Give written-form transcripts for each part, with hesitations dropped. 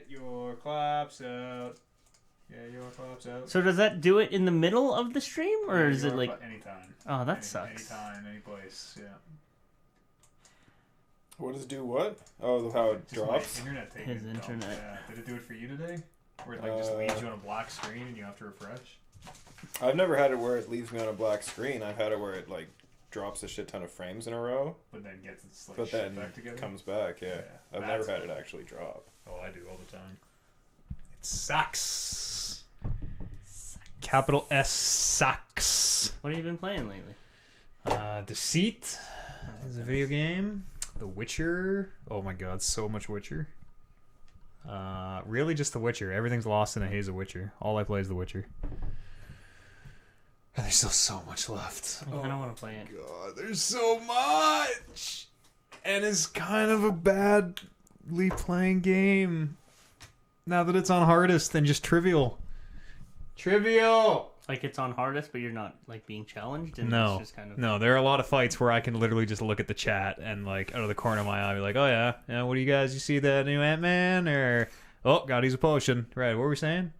Get your claps out. Get your claps out. So does that do it in the middle of the stream, or is it like anytime? Oh, that sucks. Anytime, any place. Yeah. What does it do? What? Oh, how it Just drops. my internet taking His a dump. internet. Yeah. Did it do it for you today? Where it like just leaves you on a black screen and you have to refresh? I've never had it where it leaves me on a black screen. I've had it where it like drops a shit ton of frames in a row, But then gets its like but shit then back together. comes back. Yeah, I've That's- never had it actually drop. Oh, I do all the time. It sucks. Capital S sucks. What have you been playing lately? Deceit is a video game. The Witcher. Oh my god, so much Witcher. Really just The Witcher. Everything's lost in a haze of Witcher. All I play is The Witcher. And there's still so much left. I don't want to play it. God, there's so much. And it's kind of a badly playing game. Now that it's on hardest and just trivial. Trivial! Like it's on hardest, but you're not like being challenged. And No, it's just kind of... no, there are a lot of fights where I can literally just look at the chat and like out of the corner of my eye be like, oh yeah, what do you guys, you see the new Ant-Man? Or, oh, gotta use a potion. Right, what were we saying?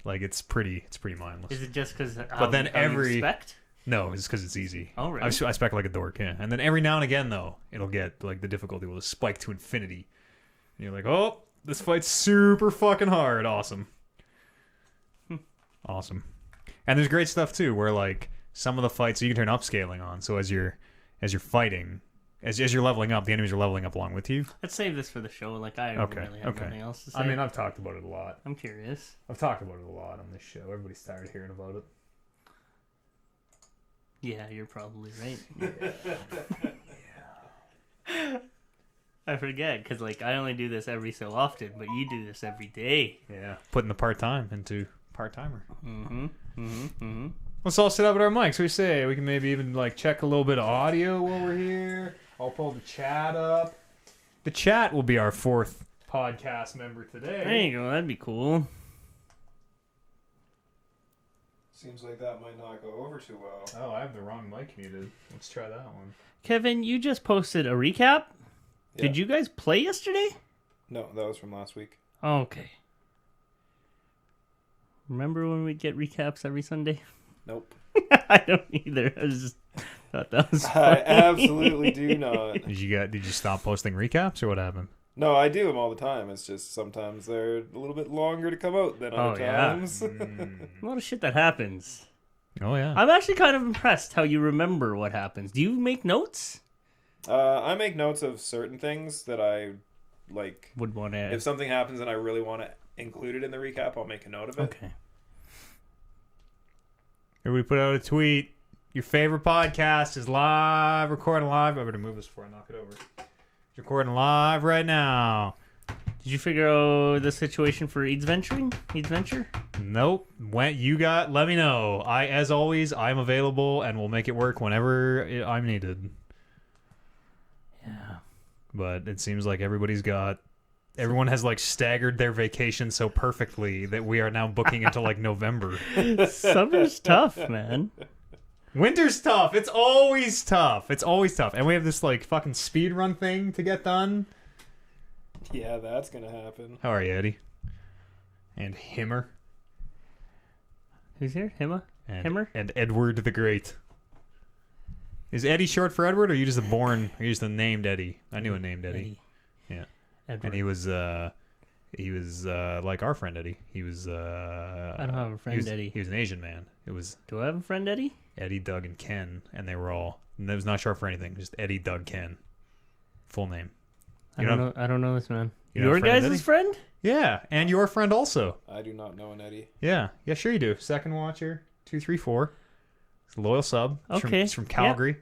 Like it's pretty mindless. Is it just because? But then every- expect? No, it's because it's easy. Oh, really? I spec like a dork, yeah. And then every now and again though, it'll get like the difficulty will spike to infinity. And you're like, oh, this fight's super fucking hard. Awesome. Awesome. And there's great stuff too, where like some of the fights you can turn upscaling on. So as you're fighting, as you're leveling up, the enemies are leveling up along with you. Let's save this for the show. Like I don't really have nothing else to say. I mean, I've talked about it a lot. I'm curious. I've talked about it a lot on this show. Everybody's tired of hearing about it. Yeah, you're probably right. I forget because like I only do this every so often, but you do this every day. Yeah, putting the part-time into part-timer. Let's all sit up at our mics. What do you say? We can maybe even like check a little bit of audio while we're here. I'll pull the chat up. The chat will be our fourth podcast member today. There you go. That'd be cool. Seems like that might not go over too well. Oh, I have the wrong mic muted. Let's try that one. Kevin, you just posted a recap. Yeah. Did you guys play yesterday? No, that was from last week. Okay. Remember when we'd get recaps every Sunday? Nope. I don't either. I just thought that was I funny. absolutely do not. Did you stop posting recaps or what happened? No, I do them all the time. It's just sometimes they're a little bit longer to come out than other times. A lot of shit that happens. Oh yeah. I'm actually kind of impressed how you remember what happens. Do you make notes? I make notes of certain things that I like. Would want to. If something happens and I really want to include it in the recap, I'll make a note of it. Okay. Everybody put out a tweet. Your favorite podcast is live, recording live. I better move this before I knock it over. It's recording live right now. Did you figure out the situation for Eads Venturing? Eads Venture? Nope. Let me know. As always, I'm available and we'll make it work whenever I'm needed. Yeah. But it seems like everyone has like staggered their vacation so perfectly that we are now booking into like November. Summer's tough, man. Winter's tough. It's always tough. And we have this like fucking speed run thing to get done. Yeah, that's gonna happen. How are you, Eddie? And Himmer. Who's here? Himmer? And Edward the Great. Is Eddie short for Edward, or are you just a named Eddie? I knew a named Eddie. Yeah. Edward. And he was like our friend Eddie. He was I don't have a friend Eddie. He was an Asian man. It was Do I have a friend Eddie? Eddie, Doug, and Ken, and they were all. And that was not short for anything. Just Eddie, Doug, Ken. Full name. I don't know this man. You know Your a friend, guys' Eddie? friend? Yeah, and your friend also. I do not know an Eddie. Yeah, sure you do. Second watcher, 234. He's a loyal sub. He's from Calgary.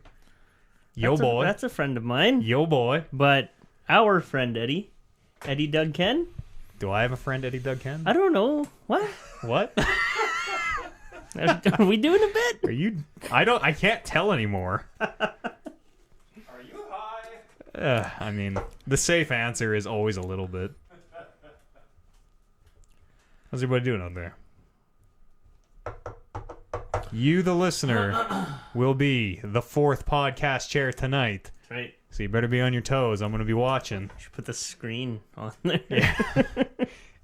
Yo boy. That's a friend of mine. Yo boy. But our friend Eddie, Doug, Ken. Do I have a friend Eddie, Doug, Ken? I don't know. What? What? Are we doing a bit? Are you? I can't tell anymore. Are you high? I mean, the safe answer is always a little bit. How's everybody doing out there? You, the listener, will be the fourth podcast chair tonight. That's right. So you better be on your toes. I'm going to be watching. Should put the screen on there. Yeah.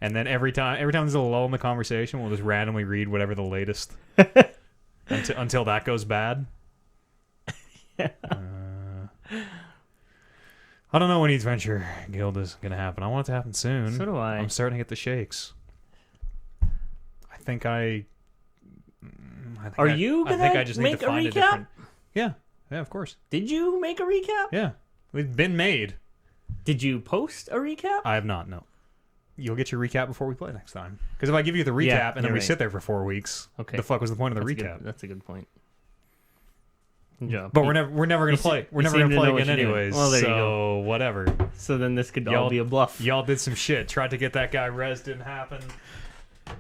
And then every time there's a lull in the conversation, we'll just randomly read whatever the latest until that goes bad. Yeah. I don't know when Eats Venture Guild is going to happen. I want it to happen soon. So do I. I'm starting to get the shakes. I think I Are you I gonna think I just need make to a find recap? different. Yeah, of course. Did you make a recap? Yeah, it's been made. Did you post a recap? I have not. No. You'll get your recap before we play next time. Because if I give you the recap Yeah, and then you're we right. sit there for 4 weeks, Okay. the fuck was the point of the That's recap? that's a good point. Good job. But we're never gonna play. We're you never seem gonna to play know what again you're doing. anyways. Well, there you so whatever. So then this could all Y'all- be a bluff. Y'all did some shit. Tried to get that guy res. Didn't happen.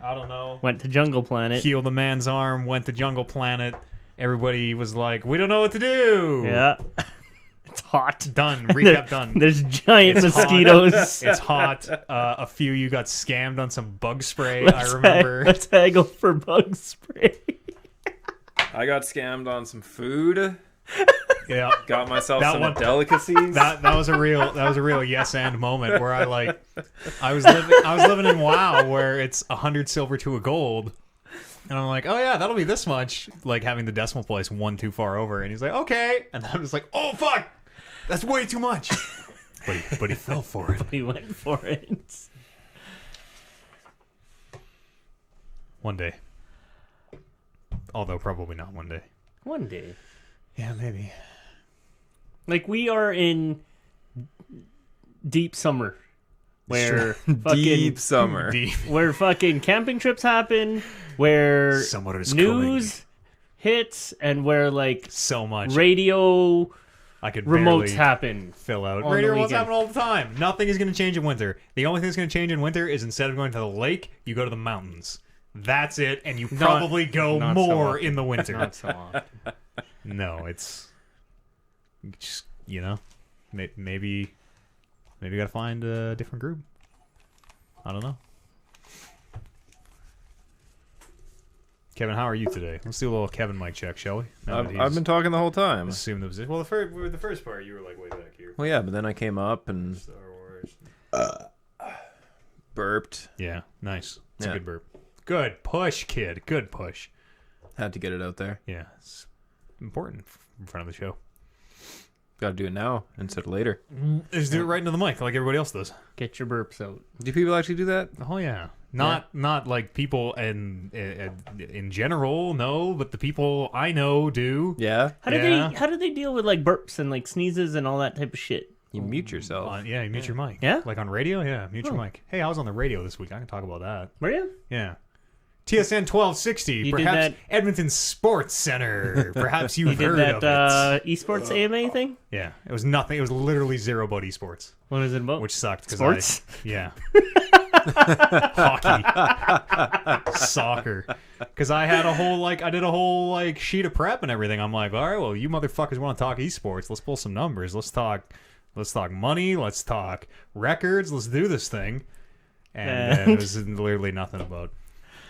I don't know. Went to Jungle Planet. Healed the man's arm. Went to Jungle Planet. Everybody was like, "We don't know what to do." Yeah. It's hot. Done. Recap done. There's giant It's hot. mosquitoes. It's hot. A few of you got scammed on some bug spray. Let's I remember. Let's haggle for bug spray. I got scammed on some food. Yeah. Got myself That some one- delicacies. That was a real yes and moment where I was living in WoW where it's 100 silver to a gold, and I'm like, oh yeah, that'll be this much, like having the decimal place one too far over, and he's like, okay, and I'm just like, oh fuck, that's way too much, but he fell for it. He went for it. One day, although probably not one day. One day. Yeah, maybe. Like, we are in deep summer. Where fucking Deep summer. Deep. where fucking camping trips happen, where Summer is news hits, and where like so much. radio I could remotes barely happen. fill out. on the Radio remotes weekend. happen all the time. Nothing is going to change in winter. The only thing that's going to change in winter is instead of going to the lake, you go to the mountains. That's it, and you probably go not so more often. in the winter. Not so often. No, it's just, maybe you gotta find a different group. I don't know. Kevin, how are you today? Let's do a little Kevin mic check, shall we? Now that I've he's been talking the whole time. assumed the position. Well, the first part you were like way back here. Well, yeah, but then I came up and Star Wars. burped. Yeah, nice. It's a Yeah. good burp. Good push, kid. Good push. Had to get it out there. Yeah, it's important in front of the show. Got to do it now instead of later. Just do it right into the mic like everybody else does. Get your burps out. Do people actually do that? Oh yeah, not like people in general, no, but the people I know do. Yeah. How do Yeah. they deal with like burps and like sneezes and all that type of shit? You mute yourself. Yeah, you mute your mic. Yeah? like on radio. Yeah, mute your Oh. mic. Hey, I was on the radio this week. I can talk about that. Were you? Yeah. TSN 1260, You did perhaps that- Edmonton Sports Center. Perhaps You you've did heard that of it. esports AMA thing? Yeah, it was nothing. It was literally zero about esports, What is it about? which sucked. 'Cause Sports? Yeah. Hockey. Soccer. Because I did a whole sheet of prep and everything. I'm like, all right, well, you motherfuckers want to talk esports. Let's pull some numbers. Let's talk money. Let's talk records. Let's do this thing. And it was literally nothing about.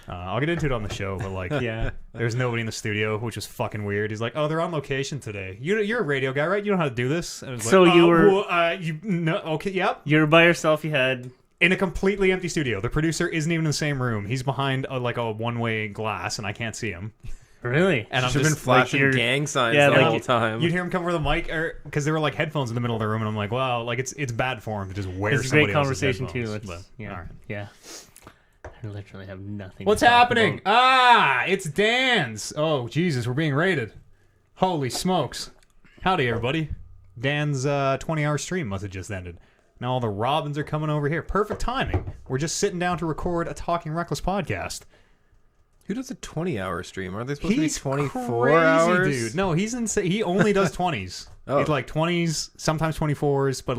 I'll get into it on the show, but Yeah. there's nobody in the studio, which was fucking weird. He's like, "Oh, they're on location today. You're a radio guy, right? You know how to do this." And I was So like, you were- okay, yep. You were by yourself. You had In a completely empty studio. The producer isn't even in the same room. He's behind a one-way glass, and I can't see him. really. And I'm Should have just been flashing you're- gang signs yeah, the like whole you- time. You'd hear him come over the mic, because there were headphones in the middle of the room, and I'm like, wow, it's bad for him to just wear It's a somebody great conversation else's too. headphones. It's, But, yeah. all right. Yeah. I literally have nothing. What's to talk happening? about. It's Dan's. Oh, Jesus, we're being raided. Holy smokes. Howdy, everybody. Dan's 20-hour stream must have just ended. Now all the Robins are coming over here. Perfect timing. We're just sitting down to record a Talking Reckless podcast. Who does a 20-hour stream? Aren't they supposed He's to be 24 crazy, hours? dude. No, he's insane. He only does 20s. Oh. It's 20s, sometimes 24s, but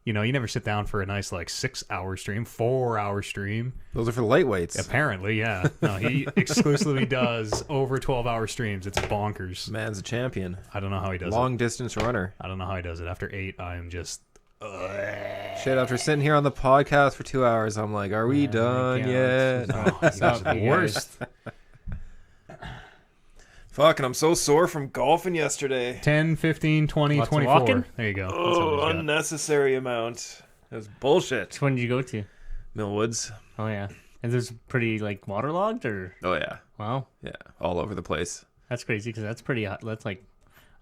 you never sit down for a nice 6-hour stream, 4-hour stream. Those are for lightweights. Apparently, yeah. No, he exclusively does over 12-hour streams. It's bonkers. Man's a champion. I don't know how he does it. Long distance runner. I don't know how he does it. After 8, I am just... Shit, after sitting here on the podcast for 2 hours, I'm like, are we done yet? He's the worst. Fuck, and I'm so sore from golfing yesterday. 10, 15, 20, Lots of 24. walking? There you go. That's Oh, what he's got. unnecessary amount. It was bullshit. Which one did you go to? Millwoods. Oh yeah. And there's pretty like waterlogged or Oh yeah, wow, yeah, all over the place. that's crazy because that's pretty. That's like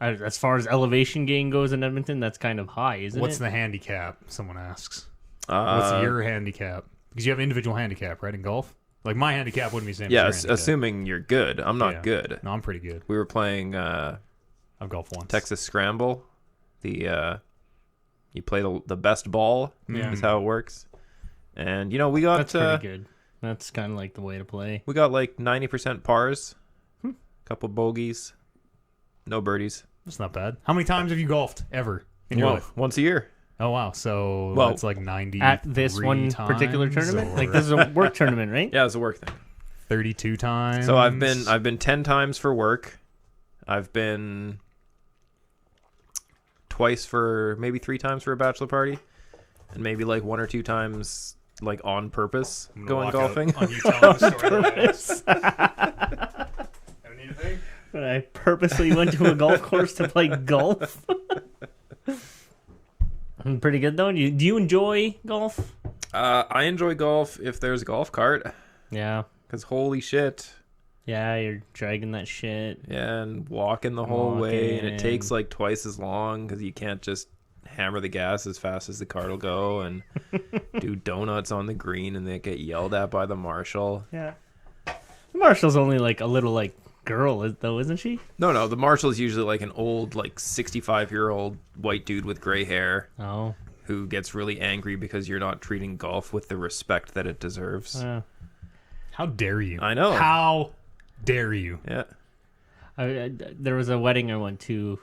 as far as elevation gain goes in Edmonton, that's kind of high, isn't What's it? the handicap? Someone asks. What's your handicap? Because you have individual handicap, right, in golf? Like, my handicap wouldn't be the same Yeah, as your handicap. assuming you're good. I'm not Yeah. good. No, I'm pretty good. We were playing I've golfed once. Texas Scramble. The you play the best ball Yeah. is how it works. And you know we got That's pretty good. That's kind of like the way to play. we got like 90% pars, couple bogeys, no birdies. That's not bad. How many times have you golfed ever in your Well, life? once a year. Oh, wow. So Well, that's like 90 At this one particular tournament, like this is a work tournament, right? Yeah, it's a work thing. 32 times. So I've been 10 times for work. I've been twice for maybe 3 times for a bachelor party, and maybe like 1 or 2 times like on purpose I'm gonna going walk out golfing. On you telling the story that I don't need a thing. But I purposely went to a golf course to play golf. Pretty good though. Do you enjoy golf? I enjoy golf if there's a golf cart, Yeah. because holy shit. Yeah, you're dragging that shit. Yeah, and walking the whole way, and it Walking. takes like twice as long because you can't just hammer the gas as fast as the cart will go, and do donuts on the green, and they get yelled at by the marshal. Yeah. Marshall's only like a little like girl though, isn't she? No, the marshal is usually like an old, like 65-year-old white dude with gray hair Oh. who gets really angry because you're not treating golf with the respect that it deserves. How dare you? I know. How dare you? Yeah. There was a wedding I went to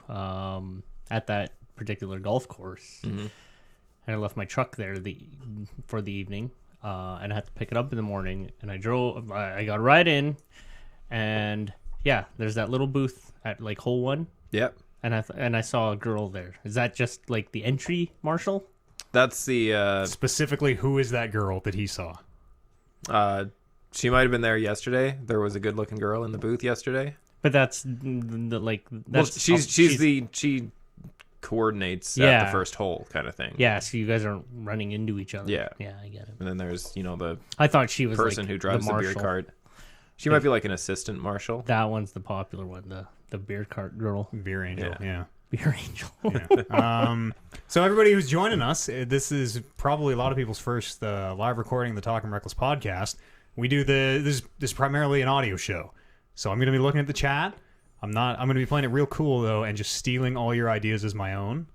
at that particular golf course, and I left my truck there for the evening, and I had to pick it up in the morning. And I got right in, and yeah, there's that little booth at like hole 1, Yep. and I saw a girl there. Is that just like the entry marshal? That's the Specifically, who is that girl that he saw? she might have been there yesterday. There was a good-looking girl in the booth yesterday. But that's Well, she coordinates at Yeah. the first hole kind of thing. yeah. So you guys aren't running into each other. Yeah. Yeah, I get it. And then there's, the I thought she was person like who drives the beer marshal. cart. She might be like an assistant marshal. That one's the popular one, the beer cart girl, Beer Angel. Yeah. beer angel. Yeah. So everybody who's joining us, this is probably a lot of people's first live recording of the Talking Reckless podcast. We do this is primarily an audio show. So I'm going to be looking at the chat. I'm going to be playing it real cool though and just stealing all your ideas as my own.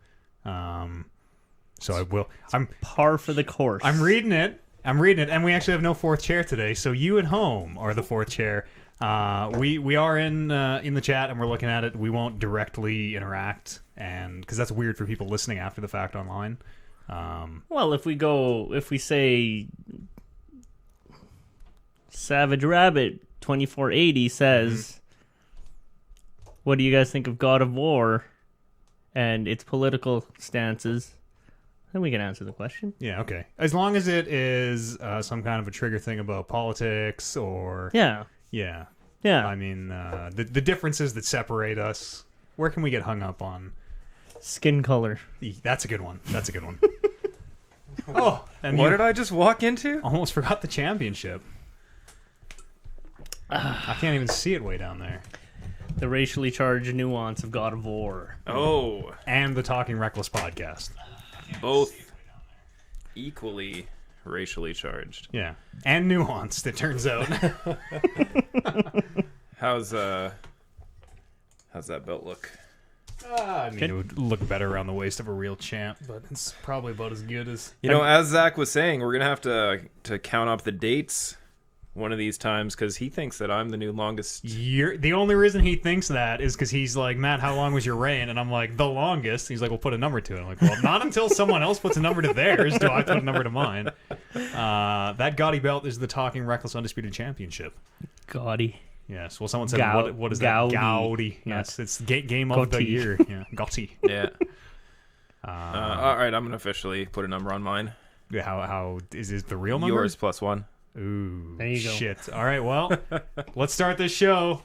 So I will. I'm Par for the course. I'm reading it, and we actually have no fourth chair today. So you at home are the fourth chair. We are in the chat and we're looking at it. We won't directly interact, and because that's weird for people listening after the fact online. Well, if we say Savage Rabbit 2480 says, "What do you guys think of God of War and its political stances?" Then we can answer the question. Yeah, okay. As long as it is some kind of a trigger thing about politics or Yeah. yeah. Yeah. I mean, the differences that separate us. Where can we get hung up on? Skin color. That's a good one. Oh, and What you did I just walk into? almost forgot the championship. I can't even see it way down there. The racially charged nuance of God of War. Oh, And the Talking Reckless podcast. both equally racially charged. Yeah. And nuanced, it turns out. How's that belt look? I mean, it would look better around the waist of a real champ, but it's probably about as good as... As Zach was saying, we're gonna have to count up the dates one of these times because he thinks that I'm the new longest. The only reason he thinks that is because he's like, Matt, how long was your reign? And I'm like, the longest. He's like, well, put a number to it. I'm like, well, not until someone else puts a number to theirs do I put a number to mine. That gaudy belt is the Talking Reckless Undisputed Championship. Gaudy. Yes. Well, someone said, what is that? Gaudy. Yes. It's game of the Goatee. year. Yeah. Gaudy. Yeah. All right, I'm gonna officially put a number on mine. How is the real number? Yours plus 1. Ooh, There you go. shit. All right, well, let's start this show.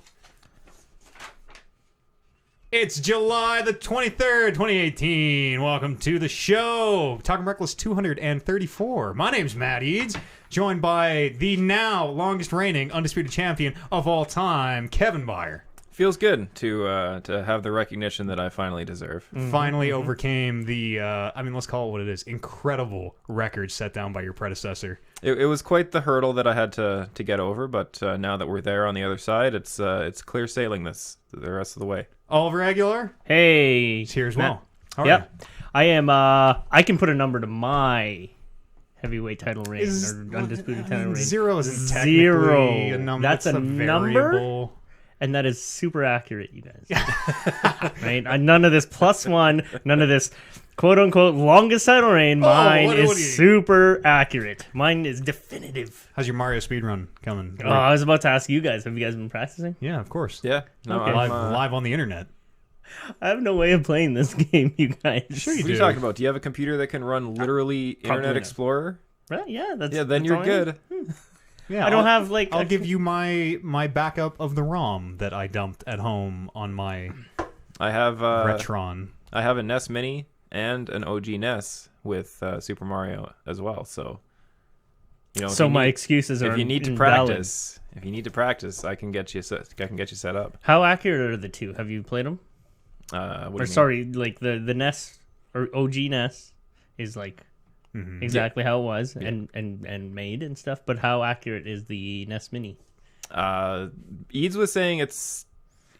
It's July the 23rd, 2018. Welcome to the show. Talking Reckless 234. My name's Matt Eads. joined by the now longest reigning undisputed champion of all time, Kevin Byer. Feels good to have the recognition that I finally deserve. Finally overcame the, let's call it what it is, incredible record set down by your predecessor. It was quite the hurdle that I had to get over, but now that we're there on the other side, it's clear sailing the rest of the way. Oliver Aguilar Hey. is here as well. How are Yep. I am. I can put a number to my heavyweight title reign or undisputed title reign. Zero isn't technically Zero. a number. That's it's a number? variable. And that is super accurate, you guys. Right? None of this +1, none of this quote unquote longest title reign. Mine what do you- is super accurate. Mine is definitive. How's your Mario speedrun coming? Oh, I was about to ask you guys. Have you guys been practicing? Yeah, of course. Yeah. No, Okay. Live on the internet. I have no way of playing this game, you guys. Sure you What are you do. talking about? Do you have a computer that can run literally Internet Computer. Explorer? Right? Yeah, that's Yeah, then that's you're all I have. good. Yeah, I don't have like. I'll give you my backup of the ROM that I dumped at home on my I have Retron. I have a NES Mini and an OG NES with Super Mario as well. So, if So you my need- excuses are if you need to invalid. practice, I can get you set up. How accurate are the two? Have you played them? What do you Or mean? sorry, like the NES or OG NES is like exactly how it was and made and stuff. But how accurate is the NES Mini? Eads was saying it's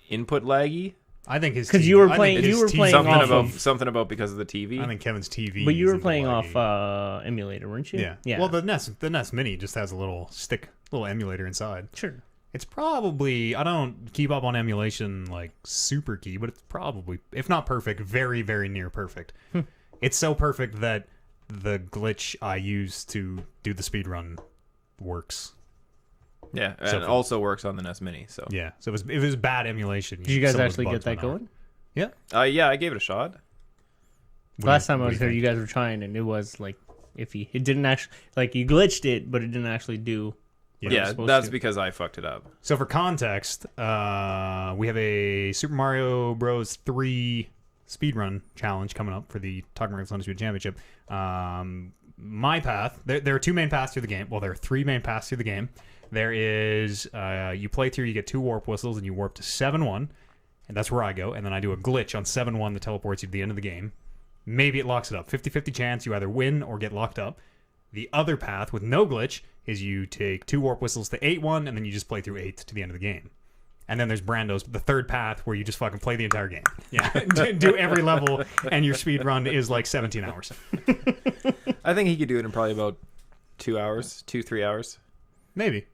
input laggy. I think his 'Cause TV you were I think playing- his you were TV playing off Something about because of the TV. I think Kevin's TV. But you is were a playing little off laggy. emulator, weren't you? Yeah. Yeah. Well, the NES Mini just has a little emulator inside. sure. It's probably, I don't keep up on emulation like super key, but it's probably, if not perfect, very, very near perfect. It's so perfect that the glitch I use to do the speedrun works. Yeah, and So it also works on the NES Mini. So Yeah. So if it was bad emulation. Did you guys some of those actually get bugs that went out. going? Yeah. yeah, I gave it a shot. What do Last you- time I what was do here, you you guys were trying, and it was like iffy. It didn't actually like you glitched it, but it didn't actually do. what it was Yeah, supposed that's to. because I fucked it up. So for context, we have a Super Mario Bros. 3 speedrun challenge coming up for the Talking Reckless Undisputed Championship. My path, there are two main paths through the game. Well, there are three main paths through the game. There is, you play through, you get 2 warp whistles, and you warp to 7-1, and that's where I go. And then I do a glitch on 7-1 that teleports you to the end of the game. Maybe it locks it up. 50-50 chance you either win or get locked up. The other path with no glitch is you take 2 warp whistles to 8-1, and then you just play through 8 to the end of the game. And then there's Brando's, the third path, where you just fucking play the entire game. Yeah, do every level, and your speed run is like 17 hours. I think he could do it in probably about 2 hours, 2-3 hours. Maybe.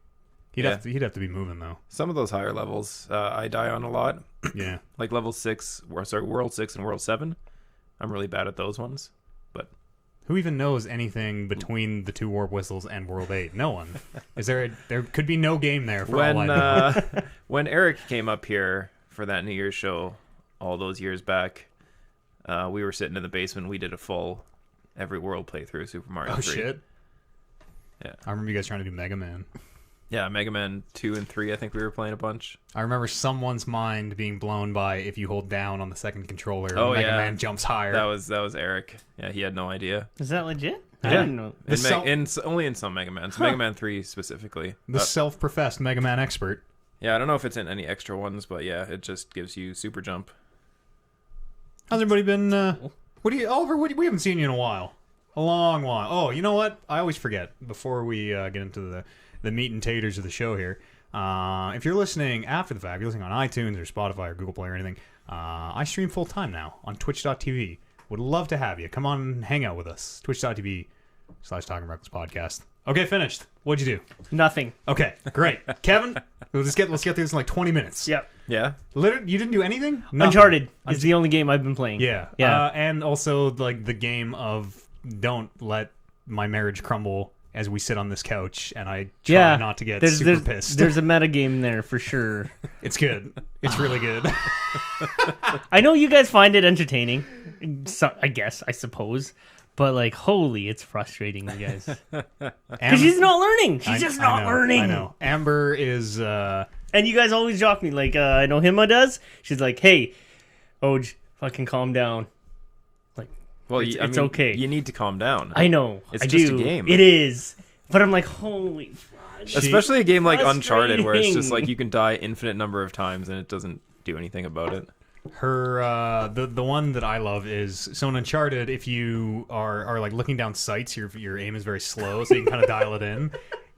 He'd Yeah. have to be moving though. Some of those higher levels, I die on a lot. Yeah. Like level 6, World 6 and World 7. I'm really bad at those ones. But Who even knows anything between the 2 warp whistles and World 8? No one. There could be no game there for all I know. when Eric came up here for that New Year's show all those years back, we were sitting in the basement. We did a full every world playthrough of Super Mario 3. Oh shit. Yeah. I remember you guys trying to do Mega Man. Yeah, Mega Man 2 and 3, I think we were playing a bunch. I remember someone's mind being blown by if you hold down on the second controller, Oh, Mega yeah. Man jumps higher. That was Eric. Yeah, he had no idea. Is that legit? I Yeah. didn't know. Only in some Mega Man. So Mega Man 3 specifically. The self-professed Mega Man expert. Yeah, I don't know if it's in any extra ones, but yeah, it just gives you super jump. How's everybody been? What do you, Oliver? We haven't seen you in a while, a long while. Oh, you know what? I always forget before we get into the meat and taters of the show here. If you're listening after the fact, if you're listening on iTunes or Spotify or Google Play or anything, I stream full time now on Twitch.tv. Would love to have you. Come on and hang out with us. Twitch.tv/Talking Reckless Podcast. Okay, finished. What'd you do? Nothing. Okay, great. Kevin, let's get through this in like 20 minutes. Yep. Yeah? Literally, you didn't do anything? Nothing. Uncharted is the only game I've been playing. Yeah. Yeah. And also, like, the game of don't let my marriage crumble as we sit on this couch and I try not to get super pissed. There's a metagame there for sure. It's good. It's really good. I know you guys find it entertaining. So, I suppose. But, like, holy, it's frustrating, you guys. Because she's not learning. She's just not learning. I know. Amber is... And you guys always jock me, like, I know Hima does. She's like, hey, Oj, fucking calm down. Like, Well, it's okay. You need to calm down. I know. It's I just do. a game. It is. But I'm like, holy fuck. Especially a game like Uncharted, where it's just frustrating. like you can die infinite number of times and it doesn't do anything about it. Her the one that I love is so in Uncharted, if you are like looking down sights, your aim is very slow, so you can kind of dial it in.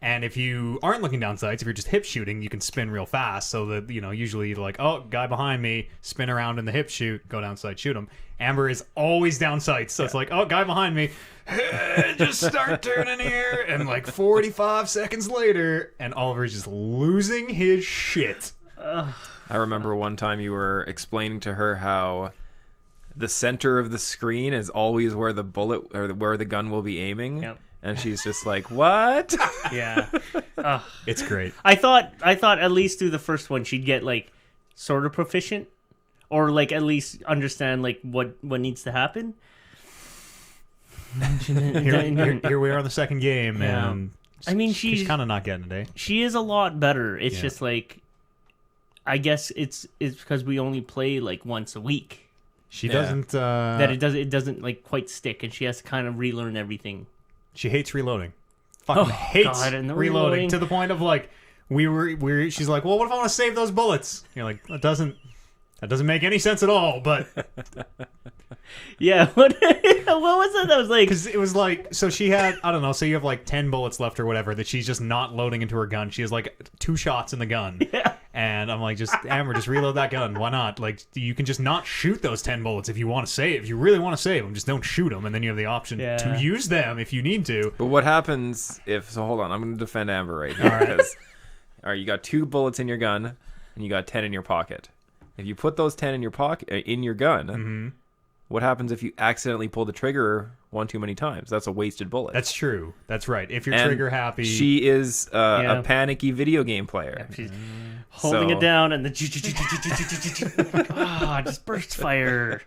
And if you aren't looking down sights, if you're just hip shooting, you can spin real fast. So that usually like, oh, guy behind me, spin around in the hip shoot, go down sight, shoot him. Amber is always down sights, so it's like, oh, guy behind me, just start turning here, and like 45 seconds later, and Oliver's just losing his shit. I remember one time you were explaining to her how the center of the screen is always where the bullet or where the gun will be aiming. Yep. And she's just like, what? Yeah. It's great. I thought at least through the first one she'd get like sort of proficient, or like at least understand like what needs to happen. Here we are in the second game, Yeah. and I mean, she's kind of not getting it, eh? She is a lot better. It's Yeah. just like, I guess it's because we only play like once a week She Yeah. doesn't. that it doesn't like quite stick, and she has to kind of relearn everything. She hates reloading. Fucking hates God, and the reloading reloading. to the point of like she's like, well, what if I want to save those bullets? You're like, that doesn't make any sense at all. But Yeah, what was it? That was like, because it was like, so she had, I don't know, so you have like 10 bullets left or whatever that she's just not loading into her gun. She has like 2 shots in the gun. yeah. And I'm like, just Amber, just reload that gun. Why not? Like, you can just not shoot those 10 bullets if you want to save. If you really want to save them, just don't shoot them, and then you have the option Yeah. to use them if you need to. But what happens if... So hold on, I'm going to defend Amber right now. Because, all right, you got 2 bullets in your gun, and you got 10 in your pocket. If you put those 10 in your pocket, in your gun, what happens if you accidentally pull the trigger one too many times? That's a wasted bullet. That's true. That's right. If you're And trigger happy, She is Yeah. a panicky video game player. She's holding So- it down, and the just burst fire.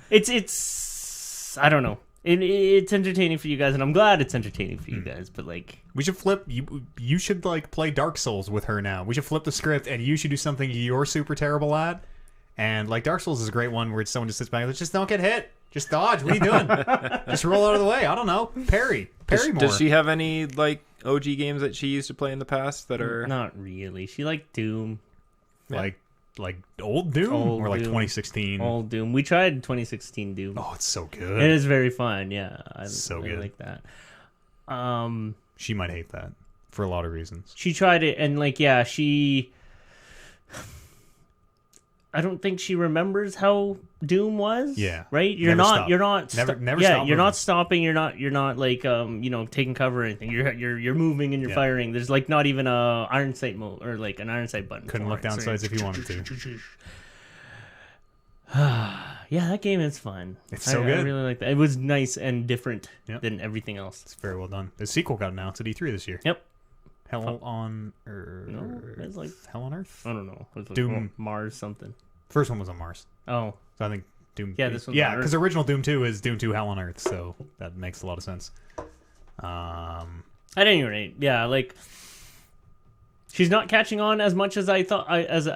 It's I don't know. It's entertaining for you guys, and I'm glad it's entertaining for you guys. But like, we should flip. You should like play Dark Souls with her now. We should flip the script, and you should do something you're super terrible at. And like Dark Souls is a great one where someone just sits back and just don't get hit. Just dodge. What are you doing? Just roll out of the way. I don't know. Parry more. Does she have any like OG games that she used to play in the past that are... not really. She liked Doom, like old Doom Old or like Doom. 2016? old Doom. We tried 2016 Doom. Oh, it's so It good. is very fun. Yeah, I So I good. like that. She might hate that for a lot of reasons. She tried it, and like, yeah, she. I don't think she remembers how Doom was. Yeah. Right. You're Never not. stop. You're not. Never yeah. stop You're moving. not stopping. You're not. You're not like taking cover or anything. You're moving and you're Yeah. firing. There's like not even a iron sight mode or like an iron sight button. Couldn't for look it. down So sights if you wanted to. yeah, that game is fun. It's so I good. really like that. It was nice and different Yep. than everything else. It's very well done. The sequel got announced at E3 this year. Yep. Hell on Earth. No, it's like Hell on Earth. I don't know. It was like Doom. Mars something. First one was on Mars. Oh, So I think Doom. Yeah, this one's Yeah, on Earth. because original Doom 2 is Doom 2 Hell on Earth, so that makes a lot of sense. at any rate, yeah, like she's not catching on as much as I thought as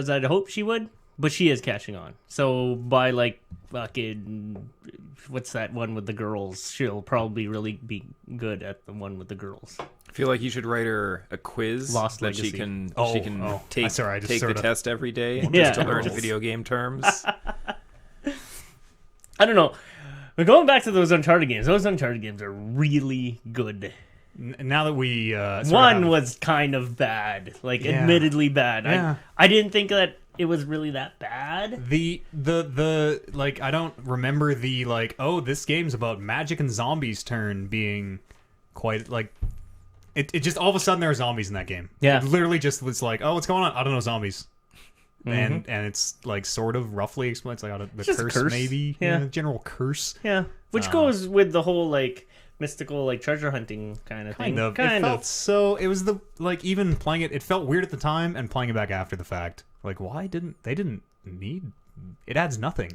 I'd hoped she would, but she is catching on. So by like fucking what's that one with the girls? She'll probably really be good at the one with the girls. I feel like you should write her a quiz Lost that Legacy. she can Oh, take sorry, I just take the sorta- test every day Yeah. just to learn Just- video game terms. I don't know. But going back to those Uncharted games, those Uncharted games are really good. Now that we sort of One have- was kind of bad, like Yeah. admittedly bad. Yeah. I didn't think that it was really that bad. the like I don't remember the like, oh, this game's about magic and zombies turn being quite like it just all of a sudden there are zombies in that game. Yeah. It literally just was like, oh, what's going on? I don't know, zombies. And it's like sort of roughly explains like the just a curse, curse. maybe. Yeah. General curse. Yeah, which goes with the whole like mystical like treasure hunting kind of thing. Kind of. It felt so. It was the like even playing it. It felt weird at the time, and playing it back after the fact. Like, why didn't they didn't need? It adds nothing.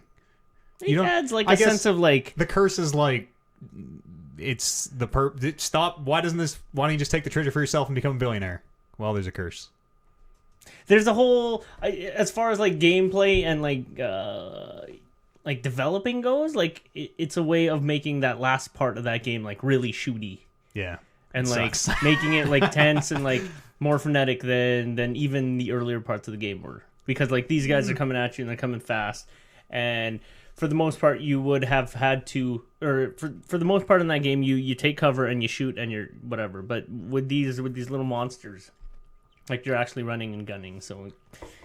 It don't- adds like I a guess sense of like The curse is like it's the stop. Why doesn't this? Why don't you just take the treasure for yourself and become a billionaire? Well, there's a curse. there's a whole as far as like gameplay and like developing goes. Like it's a way of making that last part of that game like really shooty. Yeah. and like Sucks. making it like tense and like more frenetic than even the earlier parts of the game were, because like these guys are coming at you and they're coming fast, and for the most part you would have had to, or for the most part in that game you take cover and you shoot and you're whatever, but with these little monsters, like you're actually running and gunning, so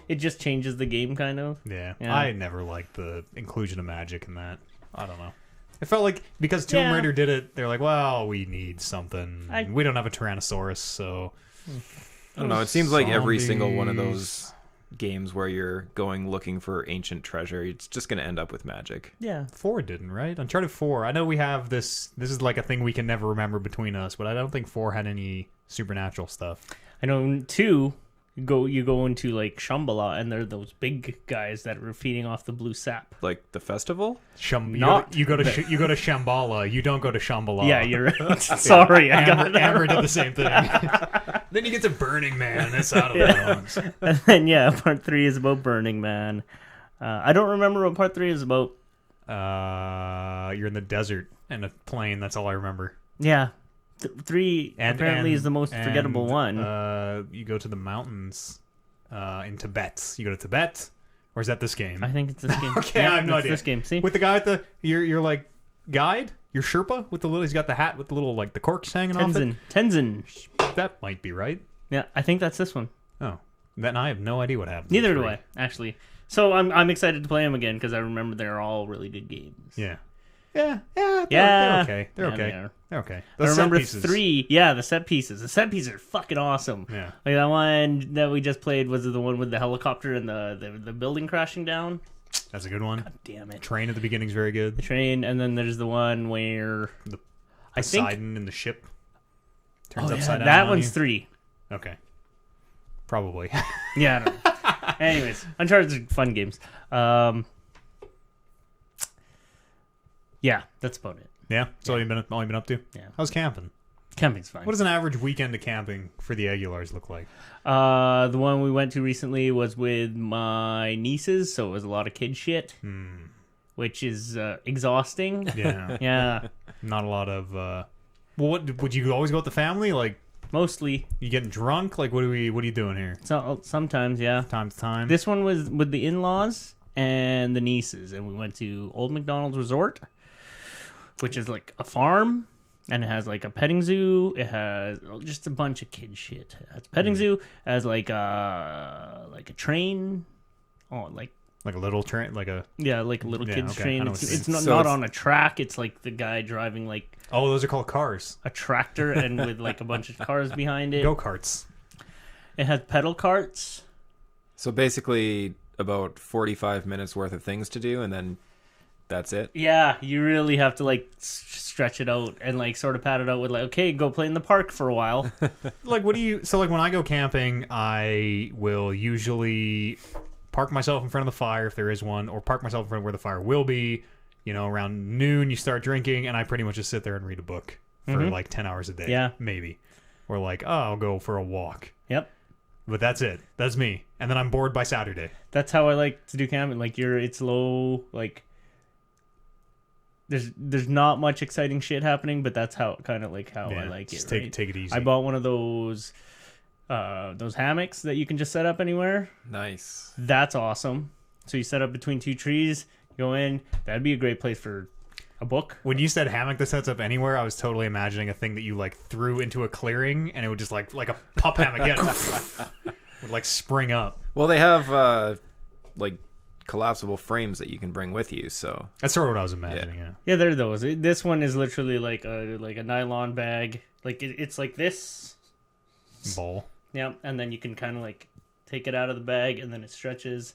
it just changes the game kind of. Yeah. Yeah. I never liked the inclusion of magic in that. I don't know. It felt like because Tomb Yeah. Raider did it, they're like, well, we need something. I- We don't have a Tyrannosaurus, so I don't know. It seems like every single one of Zombies. those games where you're going looking for ancient treasure, it's just going to end up with magic. Yeah. 4 didn't, right? Uncharted 4. I know we have this. This is like a thing we can never remember between us, but I don't think 4 had any supernatural stuff. I know 2, you go into like Shambhala, and they're those big guys that are feeding off the blue sap. Like the festival? You go to Shambhala. You don't go to Shambhala. Yeah, you're right. Sorry, I got that. Amber did the same thing. Then you get to Burning Man. That's out of bounds. And then yeah, part 3 is about Burning Man. I don't remember what part 3 is about. You're in the desert and a plane. That's all I remember. Yeah, 3 apparently is the most forgettable one. You go to the mountains in Tibet. You go to Tibet, or is that this game? I think it's this game. Okay, Yeah, I have no it's idea. This game, see? With the guy with your like guide, your Sherpa with the little. He's got the hat with the little like the corks hanging off it. Tenzin. That might be right. Yeah, I think that's this one. Oh, then I have no idea what happened. Neither do I, actually. So I'm excited to play them again because I remember they're all really good games. Yeah. Yeah. They're okay. They're Yeah, okay. they are. They're okay. I The set remember pieces. 3. Yeah, the set pieces. The set pieces are fucking awesome. Yeah. Like that one that we just played was the one with the helicopter and the building crashing down. That's a good one. Damn it. Train at the beginning is very good. The train, and then there's the one where I think Poseidon in the ship turns oh, yeah, upside down. that on one's you. 3. Okay. Probably. Yeah, I don't know. Anyways, Uncharted are fun games. Yeah, that's about it. Yeah. That's all you've been up to. Yeah. How's camping? Camping's fine. What does an average weekend of camping for the Aguilars look like? The one we went to recently was with my nieces, so it was a lot of kid shit, which is exhausting. Yeah. Yeah, Not a lot of. Well, what would you always go with the family? Like mostly. you getting drunk? Like what are you doing here? So sometimes, yeah. Time to time. This one was with the in-laws and the nieces, and we went to Old McDonald's Resort, which is like a farm, and it has like a petting zoo. It has just a bunch of kid shit. It has a petting zoo. It has like a train. Oh, like a little train, like a. yeah, like a little Yeah, kid's okay, I train. know what you It's mean. not, So not it's- on a track. It's like the guy driving like Oh, those are called cars. a tractor and with like a bunch of cars behind it. Go karts. It has pedal carts. So basically about 45 minutes worth of things to do, and then that's it. Yeah, you really have to like stretch it out and like sort of pad it out with like, okay, go play in the park for a while. Like, what do you? So, like, when I go camping, I will usually park myself in front of the fire if there is one, or park myself in front of where the fire will be. You know, around noon, you start drinking, and I pretty much just sit there and read a book for like 10 hours a day. Yeah. Maybe. Or like, oh, I'll go for a walk. Yep. But that's it. That's me. And then I'm bored by Saturday. That's how I like to do camping. Like it's low, like there's not much exciting shit happening, but that's how kind of like how I like just it. take it easy. I bought one of those hammocks that you can just set up anywhere. Nice. That's awesome. So you set up between 2 trees, go in. That'd be a great place for a book. When you said hammock that sets up anywhere, I was totally imagining a thing that you like threw into a clearing, and it would just like a pup hammock, would like spring up. Well, they have like collapsible frames that you can bring with you, so That's sort of what I was imagining. Yeah. Yeah, there are those. This one is literally like a nylon bag. Like it's like this. Ball. Yeah, and then you can kind of like take it out of the bag, and then it stretches.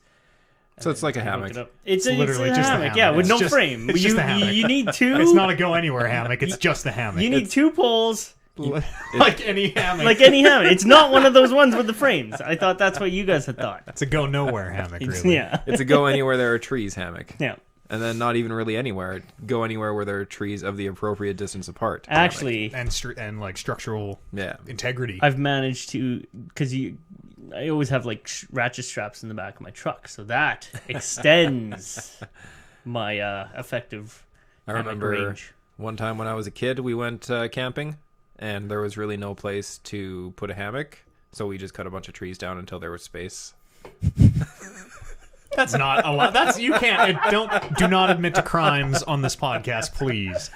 So it's like a You hook hammock. it up. It's literally a just a hammock. hammock. Yeah, with It's no just- frame. it's just a hammock. You need 2. It's not a go anywhere hammock. It's just a hammock. You need 2 poles, like any hammock. like any hammock. It's not one of those ones with the frames. I thought that's what you guys had thought. It's a go nowhere hammock. Really. Yeah, It's a go anywhere there are trees hammock. yeah. And then not even really anywhere. Go anywhere where there are trees of the appropriate distance apart. hammock. Actually, And like structural Yeah. integrity. I've managed to because I always have like ratchet straps in the back of my truck, so that extends my effective I hammock remember range. one time when I was a kid, we went camping, and there was really no place to put a hammock, so we just cut a bunch of trees down until there was space. That's not a lot. That's you can't. Do not admit to crimes on this podcast, please.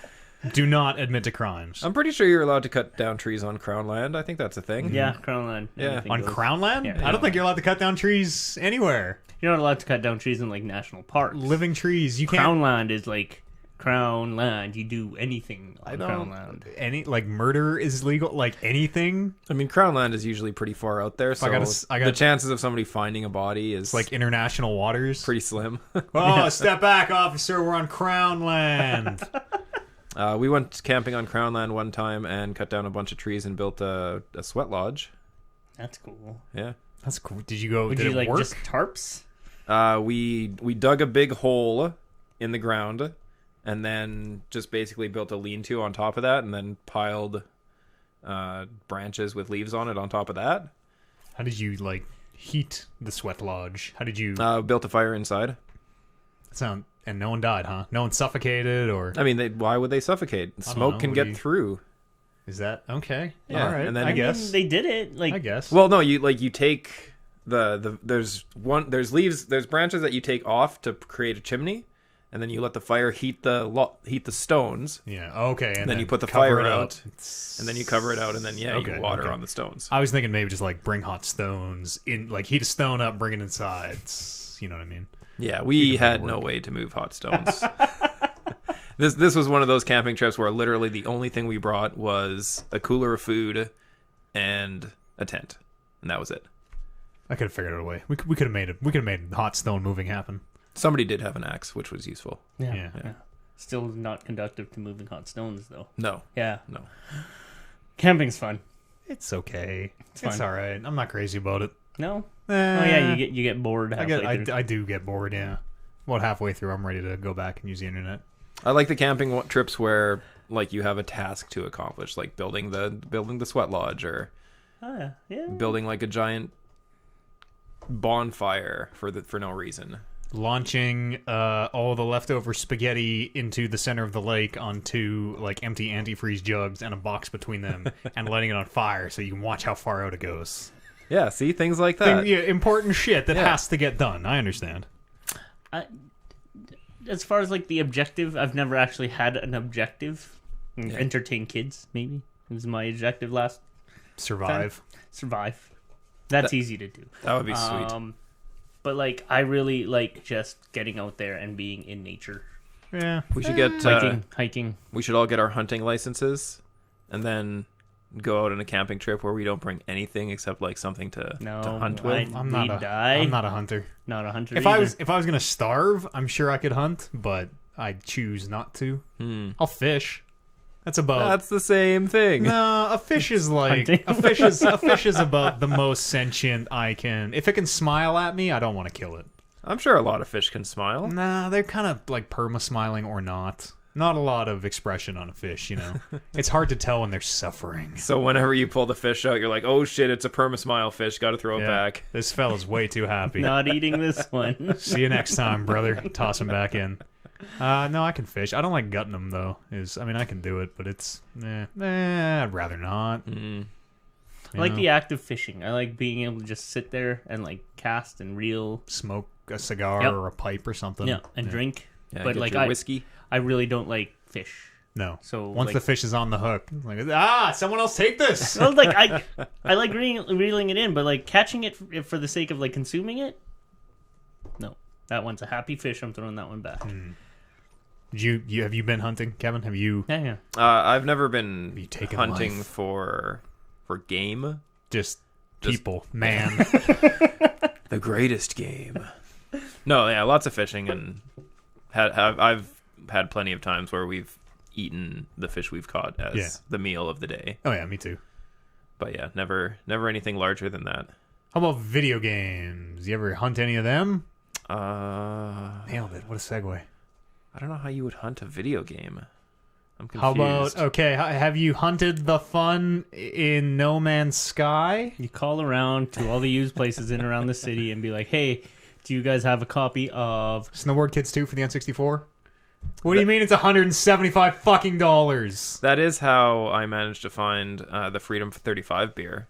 Do not admit to crimes. I'm pretty sure you're allowed to cut down trees on Crown land. I think that's a thing. Yeah, Crown land. Yeah. Anything On goes. Crown land? Yeah. I don't think you're allowed to cut down trees anywhere. You're not allowed to cut down trees in like national parks. Living trees, you can't. Crown land is like Crown land. You do anything on Crown land. Like murder is legal. Like anything. I mean, Crown land is usually pretty far out there, so the chances of somebody finding a body is like international waters. pretty slim. Oh, step back, officer. We're on Crown land. We went camping on Crown land one time and cut down a bunch of trees and built a sweat lodge. That's cool. Yeah. That's cool. Did you go? Would did you it like work? just tarps? We dug a big hole in the ground and then just basically built a lean-to on top of that and then piled branches with leaves on it on top of that. How did you like heat the sweat lodge? How did you Built a fire inside. And no one died, huh? No one suffocated, or I mean, why would they suffocate? Smoke can get through. Is that okay? Yeah, All right. and then I I guess. They did it. Like I guess. Well, no, you take there's leaves, there's branches that you take off to create a chimney, and then you let the fire heat the stones. Yeah. Okay. And then you put the cover fire it up. out, and then you cover it out, and then Okay, you water okay. on the stones. I was thinking maybe just like bring hot stones in, like heat a stone up, bring it inside. You know what I mean? Yeah, we had no way to move hot stones. This was one of those camping trips where literally the only thing we brought was a cooler of food and a tent, and that was it. I could have figured out a way. We could have made it. We could have made hot stone moving happen. Somebody did have an axe, which was useful. Yeah. Still not conductive to moving hot stones, though. No, Yeah. no. Camping's fun. It's okay. It's fine. all right. I'm not crazy about it. No. Oh yeah, you get bored. I Halfway through. I do get bored. Yeah. About halfway through, I'm ready to go back and use the internet. I like the camping trips where like you have a task to accomplish, like building the sweat lodge or Oh yeah. building like a giant bonfire for no reason. Launching all the leftover spaghetti into the center of the lake onto like empty antifreeze jugs and a box between them, and lighting it on fire so you can watch how far out it goes. Yeah, see things like that. Yeah, important shit that Yeah. has to get done. I understand. As far as like the objective, I've never actually had an objective. Entertain kids, maybe. Was my objective last Survive. survive. That's easy to do. That would be sweet. But like, I really like just getting out there and being in nature, Yeah. We should get hiking. we should all get our hunting licenses and then go out on a camping trip where we don't bring anything except like something to hunt with. I'm we'd not die. I'm not a hunter. Not a hunter. If I was gonna starve, I'm sure I could hunt, but I choose not to. I'll fish. That's about. That's the same thing. No, a fish is like Hunting. a fish is about the most sentient I can. If it can smile at me, I don't want to kill it. I'm sure a lot of fish can smile. Nah, they're kind of like perma smiling or not. Not a lot of expression on a fish, you know. It's hard to tell when they're suffering. So whenever you pull the fish out, you're like, "Oh shit, it's a perma-smile fish. Got to throw it Yeah, back." this fella's way too happy. not eating this one. See you next time, brother. Toss him back in. No, I can fish. I don't like gutting them though. I can do it, but it's I'd rather not. I like the act of fishing. I like being able to just sit there and like cast and reel. Smoke a cigar Yep. or a pipe or something. Yeah, and drink. Yeah, but get like your whiskey. I really don't like fish. No. So once like, the fish is on the hook, like someone else take this. well, like I like reeling it in, but like catching it for the sake of like consuming it. No, that one's a happy fish. I'm throwing that one back. You have you been hunting, Kevin? Have you Yeah. I've never been you taken hunting life? for game. just people, man? The greatest game. No, yeah, lots of fishing, and I've had plenty of times where we've eaten the fish we've caught as the meal of the day. Oh yeah, me too. But yeah, never anything larger than that. How about video games? You ever hunt any of them? Nailed it. What a segue. I don't know how you would hunt a video game. I'm confused. How about have you hunted the fun in No Man's Sky? You call around to all the used places in around the city and be like, "Hey, do you guys have a copy of Snowboard Kids 2 for the N64? What do you mean it's $175 fucking dollars? That is how I managed to find the Freedom 35 beer.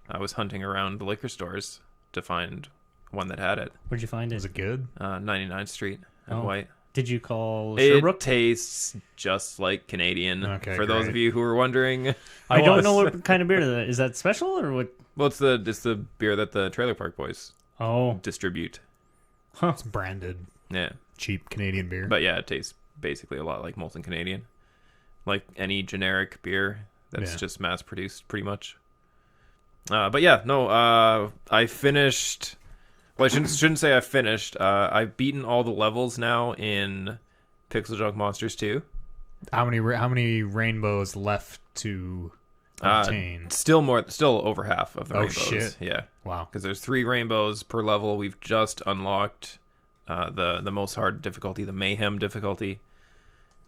I was hunting around the liquor stores to find one that had it. Where'd you find Is it? it good? 99th Street and Oh. White. Did you call It Sherbrooke? tastes just like Canadian. Okay, for those great. of you who are wondering, I don't was. know what kind of beer that is. Is that special or what? well, it's the beer that the Trailer Park Boys Oh, distribute. It's branded Yeah, cheap Canadian beer. but yeah, it tastes basically a lot like Molson Canadian, like any generic beer that's Yeah. just mass produced, pretty much. But yeah, no. I finished. Well, I shouldn't say I finished. I've beaten all the levels now in Pixel Junk Monsters 2. How many rainbows left to obtain? Still over half of the Oh, rainbows. shit. Yeah, Wow. because there's 3 rainbows per level. We've just unlocked the most hard difficulty, the Mayhem difficulty,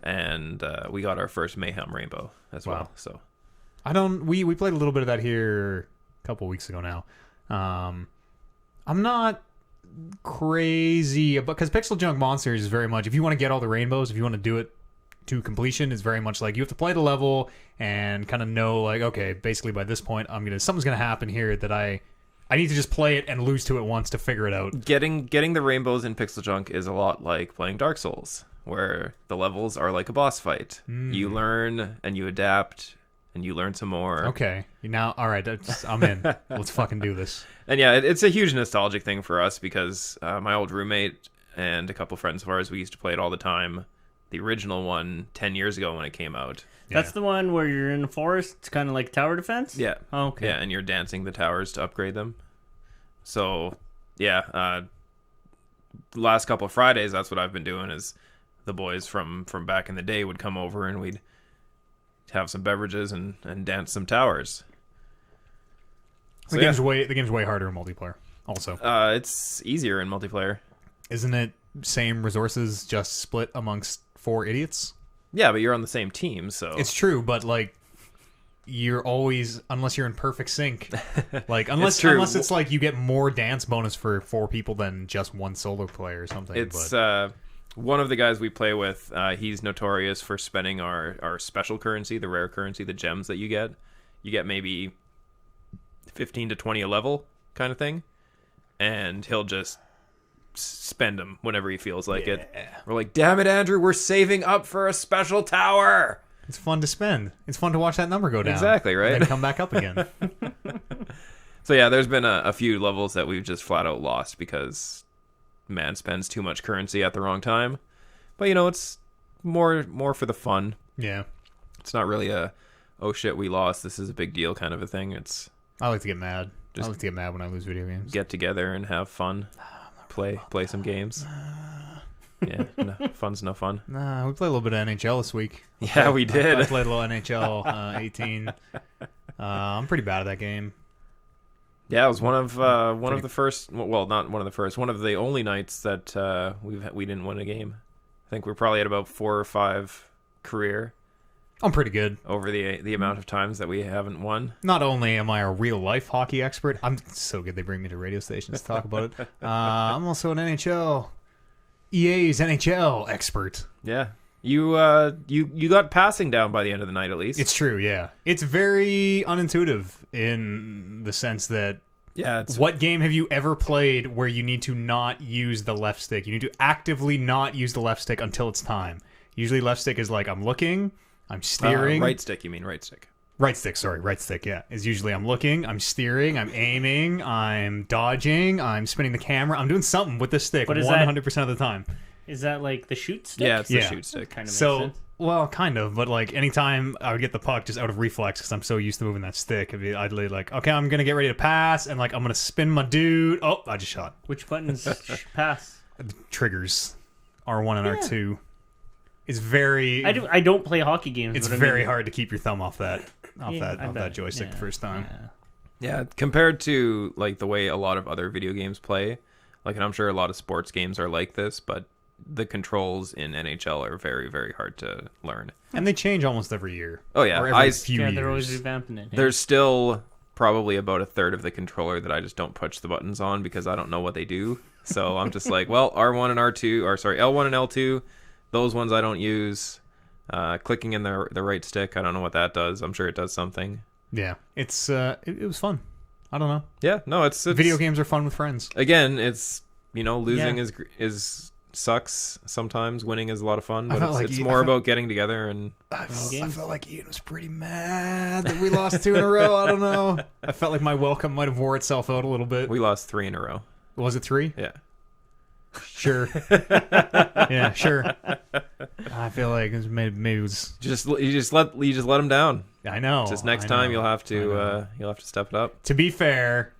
and we got our first Mayhem rainbow as Wow. well. So We played a little bit of that here a couple weeks ago now. I'm not crazy about, because Pixel Junk Monsters is very much, if you want to get all the rainbows, if you want to do it to completion, it's very much like you have to play the level and kind of know, like, okay, basically by this point something's gonna happen here that I need to just play it and lose to it once to figure it out. getting the rainbows in Pixel Junk is a lot like playing Dark Souls, where the levels are like a boss fight. You learn and you adapt and you learn some more. Okay, now, all right, I'm in. Let's fucking do this. And yeah, it's a huge nostalgic thing for us because my old roommate and a couple friends of ours, we used to play it all the time. The original one 10 years ago when it came out. that's Yeah. the one where you're in the forest. It's kind of like tower defense. Yeah. Oh, okay. Yeah, and you're dancing the towers to upgrade them. So, yeah, the last couple of Fridays, that's what I've been doing is the boys from back in the day would come over and we'd have some beverages and dance some towers. So, The game's way harder in multiplayer. Also, it's easier in multiplayer. isn't it same resources just split amongst 4 idiots? Yeah, but you're on the same team, so It's true, but like you're always, unless you're in perfect sync, like unless true. it's like you get more dance bonus for 4 people than just one solo player or something. it's but one of the guys we play with. He's notorious for spending our special currency, the rare currency, the gems that you get. You get maybe 15 to 20 a level kind of thing, and he'll just spend them whenever he feels like it. We're like, damn it, Andrew, we're saving up for a special tower. it's fun to spend. It's fun to watch that number go down. Exactly, right? And then come back up again. So yeah, there's been a few levels that we've just flat out lost because man spends too much currency at the wrong time. But you know, it's more for the fun. Yeah. It's not really a oh shit, we lost, this is a big deal kind of a thing. It's I like to get mad. Just I like to get mad when I lose video games. get together and have fun. Play some games. Yeah, no, fun's no fun. Nah, we played a little bit of NHL this week. Yeah, we I did. played a little NHL 18. I'm pretty bad at that game. Yeah, it was one of the first. Well, not one of the first. One of the only nights that we didn't win a game. I think we're probably at about 4 or 5 career I'm pretty good. over the amount of times that we haven't won. Not only am I a real life hockey expert, I'm so good they bring me to radio stations to talk about it. I'm also an EA's NHL expert. Yeah, you got passing down by the end of the night at least. It's true, yeah. It's very unintuitive in the sense that yeah, it's what game have you ever played where you need to not use the left stick? You need to actively not use the left stick until it's time. Usually left stick is like I'm looking, I'm steering. right stick. You mean right stick? Right stick, yeah. Is usually I'm looking, I'm steering, I'm aiming, I'm dodging, I'm spinning the camera. I'm doing something with the stick But is 100% of the time. Is that like the shoot stick? Yeah, it's the Yeah. shoot stick. Kind of makes So, sense. well, kind of, but like anytime I would get the puck just out of reflex because I'm so used to moving that stick, I'd be like, okay, I'm going to get ready to pass, and like I'm going to spin my dude. Oh, I just shot. Which buttons pass? Triggers R1 and R2. It's very... I don't play hockey games. It's but I very mean, hard to keep your thumb off that I that bet. joystick the Yeah, first time. yeah. Yeah, compared to like the way a lot of other video games play, like, and I'm sure a lot of sports games are like this, but the controls in NHL are very, very hard to learn. And they change almost every year. Oh yeah, Or every few Yeah, years. they're always revamping it. yeah. there's still probably about a third of the controller that I just don't push the buttons on because I don't know what they do. So I'm just like, well, R1 and R2, or sorry, L1 and L2 those ones I don't use. Clicking in the right stick, I don't know what that does. I'm sure it does something. Yeah, it's it was fun. I don't know. Yeah, no, it's Video games are fun with friends. Again, it's losing is sucks sometimes. Winning is a lot of fun, but it's more about getting together and. I felt like Ian was pretty mad that we lost 2 in a row. I don't know. I felt like my welcome might have wore itself out a little bit. We lost 3 in a row. Was it 3? Yeah. Sure. Yeah, sure. I feel like maybe it was you just let them down. I know. Just next time you'll have to step it up. To be fair,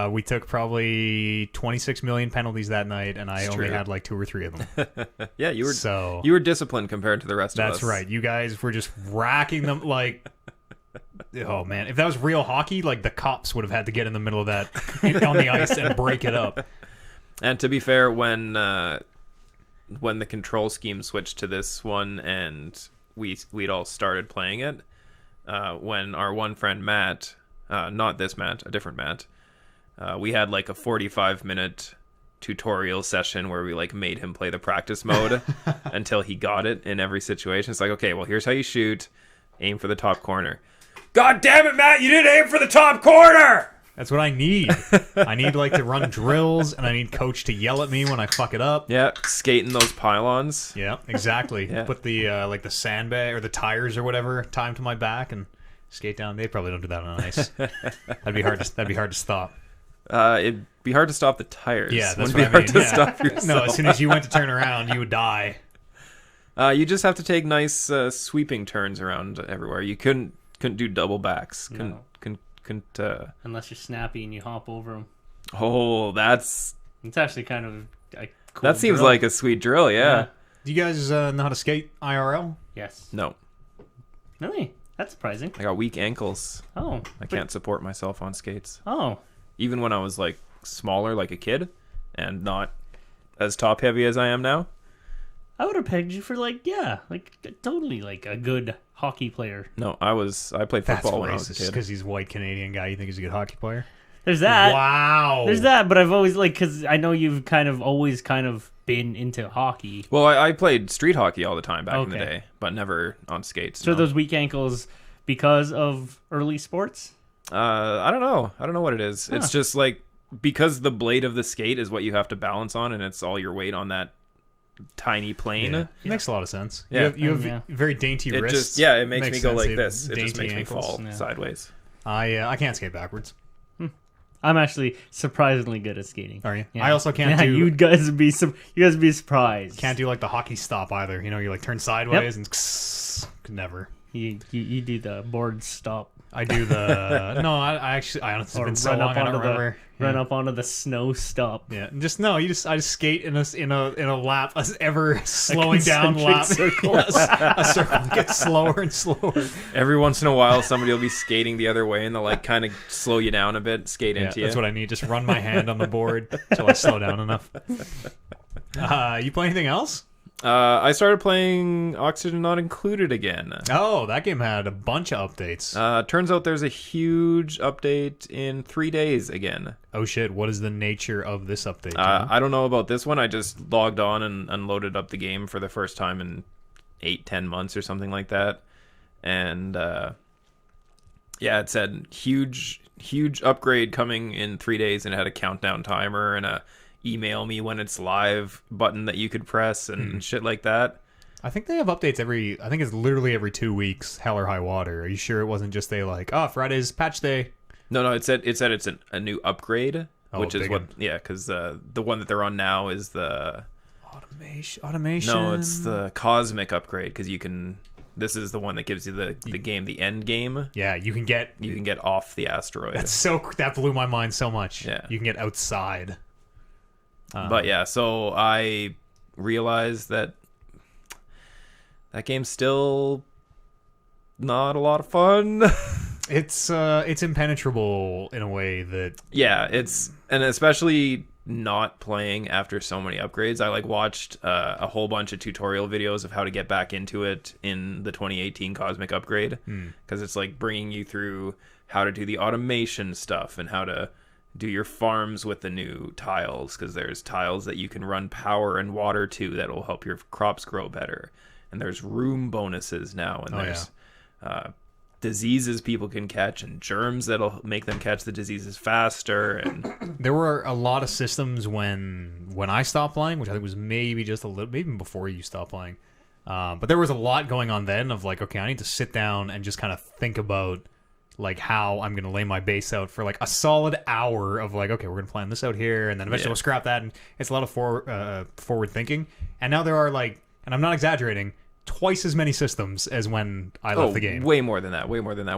we took probably 26 million penalties that night, and I only had like 2 or 3 of them. Yeah, you were disciplined compared to the rest of us. That's right. You guys were just racking them like. Oh man, if that was real hockey, like the cops would have had to get in the middle of that on the ice and break it up. And to be fair, when the control scheme switched to this one and we'd all started playing it, when our one friend Matt, not this Matt, a different Matt, we had like a 45-minute tutorial session where we like made him play the practice mode until he got it in every situation. It's like, okay, well, here's how you shoot. Aim for the top corner. God damn it, Matt, you didn't aim for the top corner! That's what I need. I need like to run drills, and I need coach to yell at me when I fuck it up. Yeah, skating those pylons. Yeah, exactly. Yeah. Put the like the sandbag or the tires or whatever time to my back and skate down. They probably don't do that on ice. That'd be hard to stop. It'd be hard to stop the tires. Yeah, that's Wouldn't what be I mean. hard to Yeah. stop yourself. No, as soon as you went to turn around, you would die. You just have to take nice sweeping turns around everywhere. You couldn't do double backs. No. Couldn't. Unless you're snappy and you hop over them. Oh, It's actually kind of a cool that seems drill. like a sweet drill. Yeah. Do you guys know how to skate IRL? Yes. No, Really? That's surprising. I got weak ankles. Oh. I can't support myself on skates. Oh. Even when I was like smaller, like a kid, and not as top heavy as I am now. I would have pegged you for totally like a good hockey player. No, I played That's football when I was a racist. kid. Because he's a white Canadian guy. You think he's a good hockey player? There's that. Wow. There's that, but I've always because I know you've always been into hockey. Well, I played street hockey all the time back in the Okay. day, but never on skates. So no. those weak ankles because of early sports? I don't know. I don't know what it is. It's just like because the blade of the skate is what you have to balance on, and it's all your weight on that tiny plane. Yeah. It makes a lot of sense. Yeah. You have Yeah. very dainty It wrists. just it makes me go sense. like They have this. It just dainty makes me ankles. fall Yeah. sideways. I can't skate backwards. I'm actually surprisingly good at skating. Are you? Yeah. I also can't do. You guys would be surprised. Can't do like the hockey stop either. You know, you like turn sideways and could never. You do the board stop. I do the no. I honestly it's Or been so run long. up I don't onto the remember. run Yeah. up onto the snow stop. Yeah, I just skate in a lap, as ever slowing down concentric lap. circle. Yes, a circle that gets slower and slower. Every once in a while, somebody will be skating the other way, and they'll like kind of slow you down a bit, skate Yeah, into you. that's what I need. Just run my hand on the board until I slow down enough. You play anything else? I started playing Oxygen Not Included again. Oh, that game had a bunch of updates. Turns out there's a huge update in 3 days again. Oh shit! What is the nature of this update? John? I don't know about this one. I just logged on and loaded up the game for the first time in 8-10 months or something like that. And yeah, it said huge upgrade coming in 3 days, and it had a countdown timer and a email me when it's live button that you could press and shit like that. I think they have updates I think it's literally every 2 weeks, hell or high water. Are you sure it wasn't just Friday's patch day? No, it said it's a new upgrade, Oh, which is big what one. because the one that they're on now is the Automation. no, it's the cosmic upgrade because you can. This is the one that gives you the game, the end game. Yeah, you can get off the asteroid. that blew my mind so much. Yeah. You can get outside. But yeah, so I realized that game's still not a lot of fun. It's impenetrable in a way that Yeah, and especially not playing after so many upgrades. I watched a whole bunch of tutorial videos of how to get back into it in the 2018 Cosmic Upgrade because it's bringing you through how to do the automation stuff and how to do your farms with the new tiles, because there's tiles that you can run power and water to that will help your crops grow better. And there's room bonuses now, and there's diseases people can catch and germs that'll make them catch the diseases faster. And there were a lot of systems when I stopped playing, which I think was maybe just a little, maybe before you stopped playing. But there was a lot going on then of like, okay, I need to sit down and just kind of think about like how I'm going to lay my base out for like a solid hour of like, okay, we're going to plan this out here, and then eventually we'll scrap that. And it's a lot of forward thinking. And now there are like, and I'm not exaggerating, twice as many systems as when I left the game. Way more than that.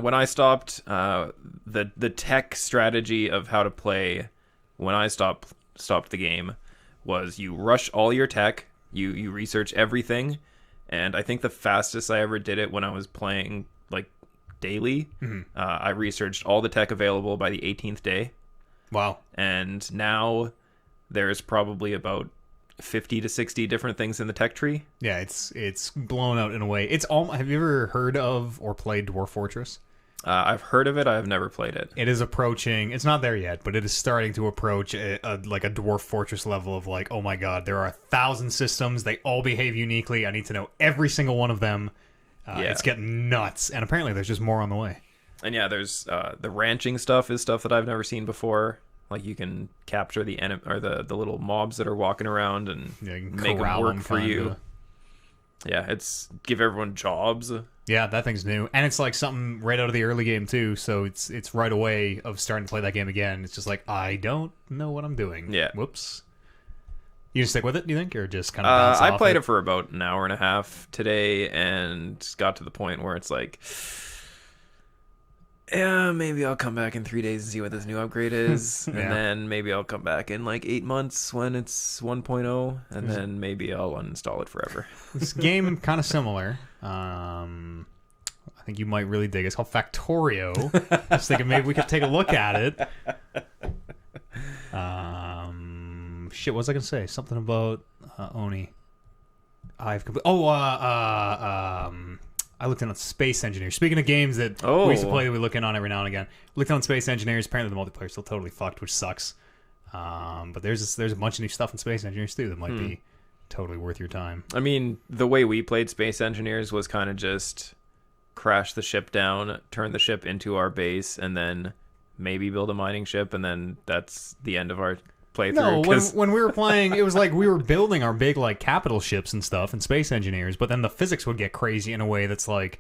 When I stopped, the tech strategy of how to play when I stopped the game was you rush all your tech, you research everything, and I think the fastest I ever did it when I was playing like daily, I researched all the tech available by the 18th day. Wow. And now there's probably about 50 to 60 different things in the tech tree. Yeah, it's blown out in a way. It's all. Have you ever heard of or played Dwarf Fortress? I've heard of it. I've never played it. It is approaching. It's not there yet, but it is starting to approach like a Dwarf Fortress level of like, oh my god, there are 1,000 systems. They all behave uniquely. I need to know every single one of them. It's getting nuts, and apparently there's just more on the way. And yeah, there's the ranching stuff is stuff that I've never seen before. Like you can capture the or the little mobs that are walking around and make them work for you. Yeah, it's give everyone jobs. Yeah, that thing's new, and it's like something right out of the early game too. So it's right away of starting to play that game again. It's just like I don't know what I'm doing. Yeah, whoops. You just stick with it, do you think, or just kind of bounce off I played it for about an hour and a half today, and got to the point where it's like, yeah, maybe I'll come back in 3 days and see what this new upgrade is, and then maybe I'll come back in like 8 months when it's 1.0, and then maybe I'll uninstall it forever. This game kind of similar. I think you might really dig it. It's called Factorio. I was thinking maybe we could take a look at it. Shit, what was I gonna say? Something about Oni. I looked in on Space Engineers. Speaking of games that we used to play that we look in on every now and again, looked on Space Engineers. Apparently the multiplayer's still totally fucked, which sucks. But there's a bunch of new stuff in Space Engineers too that might be totally worth your time. I mean, the way we played Space Engineers was kind of just crash the ship down, turn the ship into our base, and then maybe build a mining ship, and then that's the end of our playthrough. No, when we were playing, it was like we were building our big like capital ships and stuff and Space Engineers, but then the physics would get crazy in a way that's like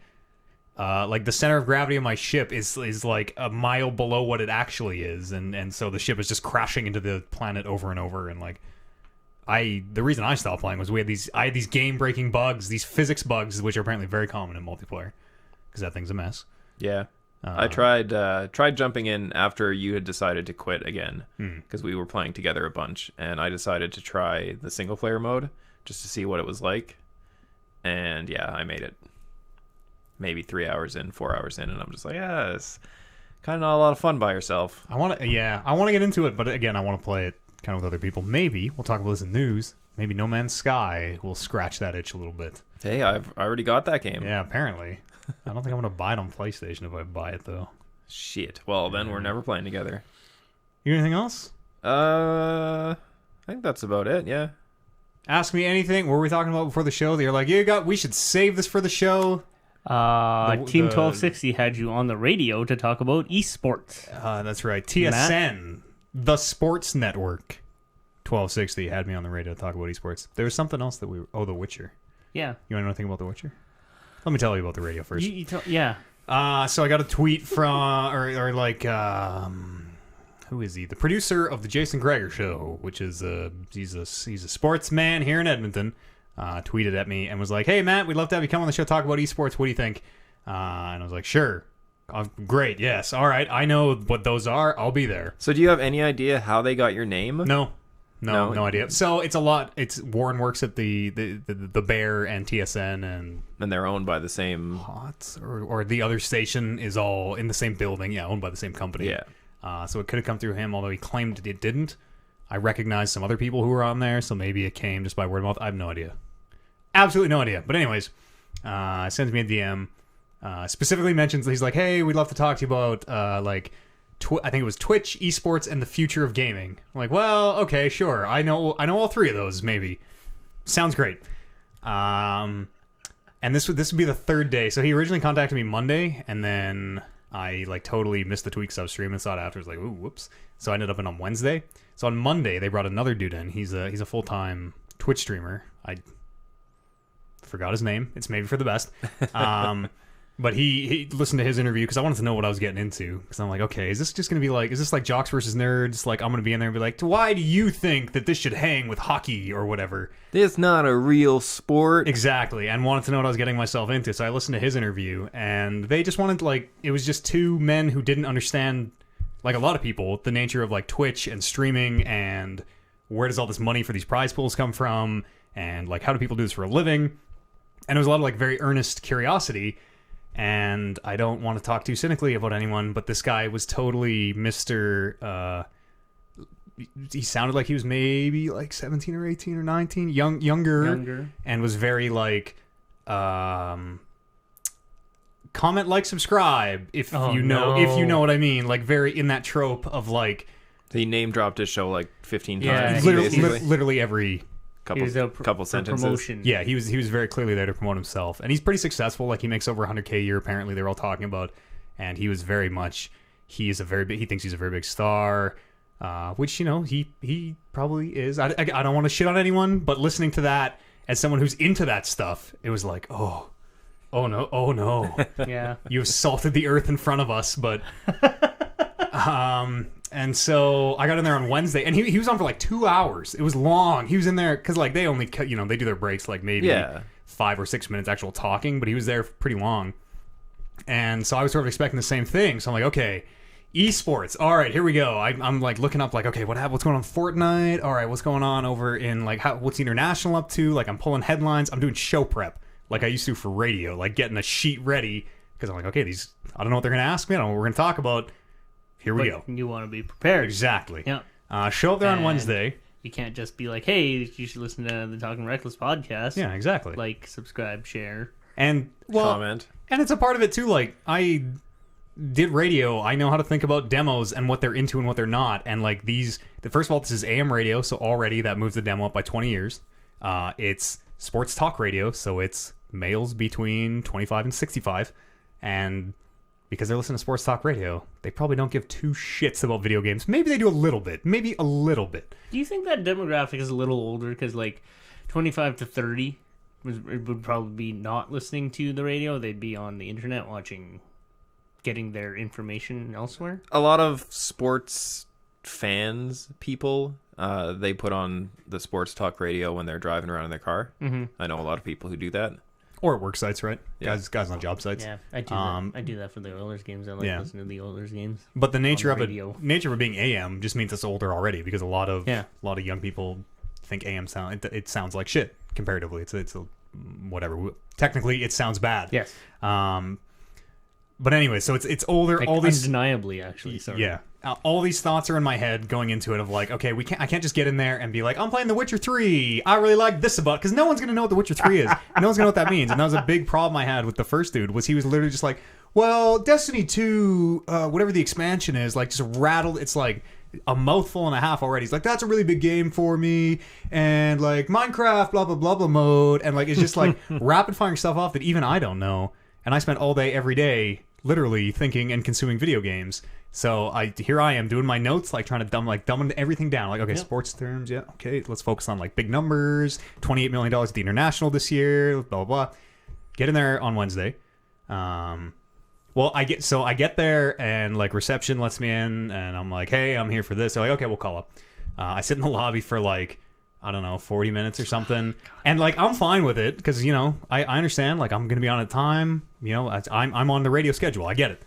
the center of gravity of my ship is like a mile below what it actually is, and so the ship is just crashing into the planet over and over, and like the reason I stopped playing was I had these game breaking bugs, these physics bugs, which are apparently very common in multiplayer because that thing's a mess. Yeah. I tried jumping in after you had decided to quit again, because we were playing together a bunch, and I decided to try the single player mode just to see what it was like, and yeah, I made it maybe 3 hours in, 4 hours in, and I'm just like, yeah, it's kind of not a lot of fun by yourself. I want to get into it, but again, I want to play it kind of with other people. Maybe we'll talk about this in news. Maybe No Man's Sky will scratch that itch a little bit. Hey, I already got that game. Yeah, apparently. I don't think I'm going to buy it on PlayStation if I buy it, though. Shit. Well, then we're never playing together. You anything else? I think that's about it, yeah. Ask me anything. What were we talking about before the show? You're like, we should save this for the show. Team 1260 had you on the radio to talk about esports. That's right. TSN, the sports network. 1260 had me on the radio to talk about esports. There was something else that The Witcher. Yeah. You want to know anything about The Witcher? Let me tell you about the radio first. Yeah. So I got a tweet from, who is he? The producer of the Jason Greger Show, which is he's a sportsman here in Edmonton. Tweeted at me and was like, "Hey Matt, we'd love to have you come on the show talk about esports. What do you think?" And I was like, "Sure, great, yes, all right. I know what those are. I'll be there." So do you have any idea how they got your name? No idea. So it's a lot. It's Warren works at the Bear and TSN, and they're owned by the same HOTS or the other station is all in the same building. Yeah, owned by the same company. Yeah. So it could have come through him, although he claimed it didn't. I recognized some other people who were on there, so maybe it came just by word of mouth. I have no idea. Absolutely no idea. But anyways, sends me a DM. Specifically mentions he's like, "Hey, we'd love to talk to you about I think it was Twitch, esports, and the future of gaming. I'm like, well, okay, sure. I know all three of those. Maybe sounds great. And this would be the third day. So he originally contacted me Monday, and then I like totally missed the Tweak sub stream and saw it after. I was like, ooh, whoops. So I ended up in on Wednesday. So on Monday they brought another dude in. He's a full time Twitch streamer. I forgot his name. It's maybe for the best. But he listened to his interview because I wanted to know what I was getting into. Because I'm like, okay, is this just going to be like, is this like Jocks versus Nerds? Like, I'm going to be in there and be like, why do you think that this should hang with hockey or whatever? This not a real sport. Exactly. And wanted to know what I was getting myself into. So I listened to his interview, and they just wanted, like, it was just two men who didn't understand, like a lot of people, the nature of like Twitch and streaming and where does all this money for these prize pools come from and like how do people do this for a living? And it was a lot of like very earnest curiosity. And I don't want to talk too cynically about anyone, but this guy was totally Mr. He sounded like he was maybe like 17 or 18 or 19, younger, and was very like, comment, like, subscribe if you know what I mean. Like very in that trope of like. He name dropped his show like 15 Yeah, times. Literally every. Couple sentences. Promotion. Yeah, he was very clearly there to promote himself, and he's pretty successful. Like he makes over 100K a year. Apparently, they're all talking about, and he was very much. He thinks he's a very big star, which he probably is. I don't want to shit on anyone, but listening to that as someone who's into that stuff, it was like, oh no, Yeah. you have salted the earth in front of us, but. And so I got in there on Wednesday, and he was on for like 2 hours. It was long. He was in there because like they only they do their breaks like maybe 5 or 6 minutes actual talking, but he was there pretty long. And so I was sort of expecting the same thing. So I'm like, okay, esports. All right, here we go. I'm like looking up like, okay, what's going on Fortnite? All right, what's going on over in like what's International up to? Like I'm pulling headlines. I'm doing show prep like I used to for radio, like getting a sheet ready because I'm like, okay, I don't know what they're gonna ask me. I don't know what we're gonna talk about. Here we go. You want to be prepared. Exactly. Yeah. Show up there on Wednesday. You can't just be like, hey, you should listen to the Talking Reckless podcast. Yeah, exactly. Like, subscribe, share. And, comment. And it's a part of it, too. Like, I did radio. I know how to think about demos and what they're into and what they're not. And, like, first of all, this is AM radio, so already that moves the demo up by 20 years. It's sports talk radio, so it's males between 25 and 65. And because they're listening to sports talk radio, they probably don't give two shits about video games. Maybe they do a little bit. Maybe a little bit. Do you think that demographic is a little older? Because, like, 25 to 30 would probably be not listening to the radio. They'd be on the internet getting their information elsewhere. A lot of sports fans, people, they put on the sports talk radio when they're driving around in their car. Mm-hmm. I know a lot of people who do that. Or at work sites, right? Yeah. Guys on job sites. Yeah, I do that. I do that for the Oilers games. I like listening to the Oilers games. But the nature of radio. it being AM just means it's older already because a lot of young people think AM it sounds like shit comparatively. It's a, whatever. Technically, it sounds bad. Yes. But anyway, so it's older. Like, all these undeniably, actually. Sorry. Yeah. All these thoughts are in my head going into it of like, okay, I can't just get in there and be like, I'm playing The Witcher 3. I really like this about, because no one's going to know what The Witcher 3 is. No one's going to know what that means. And that was a big problem I had with the first dude, was he was literally just like, well, Destiny 2, whatever the expansion is, like just rattled. It's like a mouthful and a half already. He's like, that's a really big game for me. And like Minecraft, blah, blah, blah, blah mode. And like, it's just like rapid firing stuff off that even I don't know. And I spent all day, every day, literally thinking and consuming video games. So here I am doing my notes, like trying to dumb everything down. Like, okay, sports terms, yeah, okay, let's focus on like big numbers. $28 million at the International this year, blah, blah, blah. Get in there on Wednesday. Well, I get there and like reception lets me in and I'm like, hey, I'm here for this. They're like, okay, we'll call up. I sit in the lobby for like, I don't know, 40 minutes or something. And like, I'm fine with it because, I understand, like I'm going to be on at time, I'm on the radio schedule. I get it.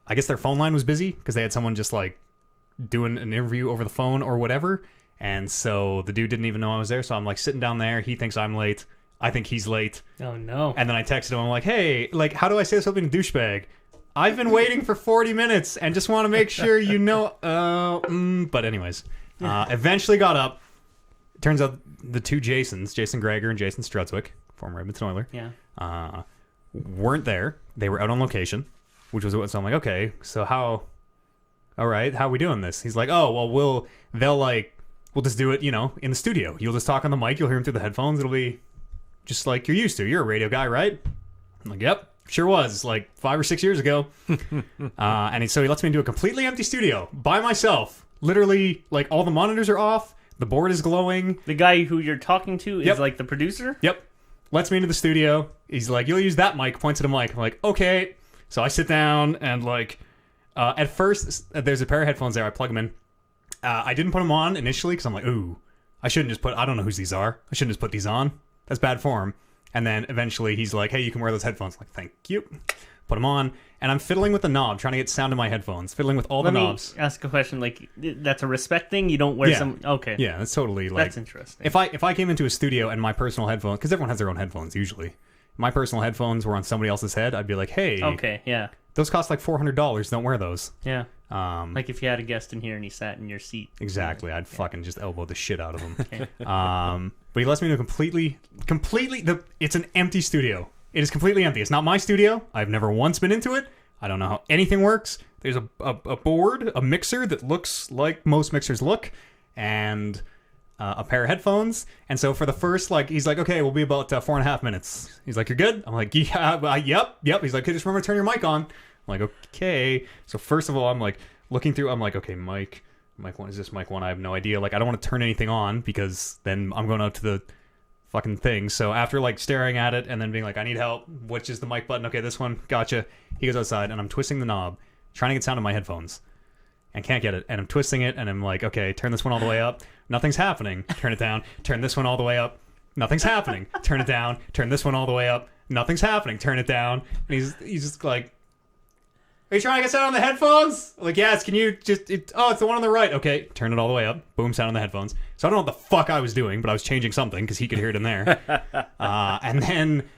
I guess their phone line was busy because they had someone just like doing an interview over the phone or whatever. And so the dude didn't even know I was there. So I'm like sitting down there. He thinks I'm late. I think he's late. Oh, no. And then I texted him. I'm like, hey, like, how do I say this without being a douchebag? I've been waiting for 40 minutes and just want to make sure you know. But anyways, eventually got up. It turns out the two Jasons, Jason Greger and Jason Strutzwick, former Edmonton Oiler, weren't there. They were out on location, which was what. So I'm like, okay, so how all right, how are we doing this? He's like, oh, well, we'll just do it, in the studio. You'll just talk on the mic. You'll hear him through the headphones. It'll be just like you're used to. You're a radio guy, right? I'm like, yep, sure was. Like 5 or 6 years ago. So he lets me into a completely empty studio by myself. Literally, like all the monitors are off. The board is glowing. The guy who you're talking to is Yep. like the producer? Yep. Lets me into the studio. He's like, you'll use that mic. Points at a mic. I'm like, okay. So I sit down and like, at first, there's a pair of headphones there. I plug them in. I didn't put them on initially because I'm like, ooh, I don't know whose these are. I shouldn't just put these on. That's bad form. And then eventually he's like, hey, you can wear those headphones. I'm like, thank you. Put them on. And I'm fiddling with the knob, trying to get sound in my headphones. Fiddling with all the knobs. Let me ask a question. Like, that's a respect thing? You don't wear some... Okay. Yeah, that's totally like... That's interesting. If I came into a studio and my personal headphones... Because everyone has their own headphones, usually. My personal headphones were on somebody else's head. I'd be like, hey... Okay, yeah. Those cost like $400. Don't wear those. Yeah. Like if you had a guest in here and he sat in your seat. Exactly. I'd fucking just elbow the shit out of him. Okay. But he lets me into completely... It's an empty studio. It is completely empty. It's not my studio. I've never once been into it. I don't know how anything works. There's a board, a mixer that looks like most mixers look, and a pair of headphones. And so for the first, he's like, okay, we'll be about 4.5 minutes. He's like, you're good? I'm like, yeah, yep. He's like, okay, just remember to turn your mic on. I'm like, okay. So first of all, I'm like looking through. I'm like, okay, mic one. Is this mic one? I have no idea. Like, I don't want to turn anything on because then I'm going out to the fucking thing. So after staring at it and then being like, I need help, which is the mic button? Okay, this one, gotcha. He goes outside and I'm twisting the knob, trying to get sound in my headphones, and can't get it. And I'm twisting it and I'm like, okay, turn this one all the way up. Nothing's happening. Turn it down. Turn this one all the way up. Nothing's happening. Turn it down. Turn this one all the way up. Nothing's happening. Turn it down. And he's just like, are you trying to get sound on the headphones? I'm like, yes, can you just... it's the one on the right. Okay, turn it all the way up. Boom, sound on the headphones. So I don't know what the fuck I was doing, but I was changing something because he could hear it in there. And then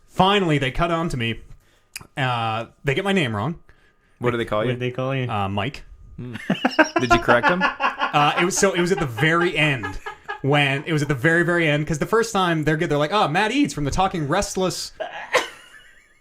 finally they cut on to me. They get my name wrong. What do they call What you? did they call you? Mike. Did you correct them? It was at the very end. When it was at the very, very end, because the first time they're good, they're like, Matt Eads from the Talking Reckless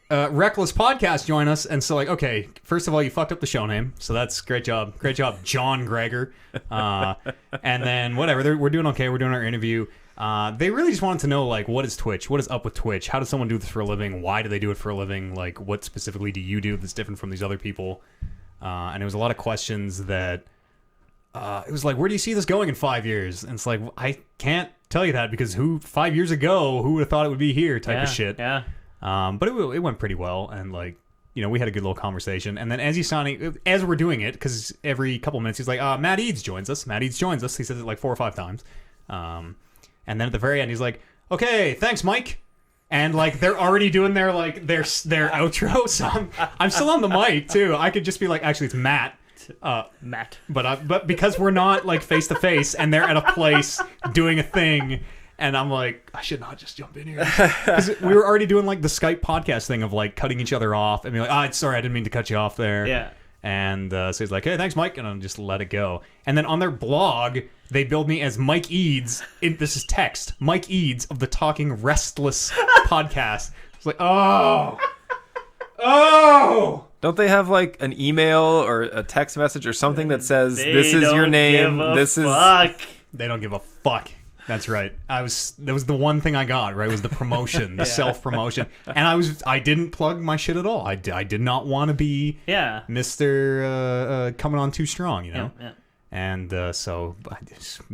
podcast join us. And so okay, first of all, you fucked up the show name, so that's great job, John Gregor. And then whatever, we're doing okay, we're doing our interview. They really just wanted to know what is Twitch, what is up with Twitch, how does someone do this for a living, why do they do it for a living, what specifically do you do that's different from these other people. And it was a lot of questions that it was where do you see this going in 5 years? And it's I can't tell you that because 5 years ago, who would have thought it would be here type of shit. Yeah. But it went pretty well, and we had a good little conversation. And then as we're doing it, because every couple minutes he's like, Matt Eads joins us. He says it 4 or 5 times. And then at the very end he's like, okay, thanks, Mike. And they're already doing their outro. So I'm still on the mic too. I could just be actually it's Matt. Matt. But because we're not face to face, and they're at a place doing a thing. And I'm like, I should not just jump in here. Because we were already doing the Skype podcast thing of cutting each other off and being like, sorry, I didn't mean to cut you off there. Yeah. And so he's like, hey, thanks, Mike. And I'll just let it go. And then on their blog, they build me as Mike Eads. This is text. Mike Eads of the Talking Restless podcast. It's like, oh. Don't they have an email or a text message or something that says, this is your name, this is... They don't give a fuck. That's right. That was the one thing I got, right? Was the promotion, the self-promotion. And I didn't plug my shit at all. I did not want to be Mr. Coming on too strong, Yeah. And so...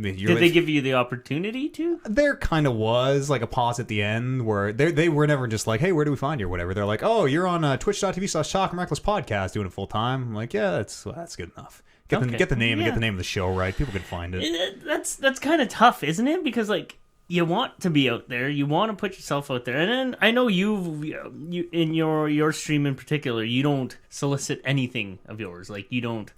Did they give you the opportunity to? There kind of was a pause at the end where they were never just hey, where do we find you or whatever. They're like, oh, you're on twitch.tv/Talking Reckless podcast doing it full time. I'm like, yeah, that's good enough. Get the name and get the name of the show right. People can find it. That's kind of tough, isn't it? Because you want to be out there, you want to put yourself out there, and then I know you in your stream in particular, you don't solicit anything of yours. You don't.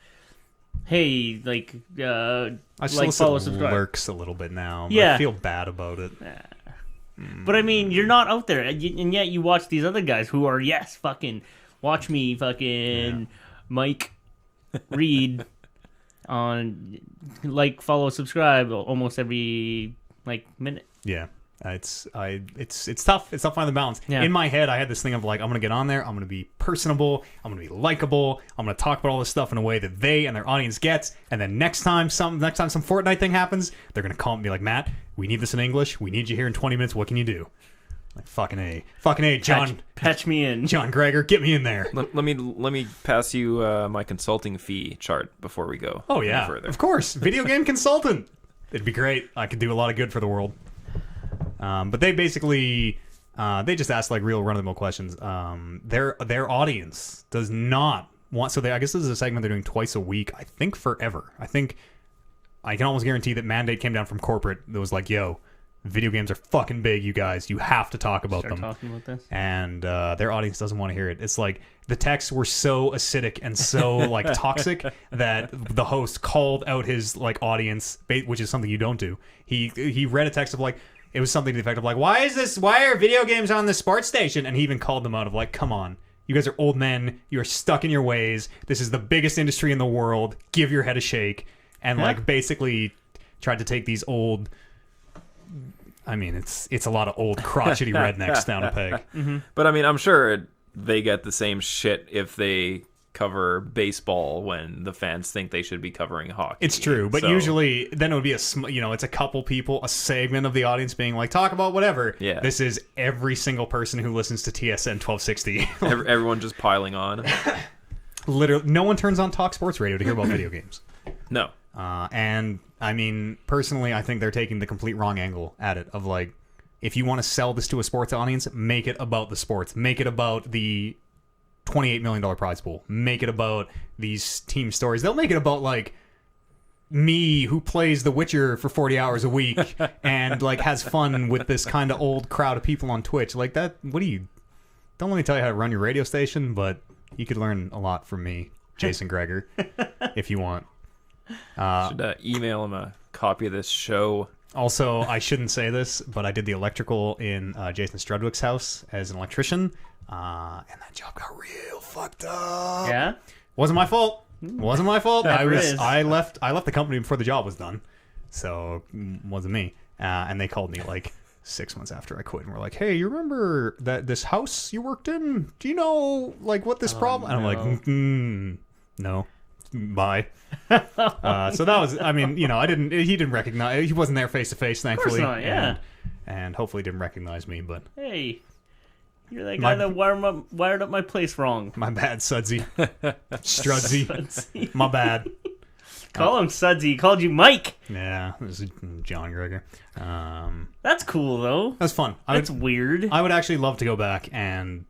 Hey, I follow, subscribe. Lurks a little bit now. But Yeah. I feel bad about it. But I mean, you're not out there, and yet you watch these other guys who are fucking watch me fucking Mike Reed on follow, subscribe almost every minute. Yeah. It's tough. It's tough finding the balance. Yeah. In my head, I had this thing of like, I'm gonna get on there. I'm gonna be personable. I'm gonna be likable. I'm gonna talk about all this stuff in a way that they and their audience gets. And then next time some Fortnite thing happens, they're gonna call me and be like, Matt, we need this in English. We need you here in 20 minutes. What can you do? Like fucking A, John. Patch me in. John Gregor, get me in there. Let me pass you my consulting fee chart before we go. Oh yeah, further. of course. Video game consultant. It'd be great. I could do a lot of good for the world. But they basically they just ask like real run-of-the-mill questions. Their audience does not want. So I guess this is a segment they're doing twice a week. I think forever. I think I can almost guarantee that mandate came down from corporate that was like, yo, video games are fucking big, you guys. You have to talk about them. Talking about this. And their audience doesn't want to hear it. It's like the texts were so acidic and so like toxic that the host called out his like audience, which is something you don't do. He read a text of like, it was something to the effect of like, why are video games on the sports station? And he even called them out of like, come on, you guys are old men. You are stuck in your ways. This is the biggest industry in the world. Give your head a shake. And like basically tried to take these old, I mean, it's a lot of old crotchety rednecks down a peg. Mm-hmm. But I mean, I'm sure they get the same shit if they cover baseball when the fans think they should be covering hockey. It's true, but So, usually then it would be it's a couple people, a segment of the audience being like, talk about whatever. Yeah. This is every single person who listens to TSN 1260. everyone just piling on. Literally, no one turns on Talk Sports Radio to hear about video games. No. And I mean, personally, I think they're taking the complete wrong angle at it of like, if you want to sell this to a sports audience, make it about the sports. Make it about the $28 million prize pool. Make it about these team stories. They'll make it about like me who plays The Witcher for 40 hours a week and like has fun with this kind of old crowd of people on Twitch. Like that, don't let me tell you how to run your radio station, but you could learn a lot from me, Jason Gregor, if you want. Should email him a copy of this show. Also, I shouldn't say this, but I did the electrical in Jason Strudwick's house as an electrician, and that job got real fucked up. Yeah? Wasn't my fault. Wasn't my fault. Never is. I left the company before the job was done, so wasn't me. And they called me like 6 months after I quit, and were like, "Hey, you remember this house you worked in? Do you know like what this problem?" And I'm like, "No, bye." So that was, I mean, he didn't recognize, he wasn't there face to face, thankfully. Not, yeah. And hopefully didn't recognize me, but Hey, you're that guy that wired up my place wrong. my bad, Sudsy. Strudsy. Sudsy. My bad. Call him Sudsy. He called you Mike. Yeah, this is John Gregor. That's cool, though. That was fun. That's weird. I would actually love to go back and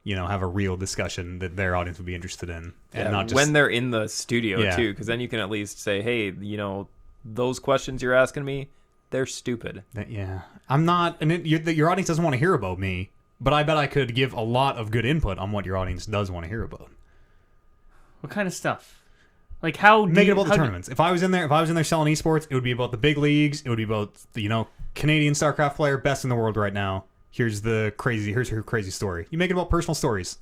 have a real discussion that their audience would be interested in, and not just when they're in the studio Yeah. too, because then you can at least say, hey, those questions you're asking me, they're stupid. Yeah, I'm not, and your audience doesn't want to hear about me, but I bet I could give a lot of good input on what your audience does want to hear about. What kind of stuff? Like how Make it about the tournaments. If I was in there selling esports, it would be about the big leagues. It would be about the Canadian StarCraft player, best in the world right now. Here's her crazy story. You make it about personal stories,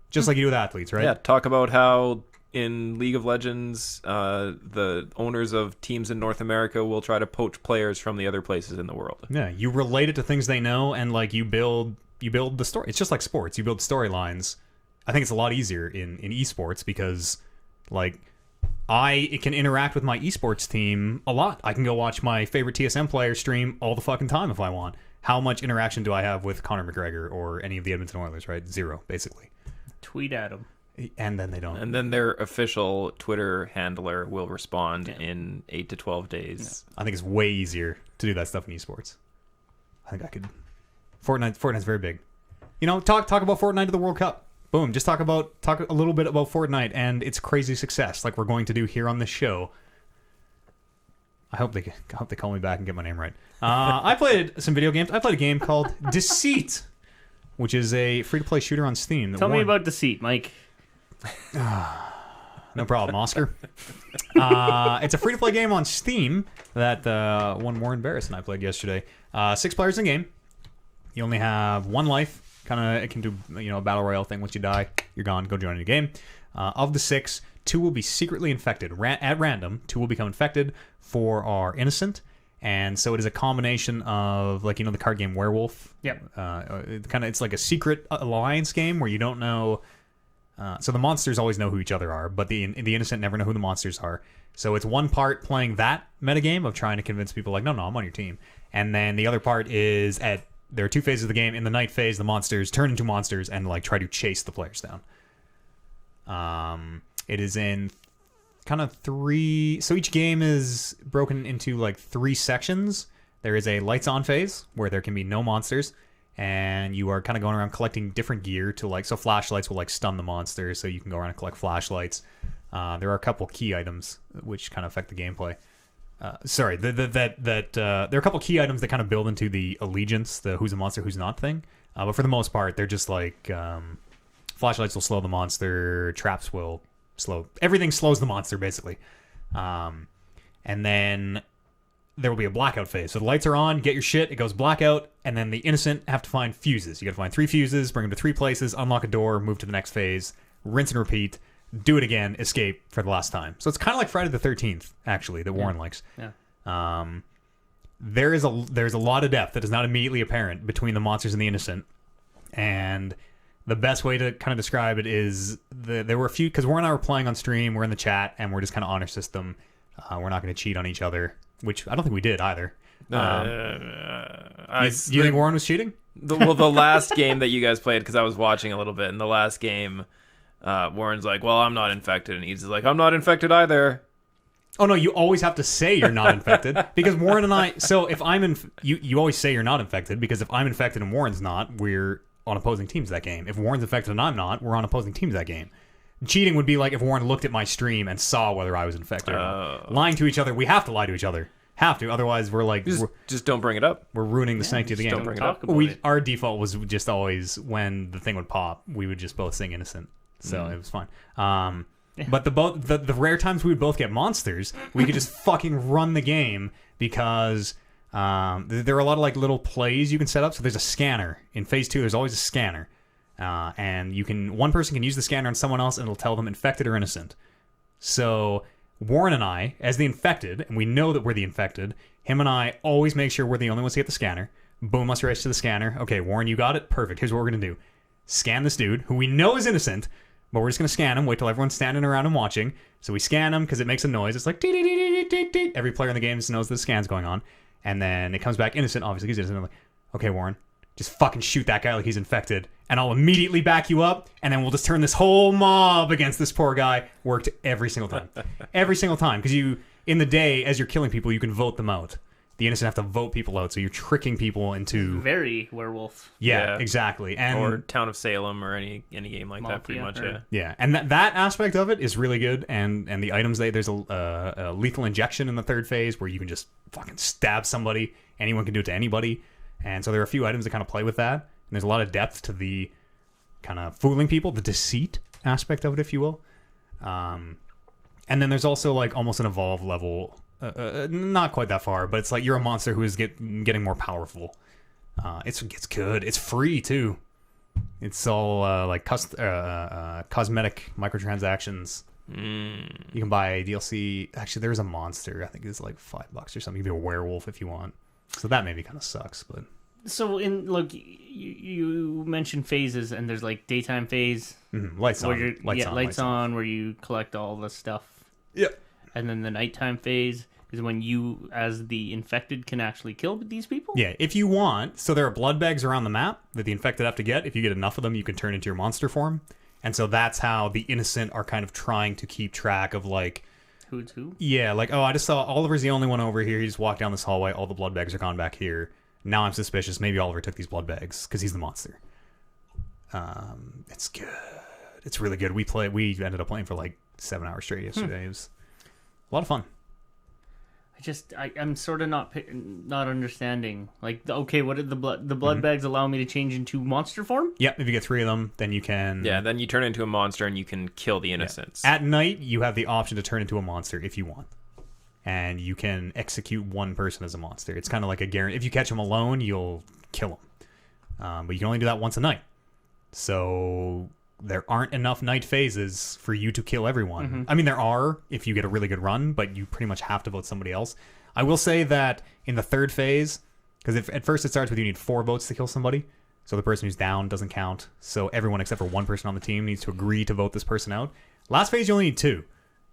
just like you do with athletes, right? Yeah, talk about how in League of Legends, the owners of teams in North America will try to poach players from the other places in the world. Yeah, you relate it to things they know, and like you build the story. It's just like sports. You build storylines. I think it's a lot easier in esports because like I can interact with my esports team a lot. I can go watch my favorite TSM player stream all the fucking time if I want. How much interaction do I have with Conor McGregor or any of the Edmonton Oilers, right? Zero, basically. Tweet at him. And then they don't. And then their official Twitter handler will respond in 8 to 12 days. I think it's way easier to do that stuff in esports. I think I could. Fortnite's very big. Talk about Fortnite to the World Cup. Boom. Just talk a little bit about Fortnite and its crazy success, like we're going to do here on this show. I hope they call me back and get my name right. I played some video games. I played a game called Deceit, which is a free-to-play shooter on Steam. Tell me about Deceit, Mike. No problem, Oscar. It's a free-to-play game on Steam that one Warren Barris and I played yesterday. 6 players in the game. You only have 1 life. It can do a battle royale thing. Once you die, you're gone. Go join a new game. Of the 6, 2 will be secretly infected at random. 2 will become infected. 4 are innocent, And so it is a combination of, like, the card game Werewolf. Yep. It's like a secret alliance game where you don't know. So the monsters always know who each other are, but the innocent never know who the monsters are. So it's one part playing that metagame of trying to convince people, like, no, I'm on your team. And then the other part is there are 2 phases of the game. In the night phase, the monsters turn into monsters and, like, try to chase the players down. It is in kind of 3. So each game is broken into, like, 3 sections. There is a lights on phase where there can be no monsters. And you are kind of going around collecting different gear to, like, so flashlights will, like, stun the monsters, so you can go around and collect flashlights. There are a couple key items which kind of affect the gameplay. There are a couple key items that kind of build into the allegiance, the who's a monster, who's not thing. But for the most part, they're just like flashlights will slow the monster, traps will everything slows the monster basically. And then there will be a blackout phase. So the lights are on, get your shit, it goes blackout, and then the innocent have to find fuses. You got to find 3 fuses, bring them to 3 places, unlock a door, move to the next phase, rinse and repeat, do it again, escape for the last time. So it's kind of like Friday the 13th, actually, that Warren likes. Yeah. There's a lot of depth that is not immediately apparent between the monsters and the innocent, and the best way to kind of describe it is there were a few, because Warren and I were playing on stream, we're in the chat, and we're just kind of honor system. We're not going to cheat on each other, which I don't think we did either. Do you think Warren was cheating? The last game that you guys played, because I was watching a little bit, in the last game, Warren's like, well, I'm not infected, and he's like, I'm not infected either. Oh, no, you always have to say you're not infected, because Warren and I, so if I'm you always say you're not infected, because if I'm infected and Warren's not, we're on opposing teams that game. If Warren's infected and I'm not, we're on opposing teams that game. Cheating would be like if Warren looked at my stream and saw whether I was infected or not. Lying to each other, we have to lie to each other. Have to, otherwise we're like... Just don't bring it up. We're ruining the sanctity of the game. Don't bring it up. Our default was just always, when the thing would pop, we would just both sing Innocent. So it was fine. But the rare times we would both get monsters, we could just fucking run the game, because there are a lot of, like, little plays you can set up. So there's a scanner. In phase 2, there's always a scanner. And one person can use the scanner on someone else, and it'll tell them infected or innocent. So Warren and I, as the infected, and we know that we're the infected, him and I always make sure we're the only ones to get the scanner. Boom, let's race to the scanner. Okay, Warren, you got it? Perfect. Here's what we're going to do. Scan this dude, who we know is innocent, but we're just going to scan him, wait till everyone's standing around and watching. So we scan him because it makes a noise. It's like, dee-dee-dee-dee-dee-dee. Every player in the game knows the scan's going on. And then it comes back innocent, obviously he's innocent. I'm like, okay, Warren, just fucking shoot that guy like he's infected, and I'll immediately back you up, and then we'll just turn this whole mob against this poor guy. Worked every single time. Every single time. Because in the day, as you're killing people, you can vote them out. The innocent have to vote people out, so you're tricking people into... Very werewolf. Yeah, exactly. And or Town of Salem, or any game like that, pretty much, yeah. Yeah, and that aspect of it is really good, and the items, there's a lethal injection in the 3rd phase where you can just fucking stab somebody. Anyone can do it to anybody. And so there are a few items that kind of play with that. And there's a lot of depth to the kind of fooling people, the deceit aspect of it, if you will. And then there's also, like, almost an evolve level... not quite that far, but it's like you're a monster who is getting more powerful. It's good. It's free too. It's all like cosmetic microtransactions. You can buy DLC. Actually, there's a monster. I think it's like $5 or something. You can be a werewolf if you want. So that maybe kind of sucks, but. So you mentioned phases, and there's like daytime phase, lights on, where you collect all the stuff. Yep. And then the nighttime phase is when you, as the infected, can actually kill these people? Yeah, if you want. So there are blood bags around the map that the infected have to get. If you get enough of them, you can turn into your monster form. And so that's how the innocent are kind of trying to keep track of, like... Who's who? Yeah, like, oh, I just saw Oliver's the only one over here. He just walked down this hallway. All the blood bags are gone back here. Now I'm suspicious. Maybe Oliver took these blood bags because he's the monster. It's good. It's really good. We ended up playing for like 7 hours straight yesterday. It was a lot of fun. I'm sort of not understanding. Like, okay, what did the blood bags allow me to change into monster form? Yep, if you get 3 of them, then you can... Yeah, then you turn into a monster and you can kill the innocents. Yeah. At night, you have the option to turn into a monster if you want. And you can execute one person as a monster. It's kind of like a guarantee. If you catch him alone, you'll kill him. But you can only do that once a night. So... there aren't enough night phases for you to kill everyone. I mean, there are if you get a really good run, but you pretty much have to vote somebody else. I will say that in the third phase, because at first it starts with you need 4 votes to kill somebody. So the person who's down doesn't count. So everyone except for one person on the team needs to agree to vote this person out. Last phase, you only need 2.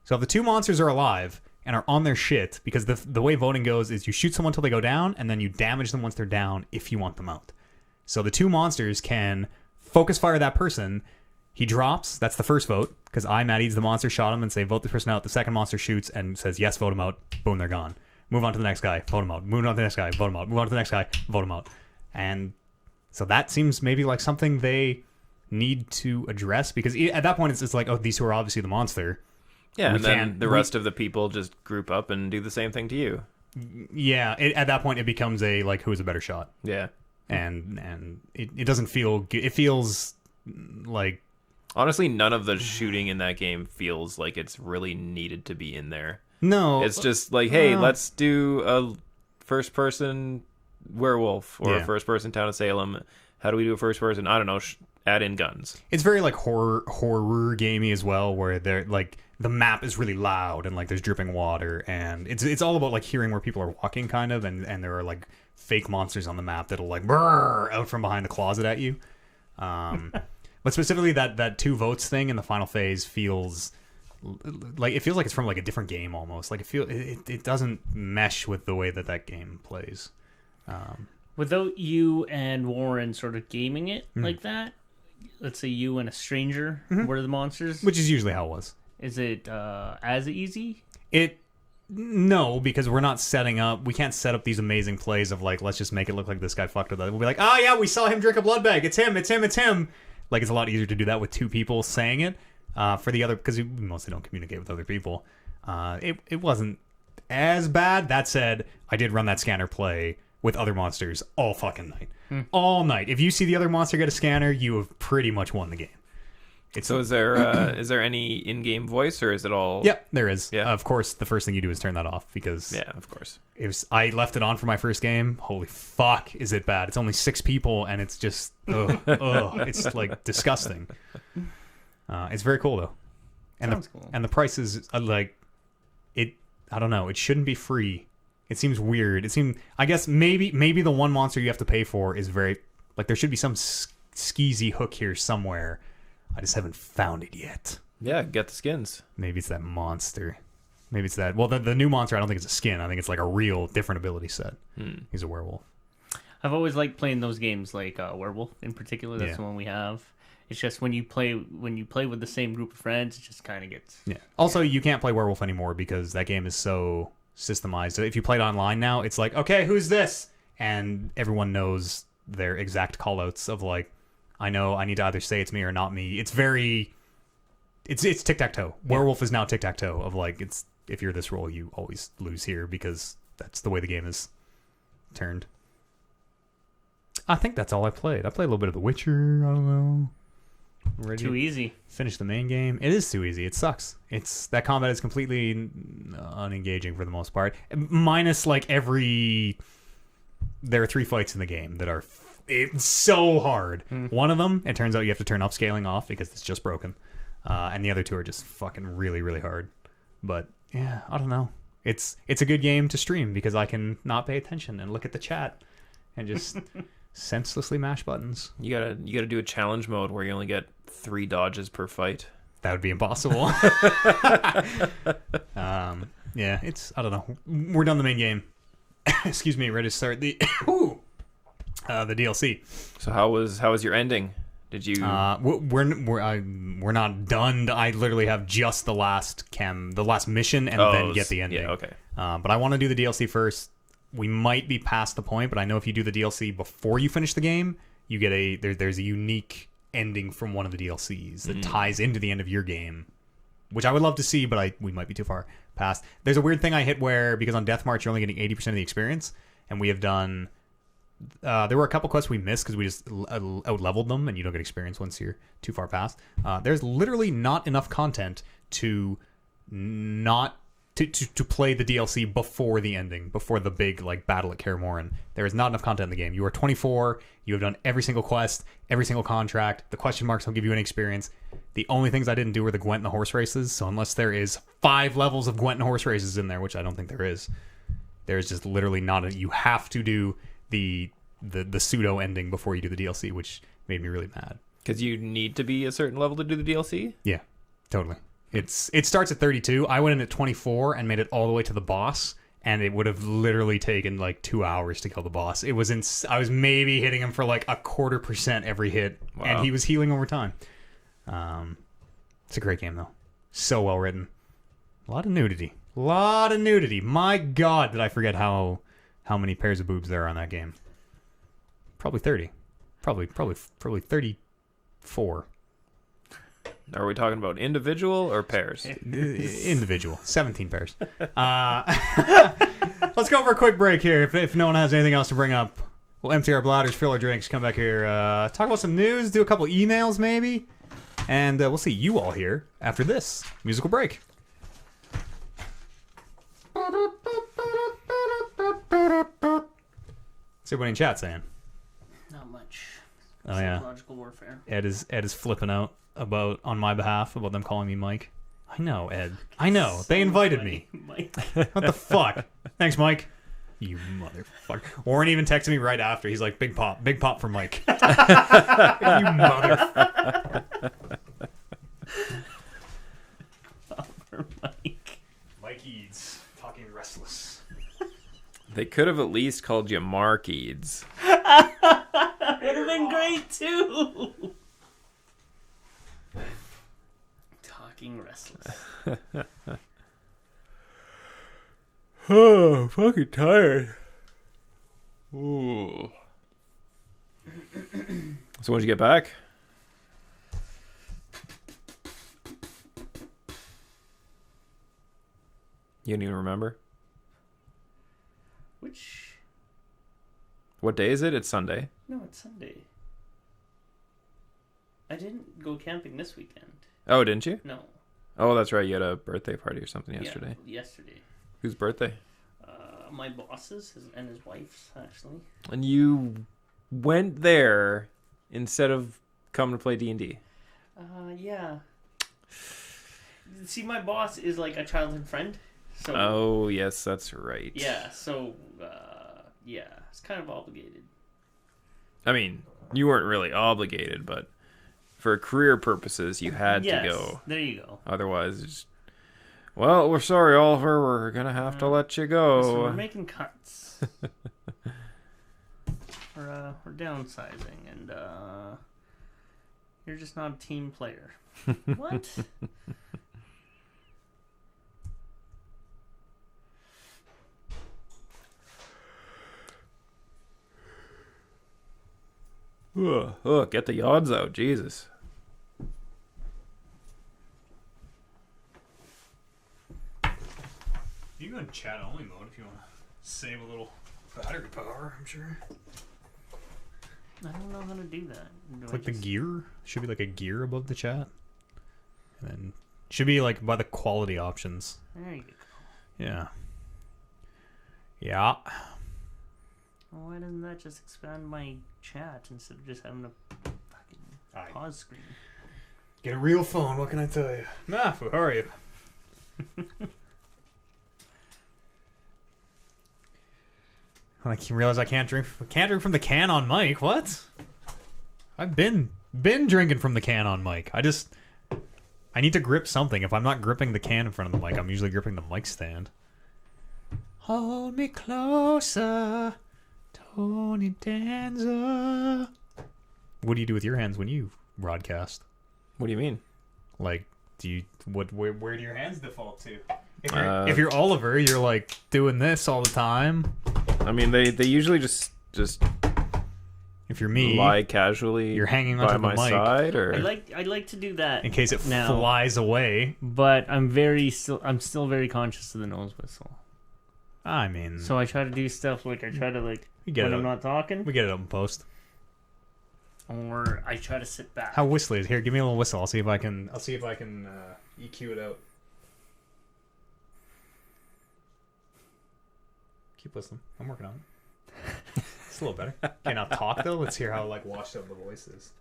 So if the 2 monsters are alive and are on their shit, because the way voting goes is you shoot someone until they go down, and then you damage them once they're down if you want them out. So the 2 monsters can focus fire that person. He drops. That's the first vote, because Matt Eads, the monster, shot him and say, vote this person out. The second monster shoots and says, yes, vote him out. Boom, they're gone. Move on to the next guy, vote him out. Move on to the next guy, vote him out. Move on to the next guy, vote him out. And so that seems maybe like something they need to address, because at that point it's like, oh, these two are obviously the monster. Yeah, and then the rest of the people just group up and do the same thing to you. Yeah, at that point it becomes a like, who is a better shot? Yeah. And it doesn't feel good. It feels like, honestly, none of the shooting in that game feels like it's really needed to be in there. No. It's just like, hey, let's do a first person werewolf or a first person Town of Salem. How do we do a first person? I don't know, add in guns. It's very like horror gamey as well, where they're like, the map is really loud and like there's dripping water, and it's all about like hearing where people are walking kind of, and there are like fake monsters on the map that'll like brrr out from behind the closet at you. But specifically that 2 votes thing in the final phase feels like it's from like a different game almost. Like it doesn't mesh with the way that game plays. Without you and Warren sort of gaming it like that, let's say you and a stranger were the monsters, which is usually how it was. Is it as easy? No, because we're not setting up. We can't set up these amazing plays of like, let's just make it look like this guy fucked with it. We'll be like, oh yeah, we saw him drink a blood bag. It's him. It's him. It's him. Like, it's a lot easier to do that with 2 people saying it. For the other, because we mostly don't communicate with other people. It wasn't as bad. That said, I did run that scanner play with other monsters all fucking night. All night. If you see the other monster get a scanner, you have pretty much won the game. So is there any in-game voice, or is it all? Yeah, there is. Yeah. Of course, the first thing you do is turn that off, because yeah, of course. I left it on for my first game. Holy fuck, is it bad? It's only 6 people, and it's just it's like disgusting. It's very cool though, and Cool. And the price is like it. I don't know. It shouldn't be free. It seems weird. I guess maybe the one monster you have to pay for is very like, there should be some skeezy hook here somewhere. I just haven't found it yet. Yeah, get the skins. Maybe it's that monster. Maybe it's that. Well, the new monster, I don't think it's a skin. I think it's like a real different ability set. He's a werewolf. I've always liked playing those games, like Werewolf in particular. That's the one we have. It's just when you play with the same group of friends, it just kind of gets. Yeah. Also, you can't play Werewolf anymore because that game is so systemized. So if you play it online now, it's like, okay, who's this? And everyone knows their exact callouts of like, I know I need to either say it's me or not me. It's tic-tac-toe. Werewolf is now tic-tac-toe of like, it's, if you're this role, you always lose here because that's the way the game is turned. I think that's all I played. I played a little bit of The Witcher. I don't know. Too easy. Finish the main game. It is too easy. It sucks. That combat is completely unengaging for the most part. Minus like there are 3 fights in the game that are it's so hard. One of them, it turns out you have to turn upscaling off because it's just broken. And the other 2 are just fucking really, really hard. But yeah, I don't know. It's a good game to stream because I can not pay attention and look at the chat and just senselessly mash buttons. You gotta do a challenge mode where you only get 3 dodges per fight. That would be impossible. Yeah, I don't know. We're done the main game. Excuse me, ready to start the DLC. So how was your ending? Did you? We're not done. I literally have just the last mission, and then get the ending. Yeah, okay. But I want to do the DLC first. We might be past the point, but I know if you do the DLC before you finish the game, you get there's a unique ending from one of the DLCs that ties into the end of your game, which I would love to see, but we might be too far past. There's a weird thing I hit where, because on Death March you're only getting 80% of the experience, and we have done. There were a couple quests we missed because we just out-leveled them, and you don't get experience once you're too far past. There's literally not enough content to play the DLC before the ending, before the big like battle at Kaer Morhen. There is not enough content in the game. You are 24. You have done every single quest, every single contract. The question marks don't give you any experience. The only things I didn't do were the Gwent and the horse races. So unless there is 5 levels of Gwent and horse races in there, which I don't think there is, There's just literally not a. You have to do the pseudo ending before you do the DLC, which made me really mad. Because you need to be a certain level to do the DLC? Yeah, totally. It starts at 32. I went in at 24 and made it all the way to the boss, and it would have literally taken like 2 hours to kill the boss. It was I was maybe hitting him for like 0.25% every hit, and he was healing over time. It's a great game though. So well written. A lot of nudity. My God, did I forget how many pairs of boobs there are on that game? Probably 30. Probably 34. Are we talking about individual or pairs? Individual. 17 pairs. Let's go for a quick break here. If no one has anything else to bring up, we'll empty our bladders, fill our drinks, come back here, talk about some news, do a couple emails maybe, and we'll see you all here after this musical break. What's everybody in chat saying? Not much. Oh yeah. Psychological warfare. Ed is flipping out on my behalf about them calling me Mike. I know, Ed. I know. They invited me. Mike. What the fuck? Thanks, Mike. You motherfucker. Warren even texted me right after. He's like, big pop for Mike. You motherfucker. For Mike. Mike Eads, talking restless. They could have at least called you Mark Eads. Would have been great too. Talking restless. Oh, I'm fucking tired. Ooh. So when'd you get back? You don't even remember? What day is it? It's Sunday. No, it's Sunday. I didn't go camping this weekend. Oh, didn't you? No. Oh, that's right. You had a birthday party or something yesterday. Yeah, yesterday. Whose birthday? My boss's and his wife's, actually. And you went there instead of coming to play D&D. Yeah. See, my boss is like a childhood friend. So. Oh, yes, that's right. Yeah, so, yeah, it's kind of obligated. I mean, you weren't really obligated, but for career purposes, you had to go. There you go. Otherwise, it's, well, we're sorry, Oliver. We're going to have to let you go. So we're making cuts. we're downsizing, and you're just not a team player. What? Ugh, get the odds out, Jesus. You can go in chat only mode if you want to save a little battery power, I'm sure. I don't know how to do that. Click the gear. Should be like a gear above the chat. And then should be like by the quality options. There you go. Yeah. Yeah. Well, why doesn't that just expand my chat instead of just having a fucking pause screen? Get a real phone, what can I tell you? Mafu, how are you? I realize I can't drink from the can on mic. What? I've been drinking from the can on mic. I need to grip something. If I'm not gripping the can in front of the mic, I'm usually gripping the mic stand. Hold me closer, Tony Danza. What do you do with your hands when you broadcast? What do you mean? Like, where do your hands default to? If you're Oliver, you're like doing this all the time. I mean, they usually just if you're me, lie casually. You're hanging by onto the my mic. side, or I like to do that in case it now, flies away. but I'm still very conscious of the nose whistle. I mean, So I try to do stuff like I try to like we get when it. I'm not talking, We get it up in post. or I try to sit back. How whistly is here? Give me a little whistle. I'll see if I can EQ it out. Keep whistling. I'm working on it. It's a little better. Okay, now talk though. Let's hear how like washed up the voice is.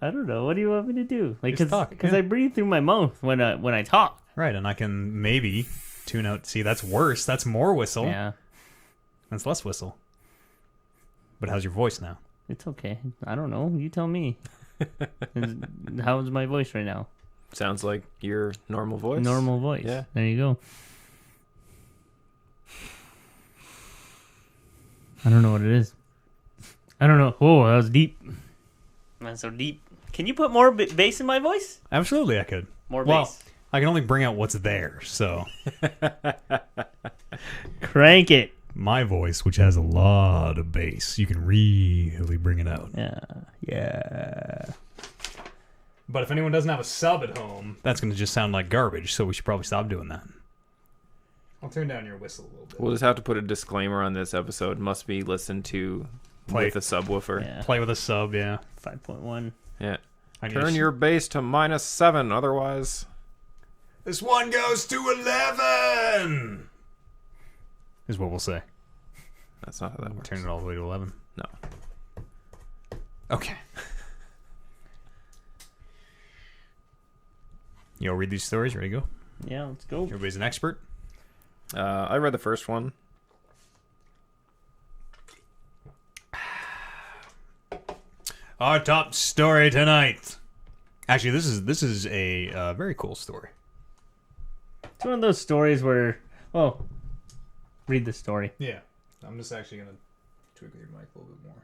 I don't know. What do you want me to do? Like, Just talk, because yeah. I breathe through my mouth when I talk. Right, and I can maybe tune out. See, that's worse. That's more whistle. Yeah. That's less whistle. But how's your voice now? It's okay. I don't know. You tell me. How's my voice right now? Sounds like your normal voice. Normal voice. Yeah. There you go. I don't know what it is. I don't know. Whoa, that was deep. That's so deep. Can you put more bass in my voice? Absolutely, I could. More Well, bass. I can only bring out what's there, so Crank it. my voice, which has a lot of bass, you can really bring it out. Yeah. But if anyone doesn't have a sub at home, that's going to just sound like garbage, so we should probably stop doing that. I'll turn down your whistle a little bit. We'll just have to put a disclaimer on this episode. Must be listened to with a subwoofer. Yeah. Play with a sub, yeah. 5.1. Yeah. I need Turn your bass to -7, otherwise. This one goes to 11! Is what we'll say. That's not how that works. Turn it all the way to 11. No. Okay. You all read these stories? Ready to go? Yeah, let's go. Everybody's an expert? I read the first one. Our top story tonight. Actually, this is a very cool story. It's one of those stories where, well, read the story. Yeah, I'm just actually gonna twinkle your mic a little bit more.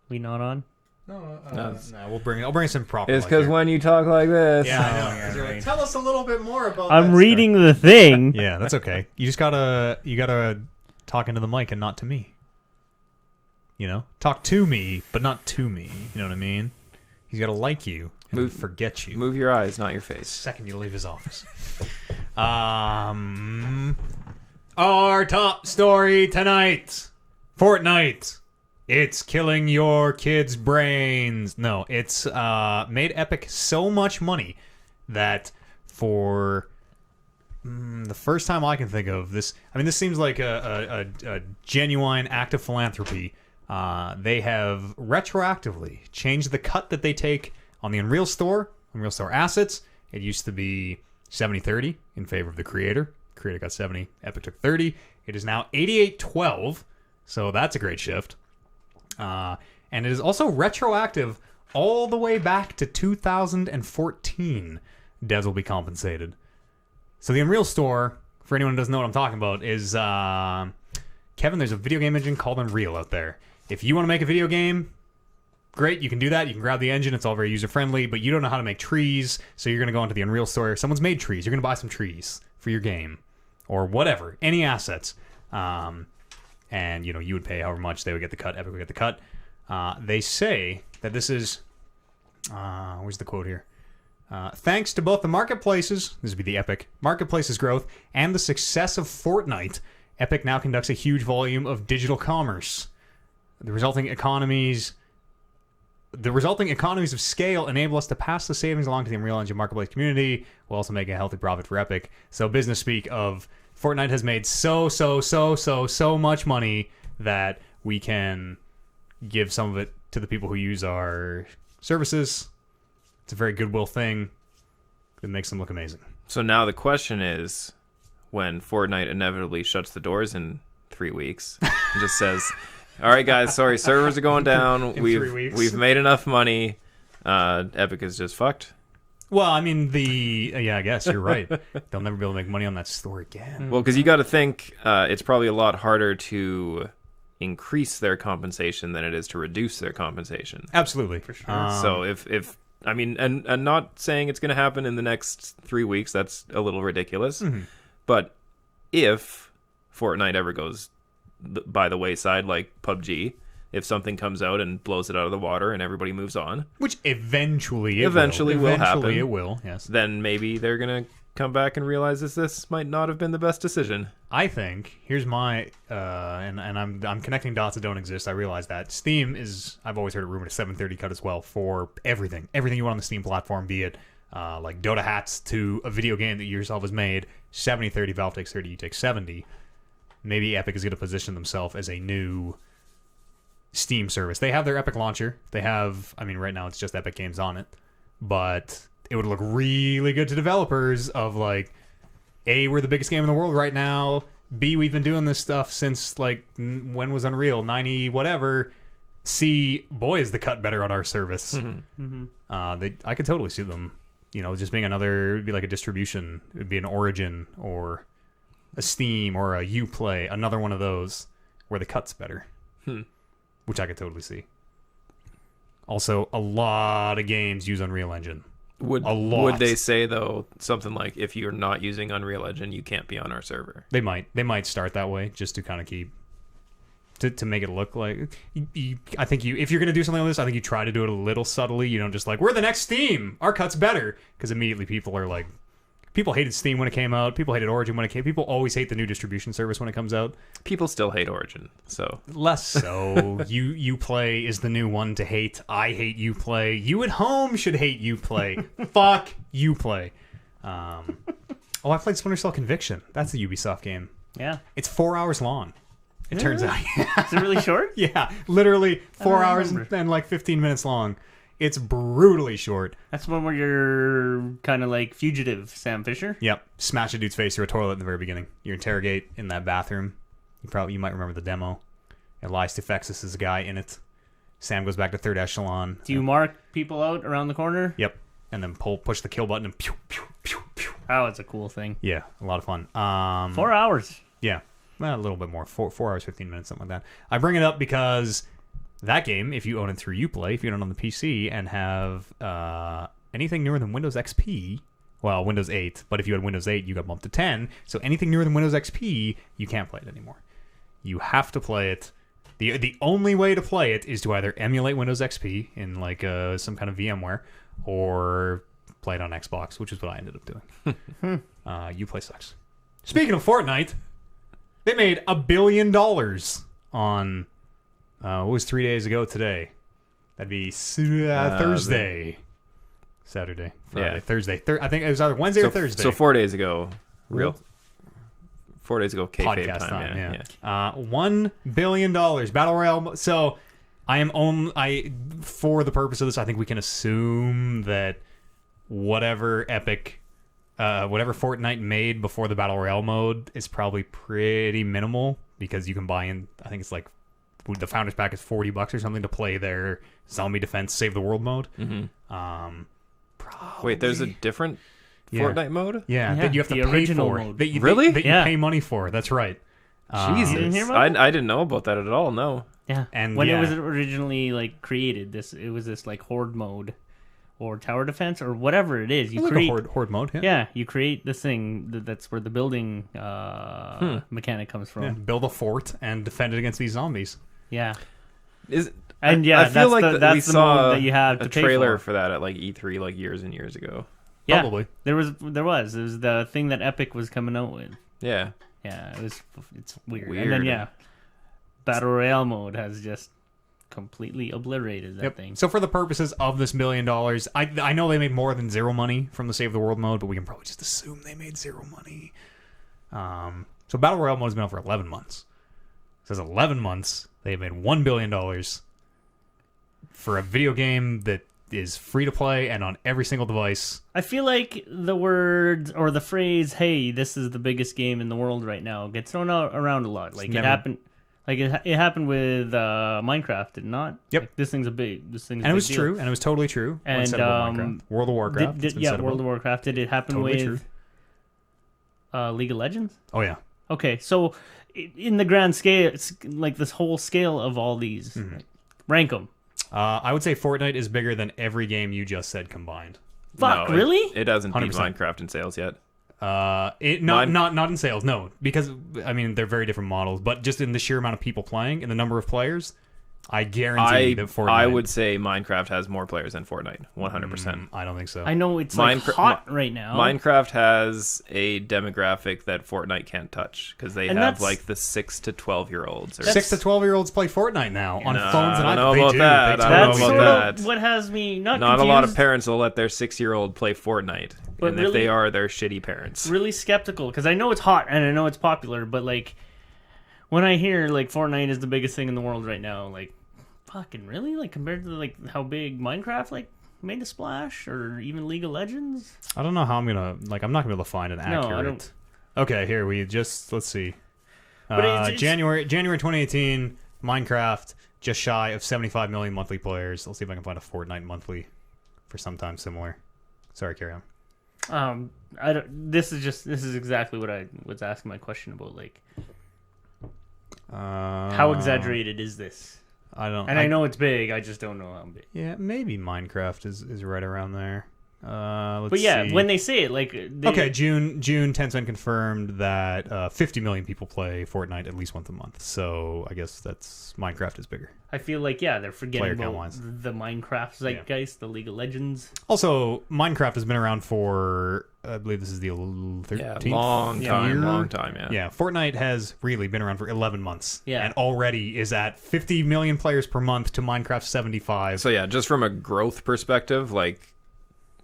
We not on? No, No. I'll bring some proper. It's mic because here. when you talk like this. Yeah, I know. yeah, 'Cause you're like, right. tell us a little bit more about. I'm that reading the thing. story." Yeah, that's okay. You just gotta talk into the mic and not to me. You know, talk to me, but not to me. You know what I mean? He's gotta like you and forget you. Move your eyes, not your face. Second you leave his office. Our top story tonight. Fortnite. It's killing your kids' brains. No, it's made Epic so much money that for the first time I can think of this, I mean, this seems like a genuine act of philanthropy. They have retroactively changed the cut that they take on the Unreal Store assets. It used to be 70-30 in favor of the creator. Creator got 70, Epic took 30. It is now 88-12, so that's a great shift. And it is also retroactive all the way back to 2014. Devs will be compensated. So the Unreal Store, for anyone who doesn't know what I'm talking about, is Kevin, there's a video game engine called Unreal out there. If you want to make a video game, great, you can do that. You can grab the engine. It's all very user-friendly, but you don't know how to make trees, so you're going to go into the Unreal Store. Someone's made trees. You're going to buy some trees for your game or whatever, any assets. And, you know, you would pay however much. They would get the cut. Epic would get the cut. They say that this is... where's the quote here? Thanks to both the marketplaces, this would be the Epic, marketplace's growth, and the success of Fortnite, Epic now conducts a huge volume of digital commerce. The resulting economies of scale enable us to pass the savings along to the Unreal Engine marketplace community. We'll also make a healthy profit for Epic. So business speak of Fortnite has made so much money that we can give some of it to the people who use our services. It's a very goodwill thing. It makes them look amazing. So now the question is, when Fortnite inevitably shuts the doors in 3 weeks, and just says, "All right, guys, sorry, servers are going down. In 3 weeks. We've made enough money. Epic is just fucked." Well, I mean, I guess you're right. They'll never be able to make money on that store again. Well, because you got to think it's probably a lot harder to increase their compensation than it is to reduce their compensation. Absolutely, for sure. So if I mean, and not saying it's going to happen in the next 3 weeks, that's a little ridiculous. Mm-hmm. But if Fortnite ever goes by the wayside, like PUBG, if something comes out and blows it out of the water and everybody moves on, Which eventually will happen. Eventually it will, yes. then maybe they're going to come back and realize this might not have been the best decision. I think here's my and I'm connecting dots that don't exist. I realize that Steam is, I've always heard it rumored, a 730 cut as well for everything you want on the Steam platform, be it like Dota hats to a video game that you yourself has made. 70-30, Valve takes 30, you take 70. Maybe Epic is going to position themselves as a new Steam service. They have their Epic launcher. They have, I mean, right now it's just Epic Games on it, but it would look really good to developers of like, A, we're the biggest game in the world right now. B, we've been doing this stuff since like when was Unreal 90 whatever. C, boy, is the cut better on our service. I could totally see them, just being it'd be like a distribution. It'd be an Origin or a Steam or a Uplay, another one of those where the cut's better, which I could totally see. Also, a lot of games use Unreal Engine. Would they say though something like, if you're not using Unreal Engine, you can't be on our server? They might start that way just to kind of keep to make it look like I think if you're gonna do something like this, I think you try to do it a little subtly. You don't just like, we're the next Steam, our cut's better, because immediately people are like, people hated Steam when it came out, people hated Origin when it came, people always hate the new distribution service when it comes out. People still hate Origin, so less so. Uplay is the new one to hate. I hate Uplay. You at home should hate Uplay. Fuck Uplay. I played Splinter Cell Conviction. That's a Ubisoft game. Yeah. It's 4 hours long. It turns out. Is it really short? Yeah, literally 4 hours remember. and like 15 minutes long. It's brutally short. That's one where you're kind of like fugitive Sam Fisher. Yep. Smash a dude's face through a toilet in the very beginning. You interrogate in that bathroom. You might remember the demo. Elias Defexis is a guy in it. Sam goes back to third echelon. Do you mark people out around the corner? Yep. And then push the kill button and pew, pew, pew, pew. Oh, it's a cool thing. Yeah, a lot of fun. 4 hours. Yeah. Well, a little bit more. 4 hours, 15 minutes, something like that. I bring it up because that game, if you own it through Uplay, if you own it on the PC and have anything newer than Windows XP, well, Windows 8, but if you had Windows 8, you got bumped to 10. So anything newer than Windows XP, you can't play it anymore. You have to play it. The only way to play it is to either emulate Windows XP in like some kind of VMware or play it on Xbox, which is what I ended up doing. Uplay sucks. Speaking of Fortnite, they made $1 billion on what was 3 days ago today. That'd be Thursday. Saturday, Friday, Yeah. Thursday. I think it was either Wednesday or Thursday. So 4 days ago, 4 days ago, kayfabe podcast time. yeah. $1 billion battle royale. So for the purpose of this, I think we can assume that whatever Fortnite made before the battle royale mode is probably pretty minimal, because you can buy in. I think it's like the founders pack is $40 or something to play their zombie defense save the world mode. Wait, there's a different Fortnite mode? Yeah, Yeah, that you have the to pay original for. mode. That you, Really? That you Yeah. pay money for. That's right. Jesus, You didn't hear about I didn't know about that at all. No. Yeah. And when yeah. it was originally like created, it was this like horde mode or tower defense or whatever it is. You Like create a horde mode. Yeah. Yeah, you create this thing that's where the building mechanic comes from. Yeah, build a fort and defend it against these zombies. Yeah. Is And yeah, I feel that's like the, that's we the saw mode that you have to a pay trailer for. for that at like E3 like years and years ago. Yeah, Probably. there was the thing that Epic was coming out with. Yeah. Yeah, it's weird. Weird. And then yeah, Battle Royale mode has just completely obliterated that thing. So for the purposes of this $1 billion, I know they made more than zero money from the Save the World mode, but we can probably just assume they made zero money. So Battle Royale mode has been out for 11 months. It says 11 months. They've made $1 billion for a video game that is free to play and on every single device. I feel like the word or the phrase "Hey, this is the biggest game in the world right now" gets thrown out around a lot. Like never- it happened. Like it happened with Minecraft, did it not? Yep. Like, this thing's a big. And it was true, and it was totally true. when And said about Minecraft. World of Warcraft. it's been said World about. of Warcraft. Did it happen Totally with League of Legends? Oh yeah. Okay, so in the grand scale, it's like this whole scale of all these, Mm-hmm. like, rank them. I would say Fortnite is bigger than every game you just said combined. Fuck, No, really? It hasn't beat 100%. Minecraft in sales yet. Not in sales, no, because I mean they're very different models, but just in the sheer amount of people playing and the number of players, I guarantee that Fortnite. I would say Minecraft has more players than Fortnite, 100%. I don't think so. I know it's like hot right now. Minecraft has a demographic that Fortnite can't touch because they And have that's- like the 6 to 12-year-olds. 6 to 12-year-olds play Fortnite now on Nah, phones and I don't know they about do. that. They I totally don't That's know do. sort about of that. what has me not Not a lot of confused, parents will let their 6-year-old play Fortnite, But and if really- they are, they're shitty parents. really skeptical because I know it's hot and I know it's popular, but like when I hear like Fortnite is the biggest thing in the world right now, like fucking really, like compared to like how big Minecraft like made a splash or even League of Legends. I don't know how I'm not gonna be able to find an No, I accurate. don't- Okay, here let's see. But it's- January 2018, Minecraft just shy of 75 million monthly players. I'll see if I can find a Fortnite monthly for some time similar. Sorry, carry on. I don't. This is exactly what I was asking my question about. Like, how exaggerated is this? I don't. And I know it's big. I just don't know how big. Yeah, maybe Minecraft is right around there. Let's But yeah, see. when they say it, like, Okay, June 10th confirmed that 50 million people play Fortnite at least once a month. So I guess that's Minecraft is bigger. I feel like they're forgetting Player about count-wise. the Minecraft zeitgeist, the League of Legends. Also, Minecraft has been around for I believe this is the 13th long time, year. long time. Yeah. Yeah, Fortnite has really been around for 11 months. Yeah. And already is at 50 million players per month to Minecraft 75. So yeah, just from a growth perspective, like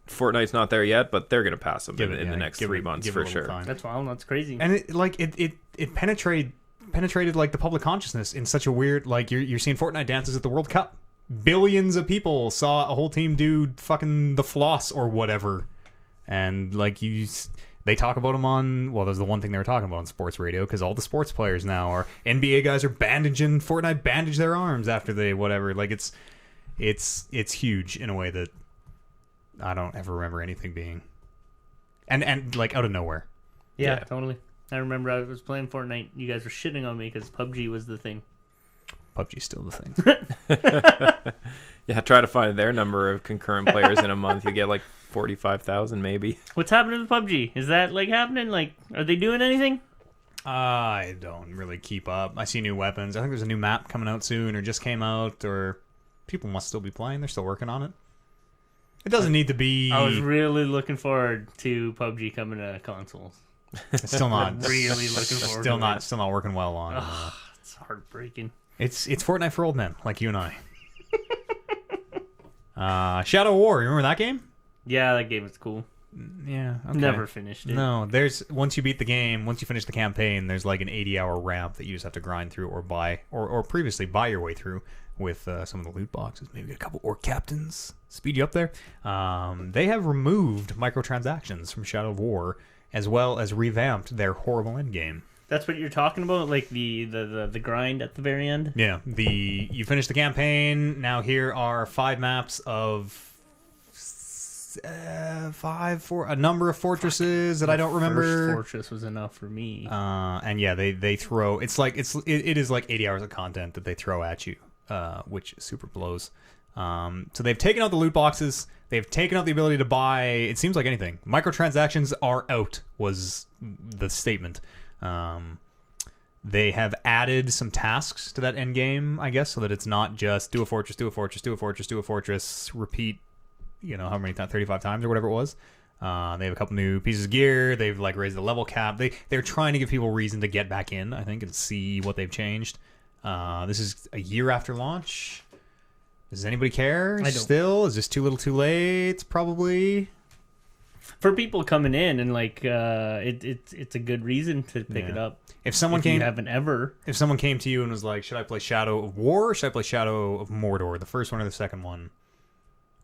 Fortnite's not there yet, but they're gonna pass them in the next 3 months for sure. That's wild. That's crazy. And it penetrated like the public consciousness in such a weird, like you're seeing Fortnite dances at the World Cup. Billions of people saw a whole team do fucking the floss or whatever, and like they talk about them on, well, there's the one thing they were talking about on sports radio, because all the sports players now are NBA guys are bandaging Fortnite, bandage their arms after they whatever. Like it's huge in a way that I don't ever remember anything being, and like out of nowhere. yeah, Yeah. totally. I remember I was playing Fortnite. You guys were shitting on me because PUBG was the thing. PUBG's still the thing. Yeah, try to find their number of concurrent players in a month. You get like 45,000 maybe. What's happening with PUBG? Is that like happening? Like, are they doing anything? I don't really keep up. I see new weapons. I think there's a new map coming out soon, or just came out, or people must still be playing. They're still working on it. It doesn't need to be. I was really looking forward to PUBG coming to consoles. It's still not. Really looking forward. Still to not. It. Still not working well on. It's heartbreaking. It's Fortnite for old men like you and I. Shadow War. Remember that game? Yeah, that game is cool. Yeah. Okay. Never finished it. No, there's once you beat the game, once you finish the campaign, there's like an 80-hour ramp that you just have to grind through or buy, or previously buy your way through with some of the loot boxes. Maybe get a couple orc captains, speed you up there. They have removed microtransactions from Shadow of War, as well as revamped their horrible endgame. That's what you're talking about, like the grind at the very end. Yeah, you finish the campaign. Now here are 5 maps of a number of fortresses that I don't remember. First fortress was enough for me. And yeah, they throw. It is like 80 hours of content that they throw at you, which super blows. So they've taken out the loot boxes. They've taken out the ability to buy. It seems like anything. Microtransactions are out. Was the statement. They have added some tasks to that end game, I guess, so that it's not just do a fortress, do a fortress, do a fortress, do a fortress, repeat. You know how many times? 35 times or whatever it was. They have a couple new pieces of gear. They've like raised the level cap. They're trying to give people reason to get back in, I think, and see what they've changed. This is a year after launch. Does anybody care? I don't. Still, is this too little, too late? Probably. For people coming in and like it's a good reason to pick it up. If someone you haven't ever. If someone came to you and was like, "Should I play Shadow of War or should I play Shadow of Mordor? The first one or the second one?"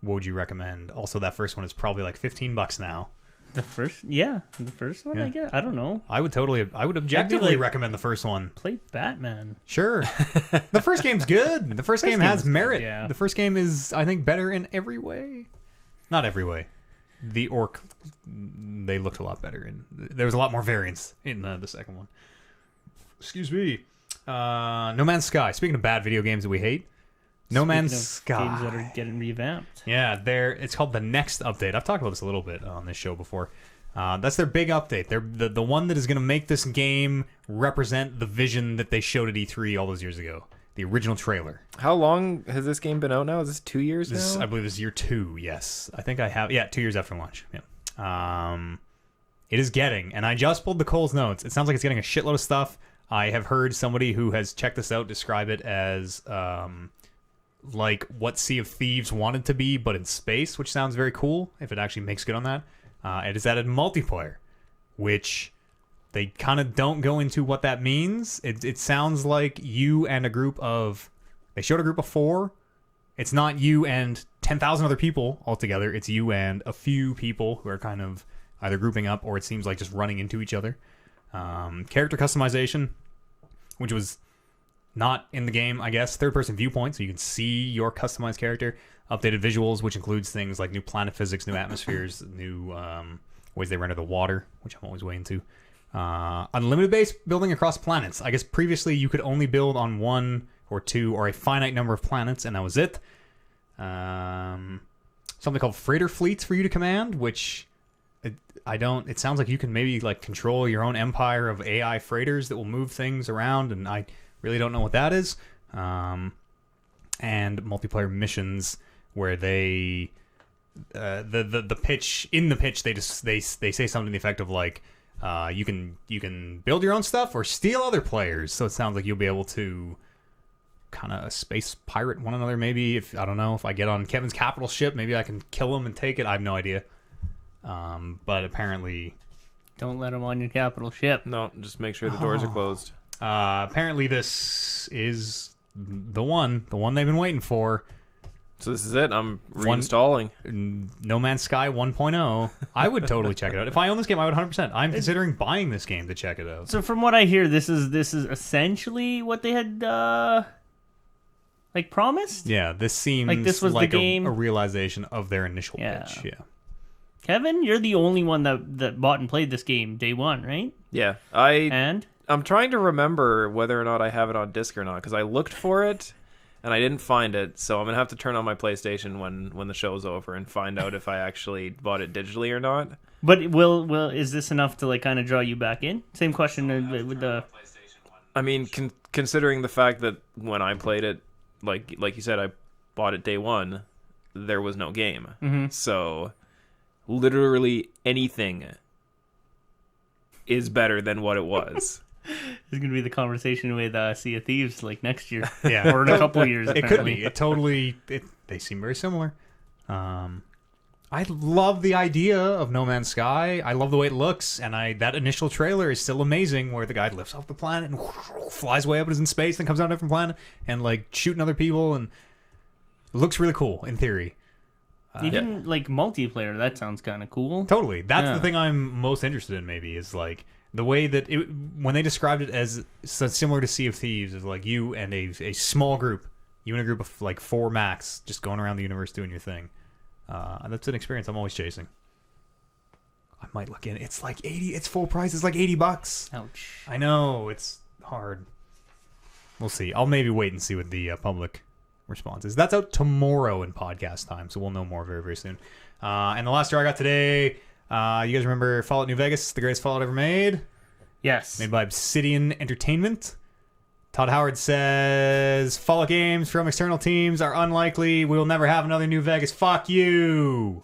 What would you recommend? Also, that first one is probably like $15 now. The first one, Yeah. I guess. I don't know. I would objectively like- recommend the first one. Play Batman. Sure. The first game's good. The first game game has is good, merit. yeah. The first game is, I think, better in every way. Not every way. The orc, they looked a lot better. There was a lot more variance in the second one. Excuse me. No Man's Sky. Speaking of bad video games that we hate, No Man's Sky. Games that are getting revamped. Yeah, it's called the Next Update. I've talked about this a little bit on this show before. That's their big update. They're the one that is going to make this game represent the vision that they showed at E3 all those years ago. The original trailer. How long has this game been out now? Is this 2 years now? I believe this is year 2, yes. I think I have. Yeah, 2 years after launch. Yeah. It is getting, and I just pulled the Cole's notes. It sounds like it's getting a shitload of stuff. I have heard somebody who has checked this out describe it as like what Sea of Thieves wanted to be, but in space, which sounds very cool if it actually makes good on that. It is added multiplayer, which they kind of don't go into what that means. It sounds like you and a group of... They showed a group of 4. It's not you and 10,000 other people altogether. It's you and a few people who are kind of either grouping up or it seems like just running into each other. Character customization. which was not in the game, I guess. Third-person viewpoint, so you can see your customized character. Updated visuals, which includes things like new planet physics, new atmospheres, new ways they render the water, which I'm always way into. Unlimited base building across planets. I guess previously you could only build on 1 or 2 or a finite number of planets, and that was it. Something called freighter fleets for you to command, which it sounds like you can maybe like control your own empire of AI freighters that will move things around, and I really don't know what that is. And multiplayer missions where they the pitch they say something to the effect of like you can build your own stuff or steal other players. So it sounds like you'll be able to kind of space pirate one another. Maybe if I get on Kevin's capital ship, maybe I can kill him and take it. I have no idea. But apparently, Don't let him on your capital ship. No, just make sure the doors are closed. apparently this is the one they've been waiting for. So this is it. I'm reinstalling. No Man's Sky 1.0. I would totally check it out. If I own this game, I would 100%. I'm considering buying this game to check it out. So from what I hear, this is essentially what they had like promised. Yeah, this seems like this was like the game. A realization of their initial pitch. Yeah. Kevin, you're the only one that bought and played this game day one, right? Yeah, And I'm trying to remember whether or not I have it on disc or not, because I looked for it and I didn't find it. So I'm gonna have to turn on my PlayStation when the show's over and find out if I actually bought it digitally or not. But will is this enough to like kind of draw you back in? Same question with the. I mean, considering the fact that when I played it, like you said, I bought it day one, there was no game. Mm-hmm. So literally anything is better than what it was. This is gonna be the conversation with Sea of Thieves like next year, Yeah, or in a couple of years. It could be. They seem very similar. I love the idea of No Man's Sky. I love the way it looks, and that initial trailer is still amazing, where the guy lifts off the planet and flies way up and is in space, then comes down a different planet and like shooting other people, and it looks really cool in theory. Even like multiplayer, that sounds kind of cool. Totally. That's Yeah. the thing I'm most interested in. Maybe is like the way that when they described it as similar to Sea of Thieves, is like you and a small group, you and a group of like 4 max, just going around the universe doing your thing. That's an experience I'm always chasing. I might look in. It's like 80. It's full price. It's like $80. Ouch. I know it's hard. We'll see. I'll maybe wait and see what the public response is. That's out tomorrow in podcast time, so we'll know more very, very soon. And the last story I got today, you guys remember Fallout New Vegas, the greatest Fallout ever made? Yes. Made by Obsidian Entertainment. Todd Howard says, Fallout games from external teams are unlikely. We will never have another New Vegas. Fuck you.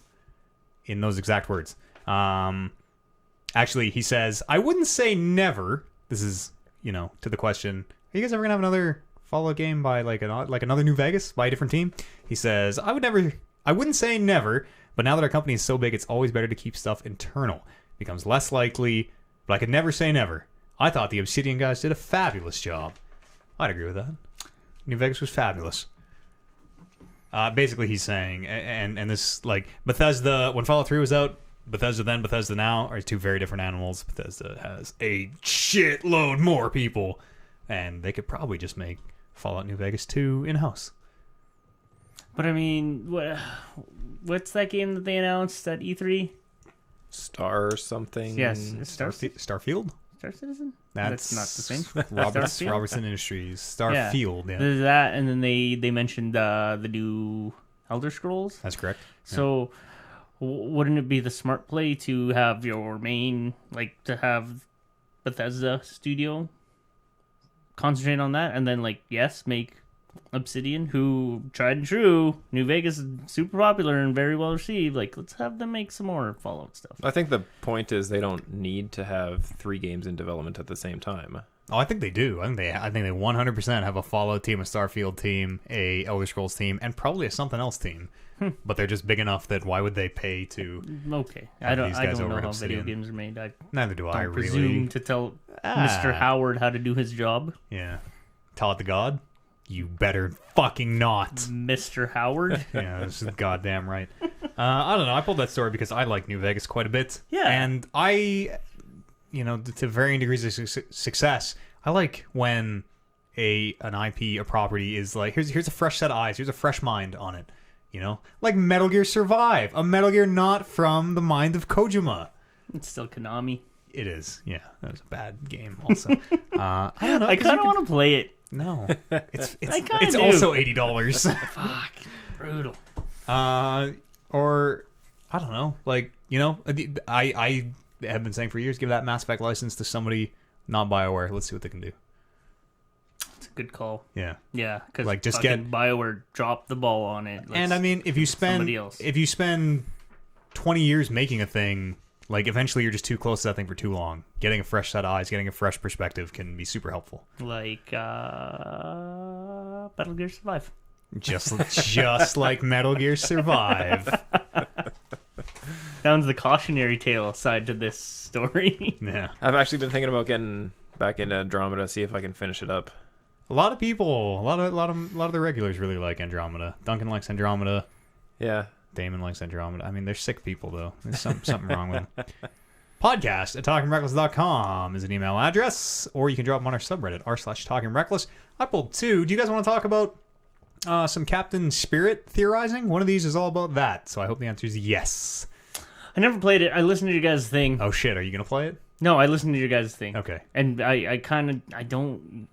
In those exact words. Actually, he says, I wouldn't say never. This is, to the question, are you guys ever going to have another Fallout game by like another New Vegas by a different team? He says, I wouldn't say never, but now that our company is so big, it's always better to keep stuff internal. It becomes less likely, but I could never say never. I thought the Obsidian guys did a fabulous job. I'd agree with that. New Vegas was fabulous. Basically, he's saying, and this, like, Bethesda, when Fallout 3 was out, Bethesda then, Bethesda now are two very different animals. Bethesda has a shitload more people, and they could probably just make Fallout New Vegas 2 in-house. But I mean, what's that game that they announced at E3? Star something. Yes, Starfield? Star Citizen? That's not the same. Robertson Industries. Starfield, yeah. There's that, and then they mentioned the new Elder Scrolls. That's correct. So, wouldn't it be the smart play to have your main, like, to have Bethesda studio concentrate on that, and then, like, yes, make Obsidian, who tried and true, New Vegas is super popular and very well received. Like, let's have them make some more Fallout stuff. I think the point is they don't need to have 3 games in development at the same time. Oh, I think they do. I think they 100% have a Fallout team, a Starfield team, a Elder Scrolls team, and probably a something else team. But they're just big enough that why would they pay to? Okay, have I these guys don't over know at how video Obsidian? games are made. I Neither do I don't really. presume to tell Mr. Howard how to do his job. Yeah, tell it to God. You better fucking not. Mr. Howard. Yeah, this is goddamn right. I don't know. I pulled that story because I like New Vegas quite a bit. Yeah. And I, to varying degrees of success, I like when an IP, a property is like, here's a fresh set of eyes, here's a fresh mind on it. You know, like Metal Gear Survive, a Metal Gear not from the mind of Kojima. It's still Konami. It is, yeah. That was a bad game. Also, I don't know. I kind of want to play it. No, it's kinda do. also $80. Fuck, brutal. Or I don't know. Like, you know, I have been saying for years, give that Mass Effect license to somebody not BioWare. Let's see what they can do. It's a good call. Yeah, Yeah, because Like, just BioWare dropped the ball on it. and I mean, if you spend 20 years making a thing, like eventually you're just too close to that thing for too long. Getting a fresh set of eyes, getting a fresh perspective can be super helpful. Like Metal Gear Survive. Just like Metal Gear Survive. That one's the cautionary tale side to this story. Yeah. I've actually been thinking about getting back into Andromeda, see if I can finish it up. A lot of people, a lot of the regulars really like Andromeda. Duncan likes Andromeda. Yeah. Damon likes Andromeda. I mean, they're sick people, though. There's something wrong with them. Podcast at talkingreckless.com is an email address, or you can drop them on our subreddit, r/talkingreckless. I pulled two. Do you guys want to talk about some Captain Spirit theorizing? One of these is all about that, so I hope the answer is yes. I never played it. I listened to your guys' thing. Oh, shit. Are you going to play it? No, I listened to your guys' thing. Okay. And I don't...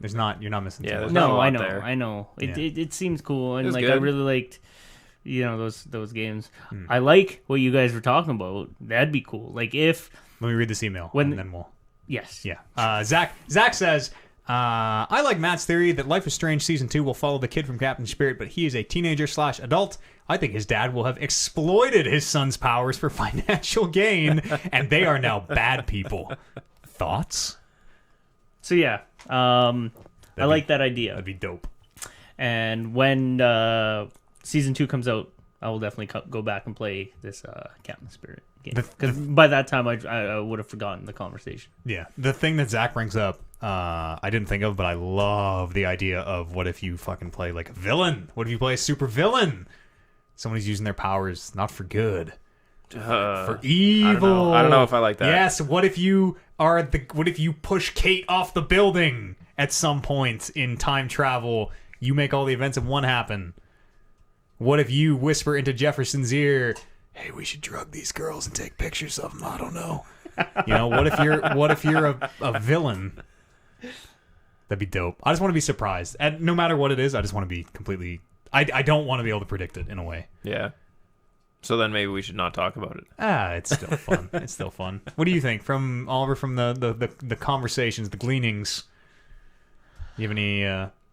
You're not missing too much. there's not a No, lot I know. there. I know. Yeah. It seems cool, and was like I good. really liked, those games. I like what you guys were talking about. That'd be cool. Like if Let me read this email, and then we'll... yes, Yeah. Zach says, I like Matt's theory that Life is Strange Season 2 will follow the kid from Captain Spirit, but he is a teenager/adult. I think his dad will have exploited his son's powers for financial gain, and they are now bad people. Thoughts? So yeah, I like that idea. That'd be dope. And when season 2 comes out, I will definitely go back and play this Captain Spirit game. Because by that time, I would have forgotten the conversation. Yeah. The thing that Zach brings up, I didn't think of, but I love the idea of what if you fucking play like a villain? What if you play a super villain? Somebody's using their powers not for good, for evil. I don't know if I like that. Yes. What if you push Kate off the building at some point in time travel? You make all the events of one happen. What if you whisper into Jefferson's ear, "Hey, we should drug these girls and take pictures of them"? I don't know. You know, what if you're a villain? That'd be dope. I just want to be surprised. And no matter what it is, I just want to be completely... I don't want to be able to predict it in a way. Yeah. So then maybe we should not talk about it. It's still fun. It's still fun. What do you think, from Oliver, from the conversations, the gleanings? You have any...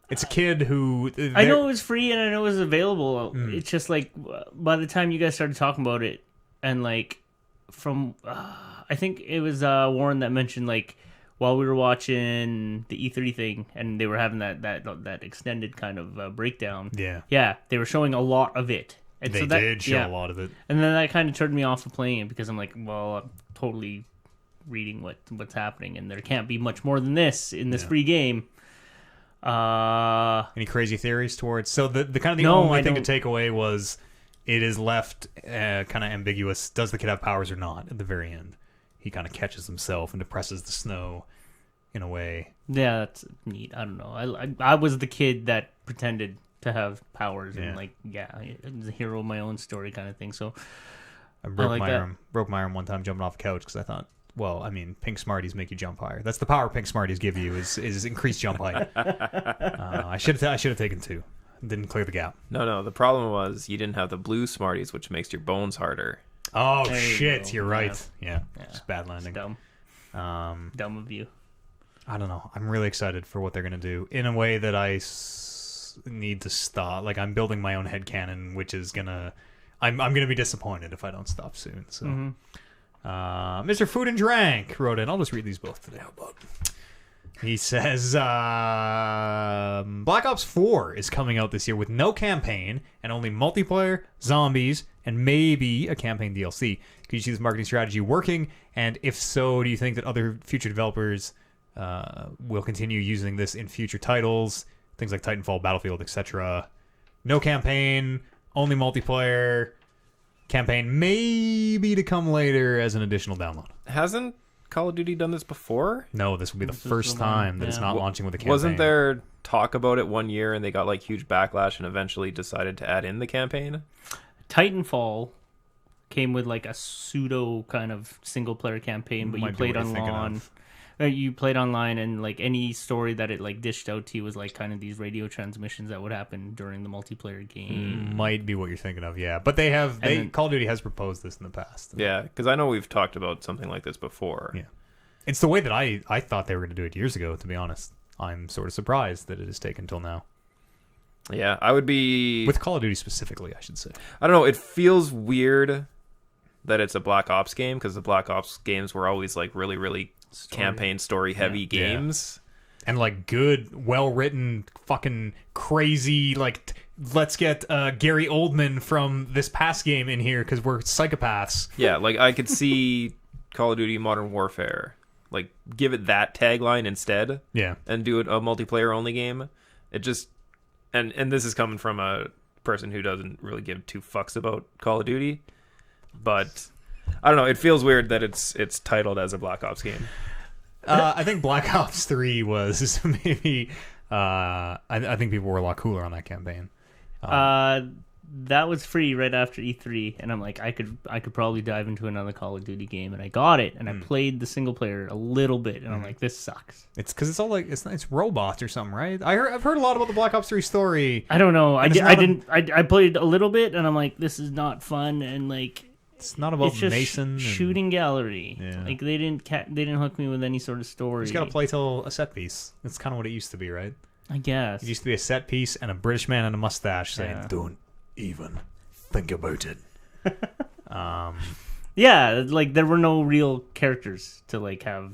It's a kid who... I know it was free and I know it was available. It's just like, by the time you guys started talking about it, and like, from... I think it was Warren that mentioned, like, while we were watching the E3 thing, and they were having that extended kind of breakdown. Yeah. They were showing a lot of it. And They did show a lot of it. And then that kind of turned me off of playing it, because I'm like, well, I'm totally reading what's happening, and there can't be much more than this in this free game. Any crazy theories towards... So the kind of the only thing to take away was it is left kind of ambiguous. Does the kid have powers or not at the very end? He kind of catches himself and depresses the snow in a way. Yeah, that's neat. I don't know. I was the kid that pretended to have powers and the hero of my own story kind of thing. So I broke my arm one time jumping off a couch because I thought, well, I mean, pink Smarties make you jump higher. That's the power pink Smarties give you is increased jump height. I should have taken 2. Didn't clear the gap. No. The problem was you didn't have the blue Smarties, which makes your bones harder. Oh, there shit. you You're go. right. Yeah. Just bad landing. Dumb. Dumb of you. I don't know. I'm really excited for what they're going to do in a way that I need to stop. Like, I'm building my own headcanon, which is going to... I'm going to be disappointed if I don't stop soon. So, Mr. Food and Drank wrote in. I'll just read these both today. How about... He says, Black Ops 4 is coming out this year with no campaign and only multiplayer, zombies, and maybe a campaign DLC. Could you see this marketing strategy working? And if so, do you think that other future developers will continue using this in future titles? Things like Titanfall, Battlefield, etc. No campaign, only multiplayer, campaign maybe to come later as an additional download. Hasn't Call of Duty done this before? No, this will be the This is first the one, time that it's yeah. not launching with a campaign. Wasn't there talk about it one year and they got like huge backlash and eventually decided to add in the campaign? Titanfall came with like a pseudo kind of single player campaign, but you Might be played what you're thinking online. of. You played online, and like any story that it like dished out to you was like kind of these radio transmissions that would happen during the multiplayer game. Might be what you're thinking of, yeah. But Call of Duty has proposed this in the past. Yeah, because I know we've talked about something like this before. Yeah. It's the way that I thought they were going to do it years ago, to be honest. I'm sort of surprised that it has taken till now. Yeah, I would be... With Call of Duty specifically, I should say. I don't know, it feels weird that it's a Black Ops game, because the Black Ops games were always like really, really campaign story heavy games. And like good, well-written, fucking crazy, like, let's get Gary Oldman from this past game in here because we're psychopaths. Yeah, like I could see Call of Duty Modern Warfare. Like, give it that tagline instead. Yeah. And do it a multiplayer only game. It just... And this is coming from a person who doesn't really give two fucks about Call of Duty. But I don't know, it feels weird that it's titled as a Black Ops game. I think Black Ops 3 was maybe... I think people were a lot cooler on that campaign. That was free right after E3, and I'm like, I could probably dive into another Call of Duty game, and I got it, and I played the single player a little bit, and I'm like, this sucks. It's because it's all like it's robots or something, right? I've heard a lot about the Black Ops 3 story. I don't know. And it's not I played a little bit, and I'm like, this is not fun, and like, It's not about it's just Mason. and- shooting gallery. Yeah. Like they didn't hook me with any sort of story. You just got to play till a set piece. That's kind of what it used to be, right? I guess. It used to be a set piece and a British man and a mustache saying, Yeah. "Don't even think about it." Yeah, like there were no real characters to like have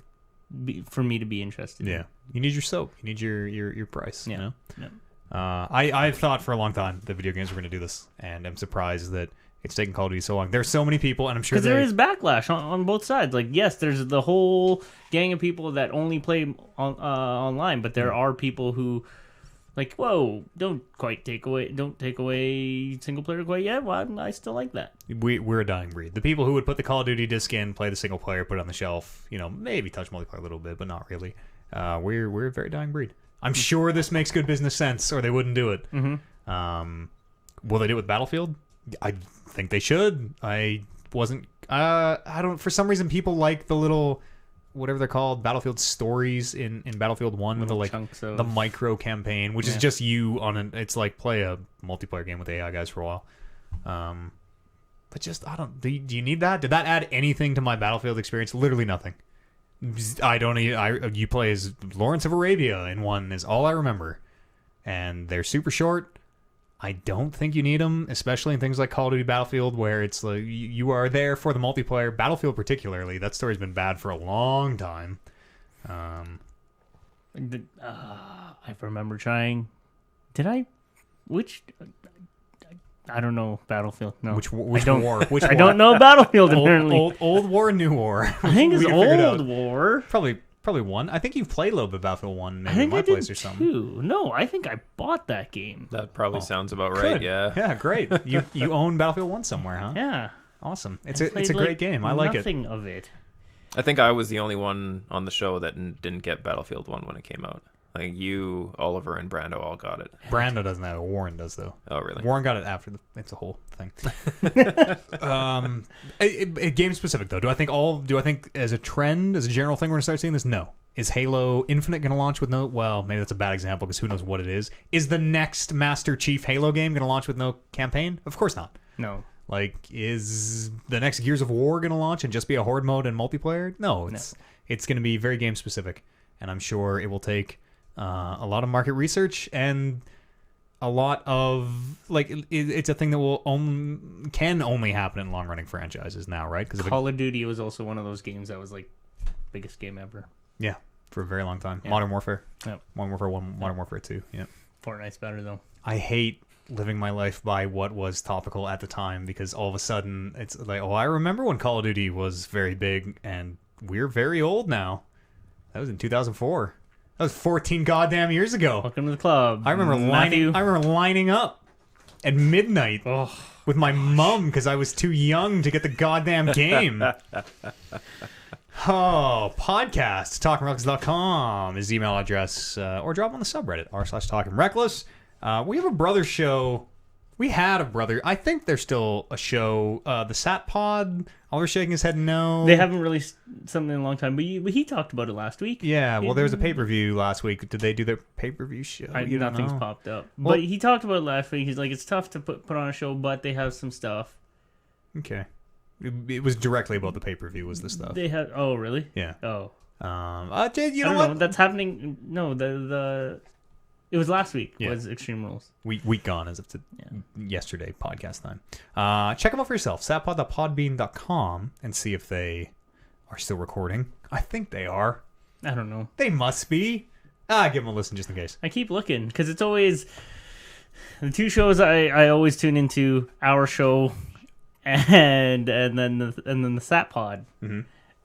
for me to be interested. Yeah, you need your soap. You need your price. Yeah. You know. Yeah. I've thought for a long time that video games were going to do this, and I'm surprised that it's taken Call of Duty so long. There's so many people, and I'm sure Because there is backlash on both sides. Like, yes, there's the whole gang of people that only play online, but there are people who, like, whoa, don't take away single player quite yet. Well, I still like that. We're a dying breed. The people who would put the Call of Duty disc in, play the single player, put it on the shelf, maybe touch multiplayer a little bit, but not really. We're a very dying breed. I'm sure this makes good business sense, or they wouldn't do it. Mm-hmm. Will they do it with Battlefield? I think they should. I don't. For some reason, people like the little, whatever they're called, Battlefield stories in Battlefield 1 with the like chunks of- the micro campaign, which is just you on an. It's like play a multiplayer game with AI guys for a while. But just I don't. Do you need that? Did that add anything to my Battlefield experience? Literally nothing. I don't. You play as Lawrence of Arabia in one is all I remember, and they're super short. I don't think you need them, especially in things like Call of Duty Battlefield, where it's like you are there for the multiplayer. Battlefield, particularly, that story's been bad for a long time. I remember trying. Did I? Which? I don't know Battlefield. No, Which I don't, war? Which I war? don't know Battlefield. Apparently, Old war, new war. I think it's We figured out. old war. Probably one. I think you've played a little bit of Battlefield 1 I maybe in think my I place did or something. too. No, I think I bought that game. That probably sounds about right, Good. yeah. Yeah, great. You own Battlefield 1 somewhere, huh? Yeah, Awesome. It's I a played, great like, game. I like it. Nothing of it. I think I was the only one on the show that didn't get Battlefield 1 when it came out. Like you, Oliver, and Brando all got it. Brando doesn't have it. Warren does, though. Oh, really? Warren got it after it's a whole thing. Game specific though. Do I think as a trend, as a general thing, we're gonna start seeing this? No. Is Halo Infinite gonna launch with no? Well, maybe that's a bad example because who knows what it is. Is the next Master Chief Halo game gonna launch with no campaign? Of course not. No. Like, is the next Gears of War gonna launch and just be a horde mode and multiplayer? No, it's gonna be very game specific, and I'm sure it will take a lot of market research and a lot of it's a thing that can only happen in long running franchises now, right? Because Call of Duty was also one of those games that was like biggest game ever. yeah, for a very long time. Yeah. Modern Warfare, Yep. Modern Warfare 1, Modern Warfare 2. Yeah, Fortnite's better though. I hate living my life by what was topical at the time because all of a sudden it's like, oh, I remember when Call of Duty was very big and we're very old now. That was in 2004. That was 14 goddamn years ago. Welcome to the club. I remember lining up at midnight with my mom because I was too young to get the goddamn game. Oh, podcast, talkingreckless.com is the email address, or drop on the subreddit, r/talkingreckless. We have a brother show. We had a brother. I think there's still a show. The Sat Pod. Oliver's shaking his head no. They haven't released something in a long time, but he talked about it last week. Yeah, well, there was a pay-per-view last week. Did they do their pay-per-view show? Nothing's popped up. Well, but he talked about it last week. He's like, it's tough to put on a show, but they have some stuff. Okay. It was directly about the pay-per-view, was the stuff. They have. Oh, really? Yeah. Oh. You I know don't what? know. That's happening. No, it was last week. Yeah. Was Extreme Rules. Week gone as of yesterday podcast time. Check them out for yourself. satpod.podbean.com and see if they are still recording. I think they are. I don't know. They must be. Give them a listen just in case. I keep looking because it's always the two shows I always tune into: our show and then the Sat Pod. Mm-hmm.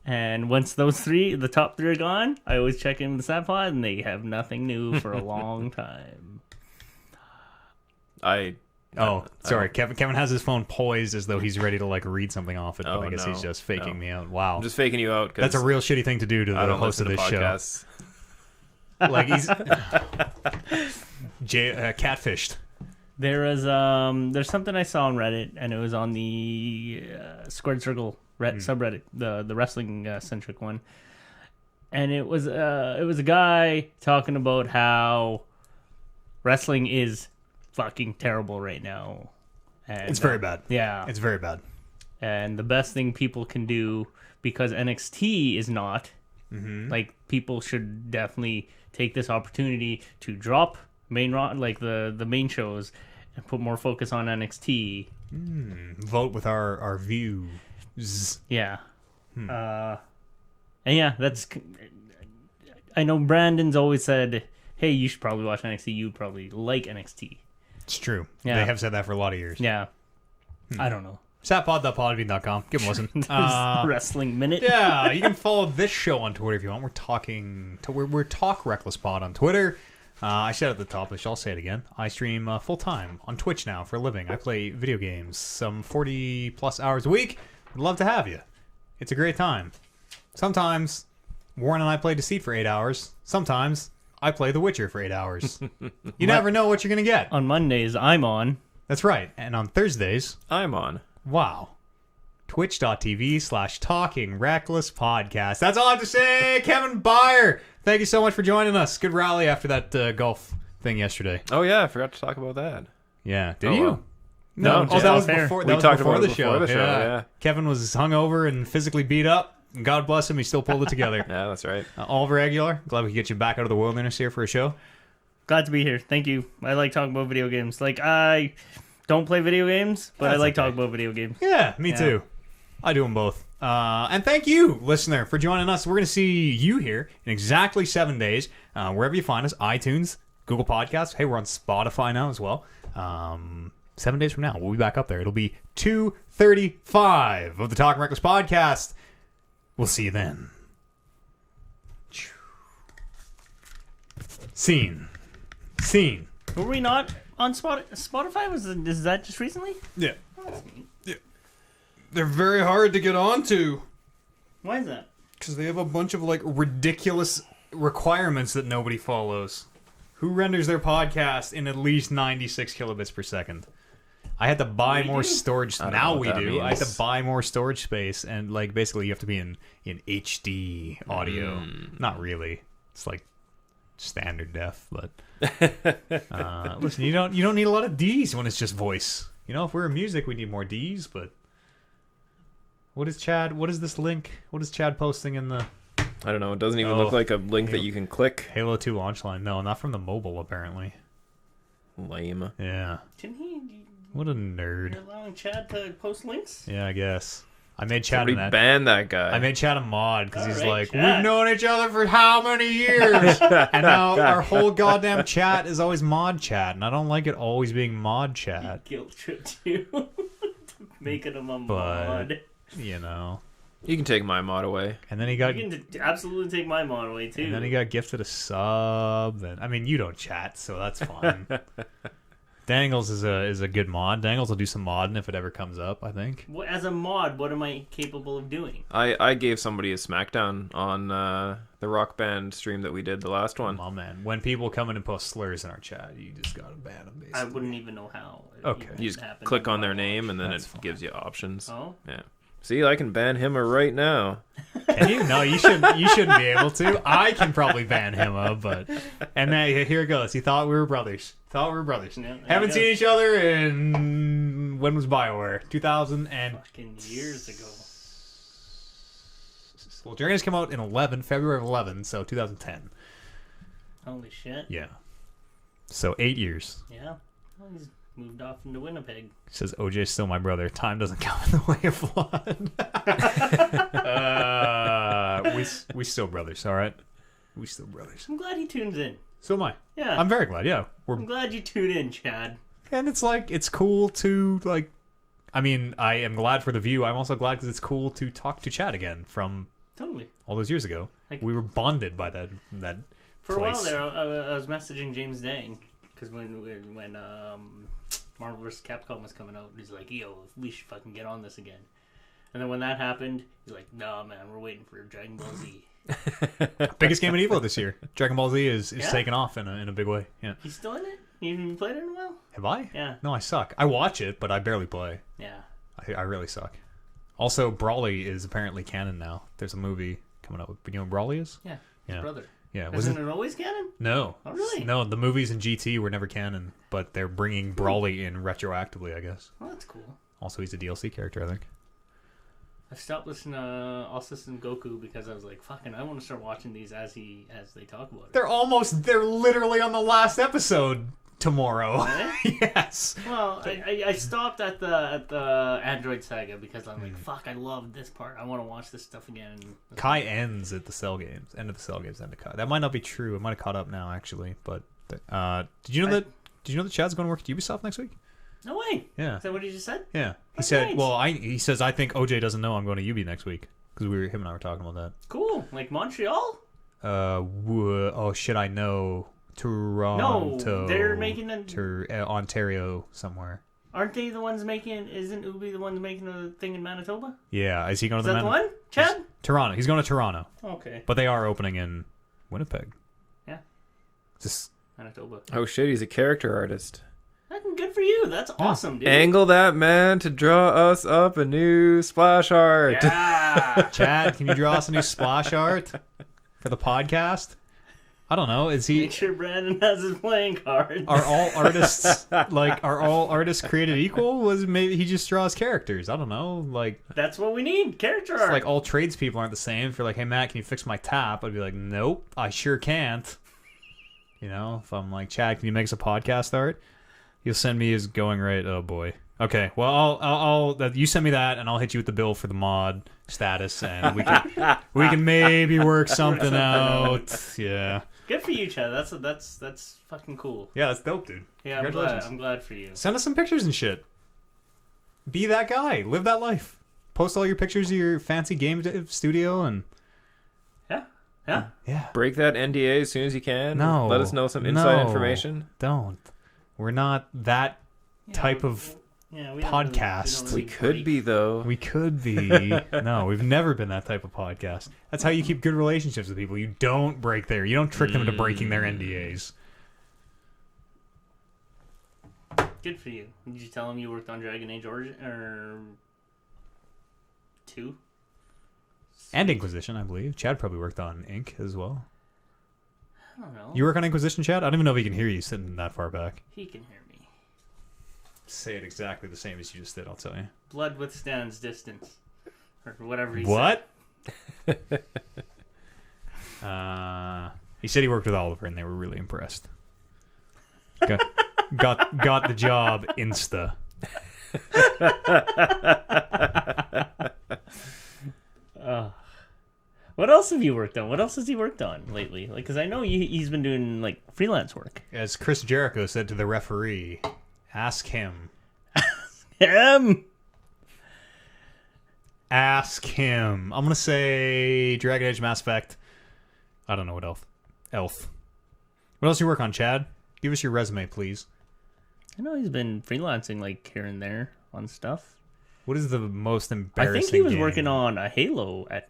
And once those the top three are gone, I always check in with the Sat Pod, and they have nothing new for a long time. Sorry. Kevin has his phone poised as though he's ready to like read something off it, but I guess he's just faking me out. Wow, I'm just faking you out. That's a real shitty thing to do to the host of this show. Like he's catfished. There's something I saw on Reddit, and it was on the Squared Circle subreddit, the wrestling centric one, and it was a guy talking about how wrestling is fucking terrible right now. And, it's very bad. Yeah, it's very bad. And the best thing people can do, because NXT is not, like people should definitely take this opportunity to drop the main shows and put more focus on NXT. Vote with our views. Yeah. And yeah, I know Brandon's always said, hey, you should probably watch NXT. You probably like NXT. It's true. Yeah. They have said that for a lot of years. Yeah. I don't know. Satpod.podbean.com. Give them a listen. Wrestling Minute. Yeah, you can follow this show on Twitter if you want. We're Talk Reckless Pod on Twitter. I said at the top, I'll say it again. I stream full-time on Twitch now for a living. I play video games some 40-plus hours a week. I'd love to have you. It's a great time. Sometimes Warren and I play Deceit for 8 hours. Sometimes I play The Witcher for 8 hours. You never know what you're going to get. On Mondays, I'm on. That's right. And on Thursdays, I'm on. Wow. Twitch.tv/Talking Reckless Podcast. That's all I have to say. Kevin Byer, thank you so much for joining us. Good rally after that golf thing yesterday. Oh, yeah. I forgot to talk about that. Yeah. Did you? Well. No, that was before. That was talked before about the it show. before the show. Yeah. Kevin was hungover and physically beat up. And God bless him, he still pulled it together. Yeah, that's right. Oliver Aguilar, glad we could get you back out of the wilderness here for a show. Glad to be here. Thank you. I like talking about video games. Like, I don't play video games, but I like talking about video games. Yeah, me too. I do them both. And thank you, listener, for joining us. We're going to see you here in exactly 7 days, wherever you find us, iTunes, Google Podcasts. Hey, we're on Spotify now as well. 7 days from now, we'll be back up there. It'll be 2:35 of the Talking Reckless podcast. We'll see you then. Scene. Were we not on Spotify? Is that just recently? Yeah. Yeah. They're very hard to get onto. Why is that? Because they have a bunch of like ridiculous requirements that nobody follows. Who renders their podcast in at least 96 kilobits per second? I had to buy more storage. Now we do. I had to buy more storage space, and like basically you have to be in HD audio. Not really. It's like standard def, but listen, you don't need a lot of D's when it's just voice. You know, if we're in music, we need more D's. But what is this link? What is Chad posting in the? I don't know. It doesn't even look like a link that you can click. Halo 2 launch line. No, not from the mobile apparently. Lame. Yeah. Didn't he? What a nerd. You're allowing Chad to post links? Yeah, I guess. I made Chad ban that guy. I made Chad a mod because he's like, Chad. we've known each other for how many years? And now our whole goddamn chat is always mod chat, and I don't like it always being mod chat. Guilt tripped you to making him a mod. You know. You can take my mod away. And then he got. You can absolutely take my mod away too. And then he got gifted a sub. And I mean, you don't chat, so that's fine. Dangles is a good mod. Dangles will do some modding if it ever comes up, I think. As a mod, what am I capable of doing? I gave somebody a smackdown on the Rock Band stream that we did, the last one. Oh man, when people come in and post slurs in our chat, you just gotta ban them. Basically, I wouldn't even know how. Okay. You just click on their name and then That's it fine. gives you options. Oh, Yeah. See, I can ban him right now. Can you? No, you shouldn't. You shouldn't be able to. I can probably ban him up, but and here it goes. He thought we were brothers. Yeah, Haven't I seen guess. each other in when was BioWare? 2000 and fucking years ago. well, Journeys came out in February of 11, so 2010. Holy shit. Yeah. So 8 years. Yeah. Well, he's moved off into Winnipeg. He says OJ's still my brother. Time doesn't come in the way of blood. We still brothers, all right? We still brothers. I'm glad he tunes in. So am I. Yeah. I'm very glad. Yeah, I'm glad you tuned in, Chad. and it's like it's cool to like. I mean, I am glad for the view. I'm also glad because it's cool to talk to Chad again from Totally. all those years ago. Like- We were bonded by that. For a while place. there, I was messaging James Dang because when Marvel vs. Capcom was coming out, he's like, "Yo, we should fucking get on this again." And then when that happened, he's like, "No, man, we're waiting for Dragon Ball Z." Biggest game in Evo this year. Dragon Ball Z is Yeah. taking off in a big way. Yeah. He's still in it. You haven't played it in a while. Have I? Yeah. No, I suck. I watch it, but I barely play. Yeah. I really suck. Also, Brawly is apparently canon now. There's a movie coming out with. You know what Brawly is? Yeah. Yeah. His brother. Yeah. Isn't it always canon? No. Oh, really? No, the movies in GT were never canon, but they're bringing Brawly in retroactively, I guess. Oh, that's cool. Also, he's a DLC character, I think. I stopped listening to All System Goku because I was like, "Fucking, I want to start watching these as they talk about it." They're literally on the last episode tomorrow. Really? Yes. Well, I stopped at the Android Saga because I'm like, fuck, I love this part. I want to watch this stuff again. Kai ends at the Cell Games. End of the Cell Games. End of Kai. That might not be true. It might have caught up now, actually. But did you know that Chad's going to work at Ubisoft next week? No way. Yeah. Is that what he just said? Yeah. He That's said. nice. Well, he says I think OJ doesn't know I'm going to UB next week because him and I were talking about that. Cool. Like Montreal? Oh shit! I know Toronto. No, they're making Ontario somewhere. Aren't they the ones making? Isn't Ubi the ones making a thing in Manitoba? Yeah. Is he going Is to that the one? Chad? Toronto. He's going to Toronto, Okay. but they are opening in Winnipeg. Yeah. Just Manitoba. Oh shit, he's a character artist. That's good for you. That's awesome, dude. Angle that man to draw us up a new splash art. Yeah. Chad, can you draw us a new splash art for the podcast? I don't know. Is he? Make sure Brandon has his playing cards. Are all artists created equal? Was maybe he just draws characters? I don't know. Like That's what we need. Character it's art. like all tradespeople aren't the same. If you're like, hey Matt, can you fix my tap? I'd be like, nope, I sure can't. You know, if I'm like, Chad, can you make us a podcast art? You'll send me his going right. Oh boy. Okay. Well, I'll you send me that, and I'll hit you with the bill for the mod status, and we can maybe work something out. Yeah. Good for you, Chad. That's fucking cool. Yeah, that's dope, dude. Yeah, Congratulations. I'm glad for you. Send us some pictures and shit. Be that guy. Live that life. Post all your pictures of your fancy game studio and yeah. Break that NDA as soon as you can. No. Let us know some inside No. information. Don't. We're not that type of Yeah, podcast. We could be though. We could be. No, we've never been that type of podcast. That's how you keep good relationships with people. You don't break their. You don't trick them into breaking their NDAs. Good for you. Did you tell him you worked on Dragon Age Origin or 2? And Inquisition, I believe. Chad probably worked on Ink as well. I don't know. You work on Inquisition, Chad? I don't even know if he can hear you sitting that far back. He can hear me. Say it exactly the same as you just did, I'll tell you. Blood withstands distance, or whatever he What? He said he worked with Oliver and they were really impressed. Got the job insta. What else have you worked on? What else has he worked on lately? Like, because I know he's been doing like freelance work. As Chris Jericho said to the referee, ask him. Ask him. I'm gonna say Dragon Age, Mass Effect. I don't know what else. Elf. What else you work on, Chad? Give us your resume, please. I know he's been freelancing like here and there on stuff. What is the most I embarrassing think he was game? working on a Halo at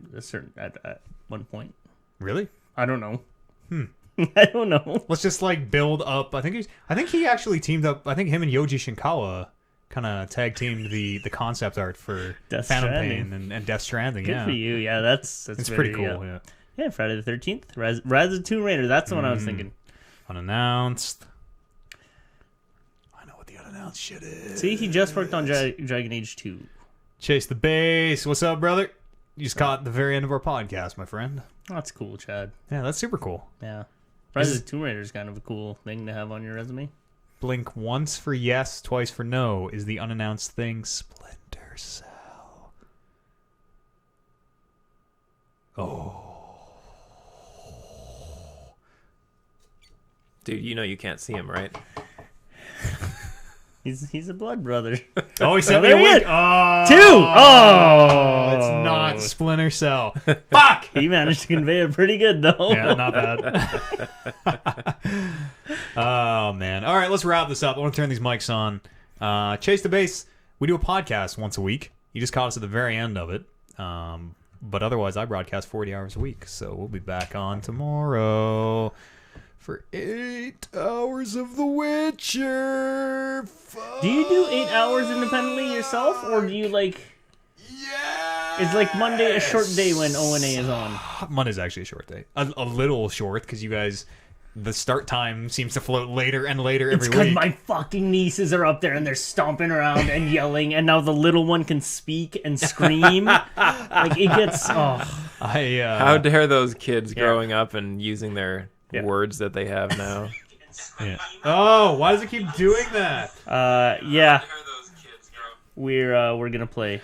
one point. Really? I don't know. I don't know. Let's just like build up. I think he actually teamed up. I think him and Yoji Shinkawa kind of tag teamed the concept art for Death Phantom Stranding. Pain and Death Stranding. Good yeah, for you. Yeah, that's it's very, pretty cool. Yeah. Yeah, Friday the 13th. Rise of the Tomb Raider. That's the one I was thinking. Unannounced. I know what the unannounced shit is. See, he just worked on Dragon Age 2. Chase the Base. What's up, brother? You just caught the very end of our podcast, my friend. That's cool, Chad. Yeah, that's super cool. Yeah. Rise of the Tomb Raider is kind of a cool thing to have on your resume. Blink once for yes, twice for no. Is the unannounced thing Splinter Cell? Oh. Dude, you know you can't see him, right? He's a blood brother. Oh, he sent Oh, me a there he link. is. Oh, 2! Oh! it's not Splinter Cell. Fuck! He managed to convey it pretty good, though. Yeah, not bad. Oh, man. All right, let's wrap this up. I want to turn these mics on. Chase the Base. We do a podcast once a week. You just caught us at the very end of it. But otherwise, I broadcast 40 hours a week. So we'll be back on tomorrow for 8 hours of The Witcher. Do you do 8 hours independently yourself, or do you like... Yeah. Is like Monday a short day when O&A is on? Monday's actually a short day. A little short, because you guys... The start time seems to float later and later It's every because week. my fucking nieces are up there and they're stomping around and yelling, and now the little one can speak and scream. Like, it gets... Oh. How dare those kids growing up and using their words that they have now? Yeah. Oh, why does it keep doing that? Yeah. We're gonna play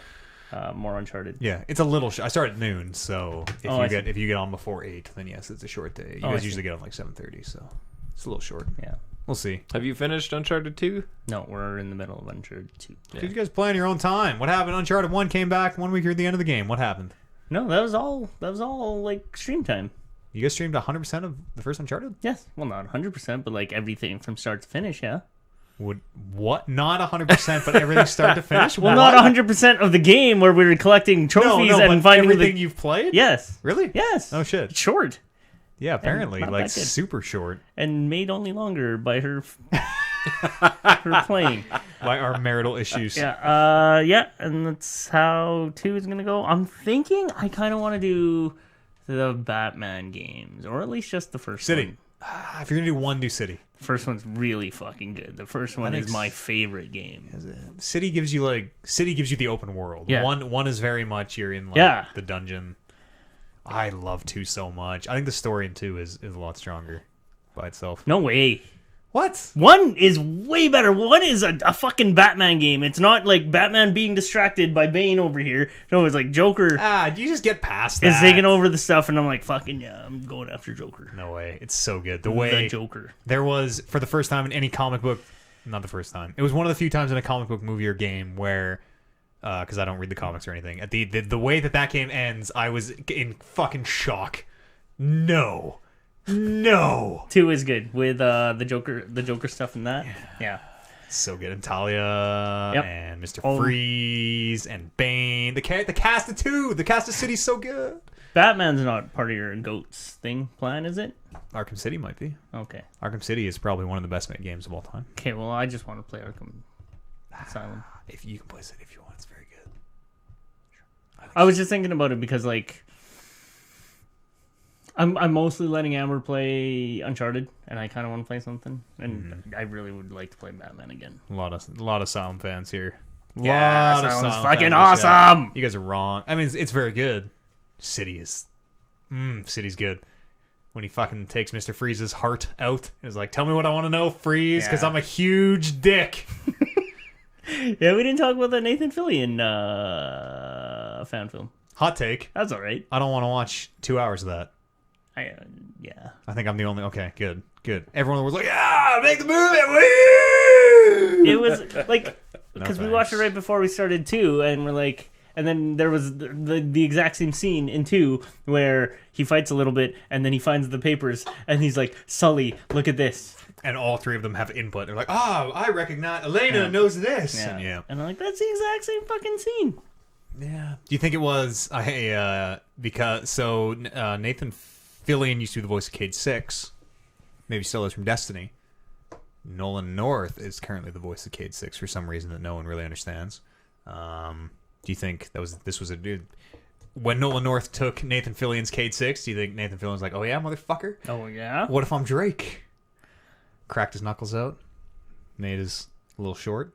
more Uncharted. Yeah, it's a little. I start at noon, so if I you get on before 8, then yes, it's a short day. You I guys see. usually get on like 7:30, so it's a little short. Yeah. We'll see. Have you finished Uncharted 2? No, we're in the middle of Uncharted 2. Did you guys play on your own time? What happened? Uncharted 1 came back 1 week at the end of the game. What happened? No, that was all like stream time. You guys streamed 100% of the first Uncharted? Yes. Well, not 100%, but like everything from start to finish, yeah. What? Not 100%, but everything start to finish? Well, What? not 100% of the game where we were collecting trophies No, and but finding everything you've played? Yes. Really? Yes. Oh, shit. It's short Yeah, apparently. not Like, that good. super short. and made only longer by her her playing. By our marital issues. Yeah. Yeah, and that's how 2 is gonna go. I'm thinking I kind of want to do the Batman games, or at least just the first City. one. If you're going to do one, do City. The first one's really fucking good. The first one is my favorite game. City gives you the open world. Yeah. One is very much you're in like Yeah. the dungeon. I love 2 so much. I think the story in 2 is a lot stronger by itself. No way. What? 1 is way better. 1 is a fucking Batman game. It's not like Batman being distracted by Bane over here. No, it's like Joker You just get past that. is taking over the stuff, and I'm like, fucking yeah, I'm going after Joker. No way. It's so good. The The way Joker. there was for the first time in any comic book, not the first time. It was one of the few times in a comic book movie or game where because I don't read the comics or anything. At the way that game ends, I was in fucking shock. No. 2 is good with the Joker stuff and that. Yeah. So good. And Talia Yep. and Mr. Oh. Freeze and Bane. The cast of 2. The cast of City's so good. Batman's not part of your goats thing plan, is it? Arkham City might be. Okay. Arkham City is probably one of the best made games of all time. Okay, well, I just want to play Arkham Asylum. If you can play City if you want, it's very good. I was just thinking about it because, like, I'm mostly letting Amber play Uncharted, and I kind of want to play something, and I really would like to play Batman again. A lot of Asylum fans here. Yeah, Lot of Asylum's Asylum fucking fans in chat. awesome! You guys are wrong. I mean, it's very good. City's good. When he fucking takes Mr. Freeze's heart out, and is like, "Tell me what I want to know, Freeze, because Yeah. I'm a huge dick." Yeah, we didn't talk about that Nathan Fillion fan film. Hot take. That's all right. I don't want to watch 2 hours of that. Yeah. I think I'm the only. Okay, good. Everyone was like, "Yeah, make the movie!" Woo! It was like because we thanks. watched it right before we started 2, and we're like, and then there was the exact same scene in 2 where he fights a little bit, and then he finds the papers, and he's like, "Sully, look at this." and all three of them have input. They're like, I recognize Elena knows this. Yeah. And yeah. And I'm like, that's the exact same fucking scene. Yeah. Do you think it was because Nathan Fillion used to be the voice of Cade 6, maybe still is from Destiny. Nolan North is currently the voice of Cade 6 for some reason that no one really understands. Do you think this was a dude? When Nolan North took Nathan Fillion's Cade 6, do you think Nathan Fillion's like, oh yeah, motherfucker? Oh yeah. What if I'm Drake? Cracked his knuckles out. Nate is a little short.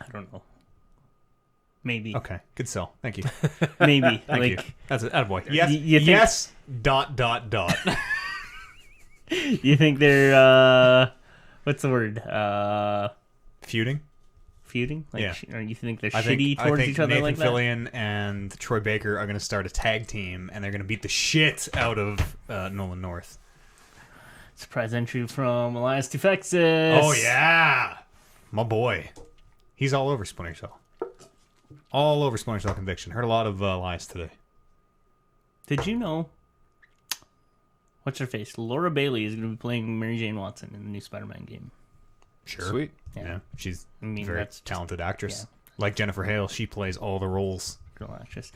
I don't know. Maybe. Okay, good sell. Thank you. Maybe. Thank you. That's it. Attaboy. Yes. You think- Yes. ... You think they're what's the word? Feuding. Feuding? Like, Yeah. Or you think they're I shitty towards think each other Nathan like that? Fillion and Troy Baker are going to start a tag team, and they're going to beat the shit out of Nolan North. Surprise entry from Elias Defexis. Oh yeah, my boy. He's all over Splinter Cell. All over Splinter Cell Conviction. Heard a lot of Elias today. Did you know? What's her face? Laura Bailey is going to be playing Mary Jane Watson in the new Spider-Man game. Sure. Sweet. Yeah, she's I mean, a very that's just- talented actress. yeah. Like Jennifer Hale, she plays all the roles. Girl actress.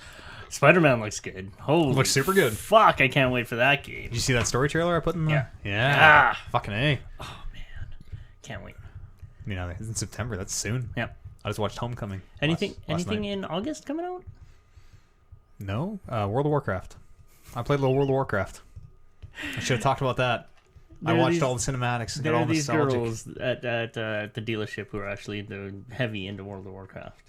Spider-Man looks good. Holy Looks super good. Fuck, I can't wait for that game. Did you see that story trailer I put in there? Yeah. Yeah. Ah. Fucking A. Oh man, can't wait. You know, it's in September. That's soon. Yep. I just watched Homecoming. Anything last night. in August coming out? No. World of Warcraft. I played a little World of Warcraft. I should have talked about that. I There are watched these- all the cinematics. I There got are all these nostalgic. girls at the dealership who are actually heavy into World of Warcraft.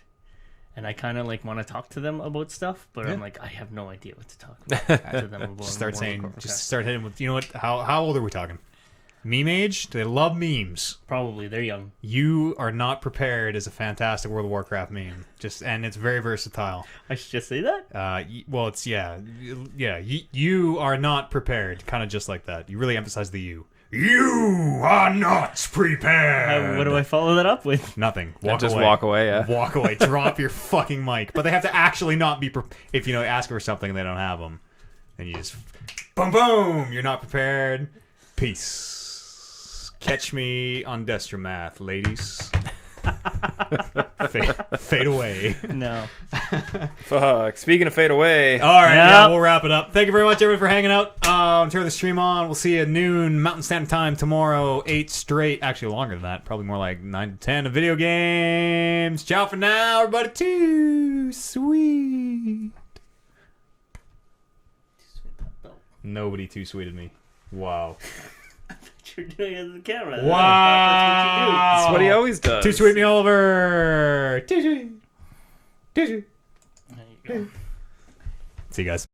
And I kind of like want to talk to them about stuff, but I'm Yeah. like, I have no idea what to talk about to them about. Just start World of saying, Warcraft. just start hitting with, you know what? How old are we talking? Meme age? Do they love memes? Probably they're young. You are not prepared as a fantastic World of Warcraft meme. And it's very versatile. I should just say that. Well, it's you are not prepared. Kind of just like that. You really emphasize the you. You are not prepared. What do I follow that up with? Nothing. Just walk away, yeah. Walk away. Drop your fucking mic. But they have to actually not be. If ask for something and they don't have them, then you just boom boom. You're not prepared. Peace. Catch me on Destromath, ladies. Fade away. No. Fuck. Speaking of fade away. All right, Yep. yeah, we'll wrap it up. Thank you very much, everyone, for hanging out. Turn the stream on. We'll see you at noon Mountain Standard Time tomorrow. 8 straight. Actually, longer than that. Probably more like 9 to 10 of video games. Ciao for now, everybody. Too sweet. Nobody too sweet of me. Wow. You're doing it as the camera. Wow. That's what he always does. Too sweet me Oliver. Too sweet. Too sweet. There you go. See you guys.